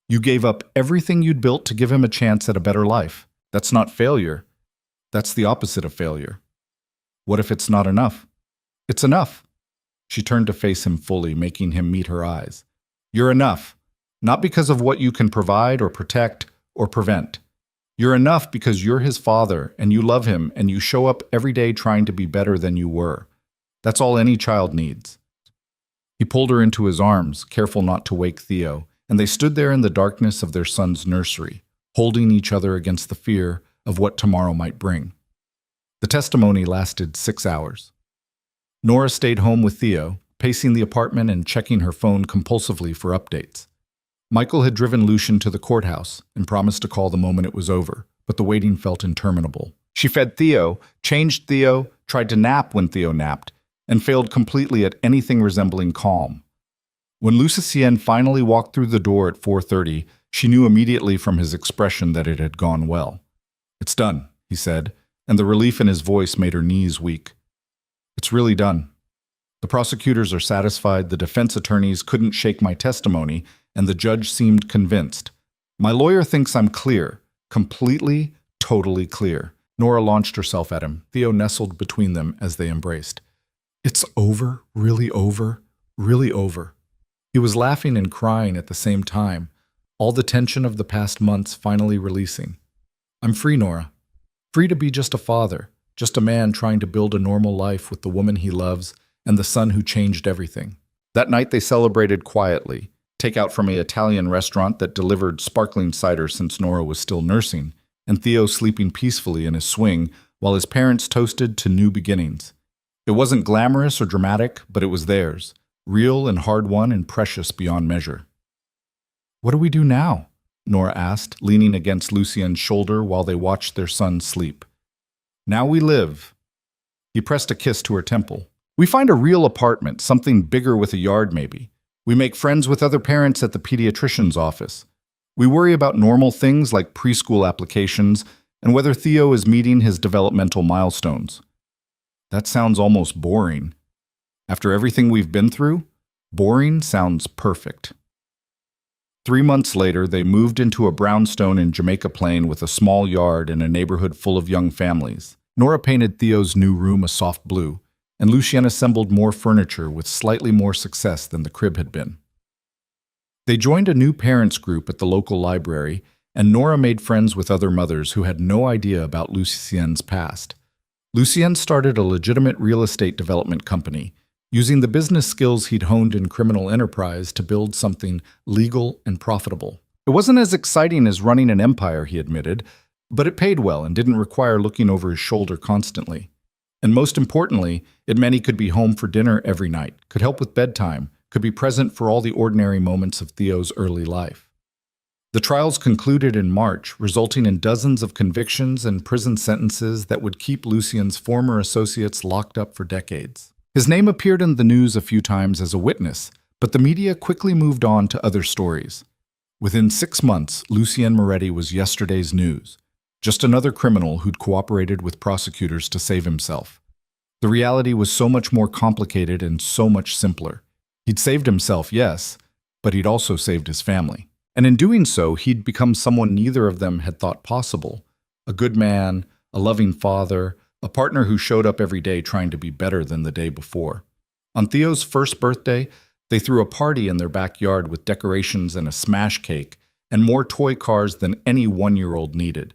You gave up everything you'd built to give him a chance at a better life. That's not failure. That's the opposite of failure. What if it's not enough? It's enough. She turned to face him fully, making him meet her eyes. You're enough, not because of what you can provide or protect or prevent. You're enough because you're his father and you love him and you show up every day trying to be better than you were. That's all any child needs. He pulled her into his arms, careful not to wake Theo, and they stood there in the darkness of their son's nursery, holding each other against the fear of what tomorrow might bring. The testimony lasted 6 hours. Nora stayed home with Theo, pacing the apartment and checking her phone compulsively for updates. Michael had driven Lucien to the courthouse and promised to call the moment it was over, but the waiting felt interminable. She fed Theo, changed Theo, tried to nap when Theo napped, and failed completely at anything resembling calm. When Lucien finally walked through the door at 4:30, she knew immediately from his expression that it had gone well. It's done, he said, and the relief in his voice made her knees weak. It's really done. The prosecutors are satisfied, the defense attorneys couldn't shake my testimony, and the judge seemed convinced. My lawyer thinks I'm clear, completely, totally clear. Nora launched herself at him. Theo nestled between them as they embraced. It's over? Really over? Really over. He was laughing and crying at the same time, all the tension of the past months finally releasing. I'm free, Nora. Free to be just a father, just a man trying to build a normal life with the woman he loves and the son who changed everything. That night they celebrated quietly, takeout from an Italian restaurant that delivered sparkling cider since Nora was still nursing, and Theo sleeping peacefully in his swing while his parents toasted to new beginnings. It wasn't glamorous or dramatic, but it was theirs, real and hard-won and precious beyond measure. What do we do now? Nora asked, leaning against Lucien's shoulder while they watched their son sleep. Now we live. He pressed a kiss to her temple. We find a real apartment, something bigger with a yard maybe. We make friends with other parents at the pediatrician's office. We worry about normal things like preschool applications and whether Theo is meeting his developmental milestones. That sounds almost boring. After everything we've been through, boring sounds perfect. 3 months later, they moved into a brownstone in Jamaica Plain with a small yard and a neighborhood full of young families. Nora painted Theo's new room a soft blue, and Lucien assembled more furniture with slightly more success than the crib had been. They joined a new parents group at the local library, and Nora made friends with other mothers who had no idea about Lucien's past. Lucien started a legitimate real estate development company, using the business skills he'd honed in criminal enterprise to build something legal and profitable. It wasn't as exciting as running an empire, he admitted, but it paid well and didn't require looking over his shoulder constantly. And most importantly, it meant he could be home for dinner every night, could help with bedtime, could be present for all the ordinary moments of Theo's early life. The trials concluded in March, resulting in dozens of convictions and prison sentences that would keep Lucien's former associates locked up for decades. His name appeared in the news a few times as a witness, but the media quickly moved on to other stories. Within 6 months, Lucien Moretti was yesterday's news, just another criminal who'd cooperated with prosecutors to save himself. The reality was so much more complicated and so much simpler. He'd saved himself, yes, but he'd also saved his family. And in doing so, he'd become someone neither of them had thought possible. A good man, a loving father, a partner who showed up every day trying to be better than the day before. On Theo's first birthday, they threw a party in their backyard with decorations and a smash cake and more toy cars than any 1-year-old needed.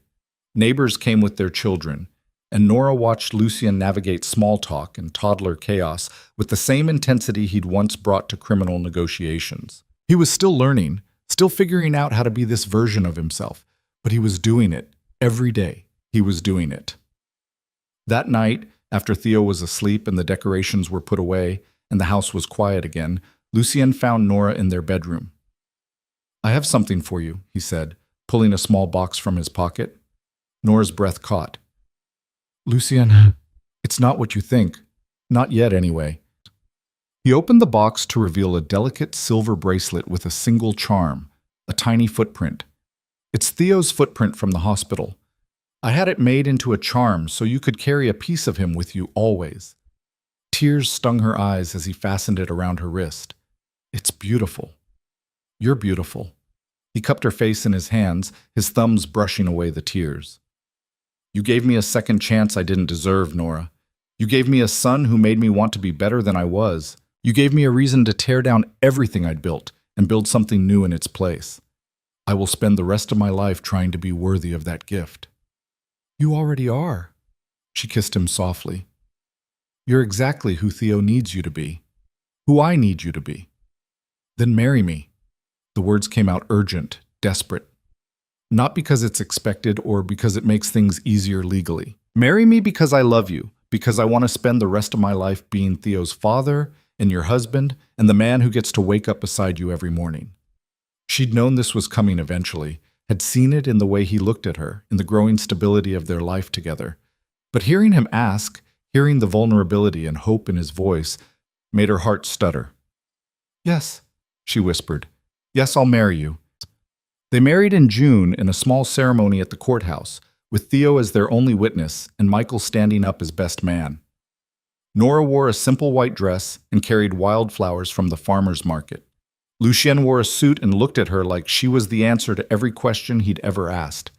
Neighbors came with their children, and Nora watched Lucien navigate small talk and toddler chaos with the same intensity he'd once brought to criminal negotiations. He was still learning, still figuring out how to be this version of himself, but he was doing it every day. He was doing it. That night, after Theo was asleep and the decorations were put away and the house was quiet again, Lucien found Nora in their bedroom. I have something for you, he said, pulling a small box from his pocket. Nora's breath caught. Lucien, it's not what you think. Not yet, anyway. He opened the box to reveal a delicate silver bracelet with a single charm, a tiny footprint. It's Theo's footprint from the hospital. I had it made into a charm so you could carry a piece of him with you always. Tears stung her eyes as he fastened it around her wrist. It's beautiful. You're beautiful. He cupped her face in his hands, his thumbs brushing away the tears. You gave me a second chance I didn't deserve, Nora. You gave me a son who made me want to be better than I was. You gave me a reason to tear down everything I'd built and build something new in its place. I will spend the rest of my life trying to be worthy of that gift. You already are. She kissed him softly. You're exactly who Theo needs you to be. Who I need you to be. Then marry me. The words came out urgent, desperate. Not because it's expected or because it makes things easier legally. Marry me because I love you, because I want to spend the rest of my life being Theo's father and your husband and the man who gets to wake up beside you every morning. She'd known this was coming eventually, had seen it in the way he looked at her, in the growing stability of their life together. But hearing him ask, hearing the vulnerability and hope in his voice, made her heart stutter. Yes, she whispered. Yes, I'll marry you. They married in June in a small ceremony at the courthouse, with Theo as their only witness and Michael standing up as best man. Nora wore a simple white dress and carried wildflowers from the farmer's market. Lucien wore a suit and looked at her like she was the answer to every question he'd ever asked.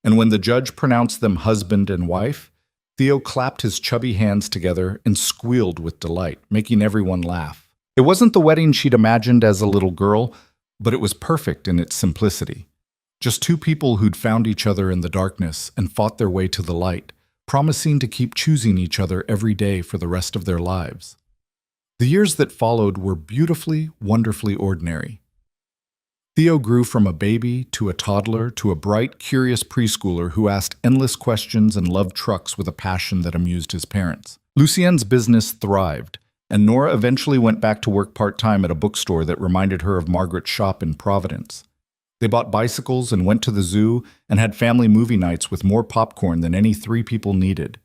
And when the judge pronounced them husband and wife, Theo clapped his chubby hands together and squealed with delight, making everyone laugh. It wasn't the wedding she'd imagined as a little girl, but it was perfect in its simplicity. Just two people who'd found each other in the darkness and fought their way to the light, promising to keep choosing each other every day for the rest of their lives. The years that followed were beautifully, wonderfully ordinary. Theo grew from a baby to a toddler to a bright, curious preschooler who asked endless questions and loved trucks with a passion that amused his parents. Lucienne's business thrived, and Nora eventually went back to work part-time at a bookstore that reminded her of Margaret's shop in Providence. They bought bicycles and went to the zoo and had family movie nights with more popcorn than any three people needed.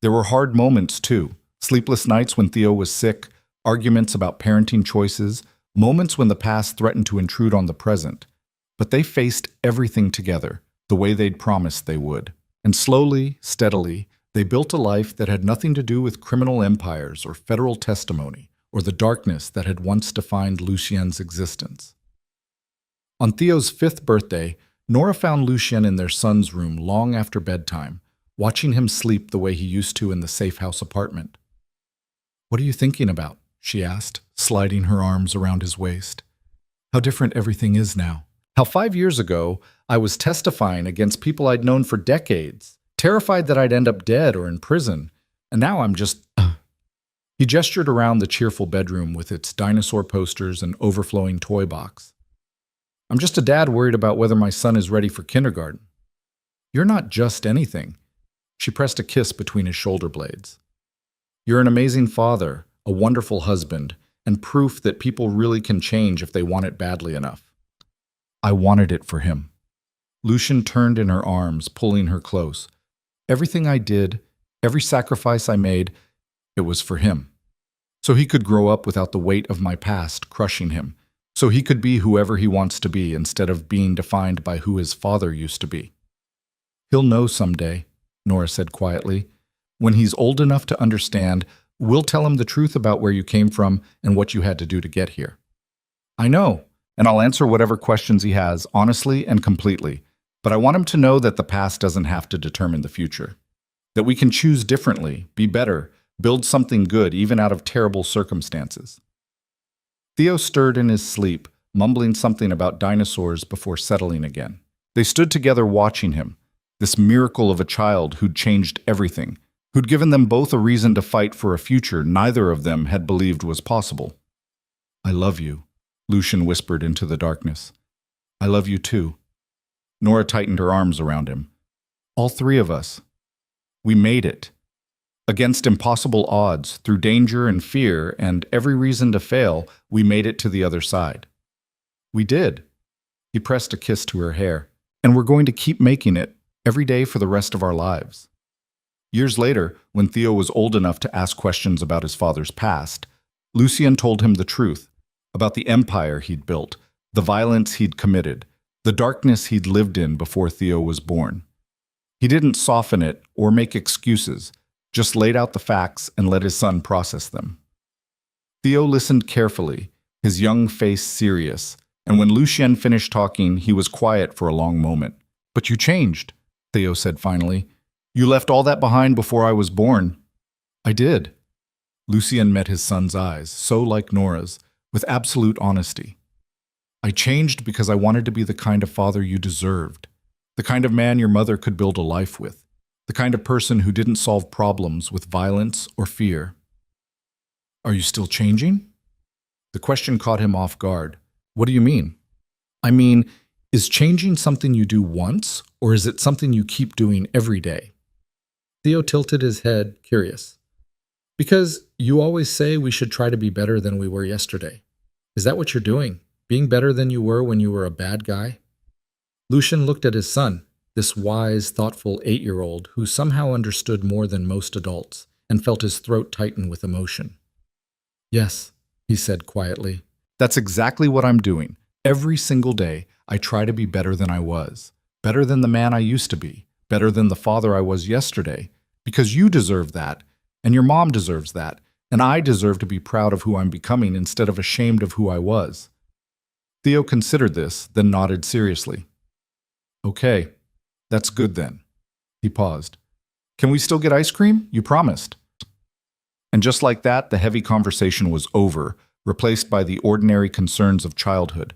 There were hard moments, too. Sleepless nights when Theo was sick, arguments about parenting choices, moments when the past threatened to intrude on the present. But they faced everything together, the way they'd promised they would. And slowly, steadily, they built a life that had nothing to do with criminal empires or federal testimony or the darkness that had once defined Lucienne's existence. On Theo's 5th birthday, Nora found Lucien in their son's room long after bedtime, watching him sleep the way he used to in the safe house apartment. "What are you thinking about?" she asked, sliding her arms around his waist. "How different everything is now. How 5 years ago, I was testifying against people I'd known for decades, terrified that I'd end up dead or in prison, and now I'm just..." He gestured around the cheerful bedroom with its dinosaur posters and overflowing toy box. "I'm just a dad worried about whether my son is ready for kindergarten." "You're not just anything." She pressed a kiss between his shoulder blades. "You're an amazing father, a wonderful husband, and proof that people really can change if they want it badly enough." "I wanted it for him." Lucien turned in her arms, pulling her close. "Everything I did, every sacrifice I made, it was for him. So he could grow up without the weight of my past crushing him. So he could be whoever he wants to be instead of being defined by who his father used to be." "He'll know someday," Nora said quietly. "When he's old enough to understand, we'll tell him the truth about where you came from and what you had to do to get here." "I know, and I'll answer whatever questions he has, honestly and completely. But I want him to know that the past doesn't have to determine the future. That we can choose differently, be better, build something good even out of terrible circumstances." Theo stirred in his sleep, mumbling something about dinosaurs before settling again. They stood together watching him, this miracle of a child who'd changed everything, who'd given them both a reason to fight for a future neither of them had believed was possible. "I love you," Lucien whispered into the darkness. "I love you too." Nora tightened her arms around him. "All three of us. We made it. Against impossible odds, through danger and fear and every reason to fail, we made it to the other side." "We did." He pressed a kiss to her hair. "And we're going to keep making it, every day for the rest of our lives." Years later, when Theo was old enough to ask questions about his father's past, Lucien told him the truth about the empire he'd built, the violence he'd committed, the darkness he'd lived in before Theo was born. He didn't soften it or make excuses, just laid out the facts and let his son process them. Theo listened carefully, his young face serious, and when Lucien finished talking, he was quiet for a long moment. "But you changed," Theo said finally. "You left all that behind before I was born." "I did." Lucien met his son's eyes, so like Nora's, with absolute honesty. "I changed because I wanted to be the kind of father you deserved, the kind of man your mother could build a life with, the kind of person who didn't solve problems with violence or fear." "Are you still changing?" The question caught him off guard. "What do you mean?" "I mean, is changing something you do once, or is it something you keep doing every day?" Theo tilted his head, curious. "Because you always say we should try to be better than we were yesterday. Is that what you're doing? Being better than you were when you were a bad guy?" Lucien looked at his son, this wise, thoughtful 8-year-old who somehow understood more than most adults and felt his throat tighten with emotion. "Yes," he said quietly. "That's exactly what I'm doing. Every single day, I try to be better than I was, better than the man I used to be, better than the father I was yesterday, because you deserve that, and your mom deserves that, and I deserve to be proud of who I'm becoming instead of ashamed of who I was." Theo considered this, then nodded seriously. "Okay. That's good then." He paused. "Can we still get ice cream? You promised." And just like that, the heavy conversation was over, replaced by the ordinary concerns of childhood.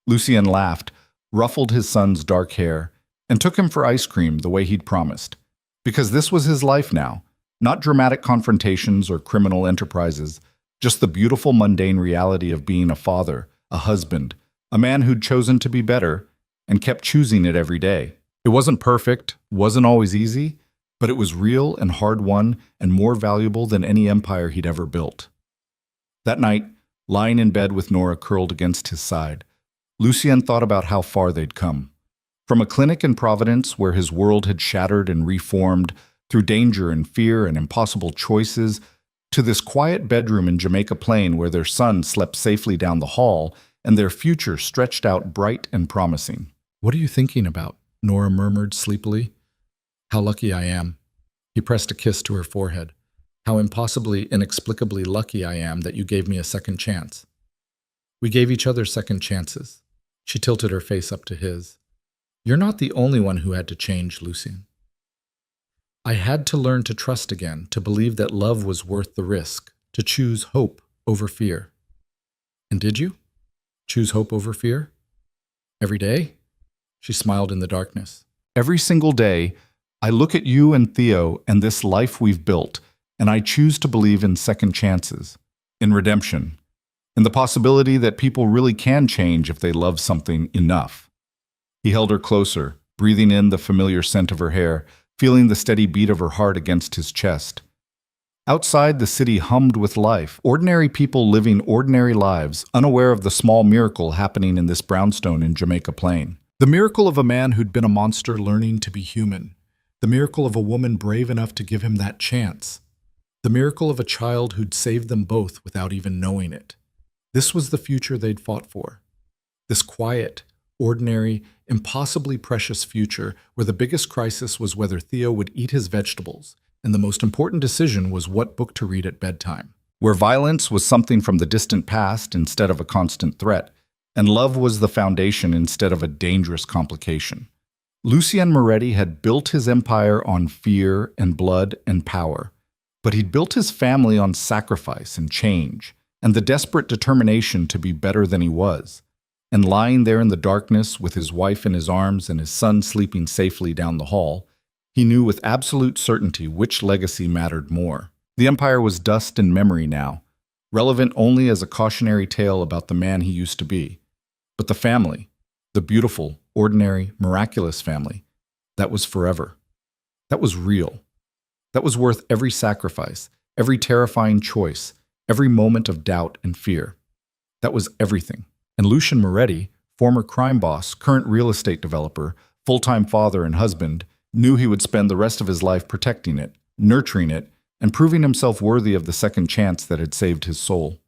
Lucien laughed, ruffled his son's dark hair, and took him for ice cream the way he'd promised. Because this was his life now, not dramatic confrontations or criminal enterprises, just the beautiful mundane reality of being a father, a husband, a man who'd chosen to be better and kept choosing it every day. It wasn't perfect, wasn't always easy, but it was real and hard-won and more valuable than any empire he'd ever built. That night, lying in bed with Nora curled against his side, Lucien thought about how far they'd come. From a clinic in Providence where his world had shattered and reformed through danger and fear and impossible choices, to this quiet bedroom in Jamaica Plain where their son slept safely down the hall and their future stretched out bright and promising. "What are you thinking about?" Nora murmured sleepily. "How lucky I am." He pressed a kiss to her forehead. "How impossibly, inexplicably lucky I am that you gave me a second chance." "We gave each other second chances." She tilted her face up to his. "You're not the only one who had to change, Lucien. I had to learn to trust again, to believe that love was worth the risk, to choose hope over fear." "And did you? Choose hope over fear? Every day?" She smiled in the darkness. "Every single day, I look at you and Theo and this life we've built, and I choose to believe in second chances, in redemption, in the possibility that people really can change if they love something enough." He held her closer, breathing in the familiar scent of her hair, feeling the steady beat of her heart against his chest. Outside, the city hummed with life, ordinary people living ordinary lives, unaware of the small miracle happening in this brownstone in Jamaica Plain. The miracle of a man who'd been a monster learning to be human. The miracle of a woman brave enough to give him that chance. The miracle of a child who'd saved them both without even knowing it. This was the future they'd fought for. This quiet, ordinary, impossibly precious future where the biggest crisis was whether Theo would eat his vegetables, and the most important decision was what book to read at bedtime. Where violence was something from the distant past instead of a constant threat, and love was the foundation instead of a dangerous complication. Lucien Moretti had built his empire on fear and blood and power, but he'd built his family on sacrifice and change, and the desperate determination to be better than he was. And lying there in the darkness with his wife in his arms and his son sleeping safely down the hall, he knew with absolute certainty which legacy mattered more. The empire was dust and memory now, relevant only as a cautionary tale about the man he used to be. But the family, the beautiful, ordinary, miraculous family, that was forever. That was real. That was worth every sacrifice, every terrifying choice, every moment of doubt and fear. That was everything. And Lucien Moretti, former crime boss, current real estate developer, full-time father and husband, knew he would spend the rest of his life protecting it, nurturing it, and proving himself worthy of the second chance that had saved his soul.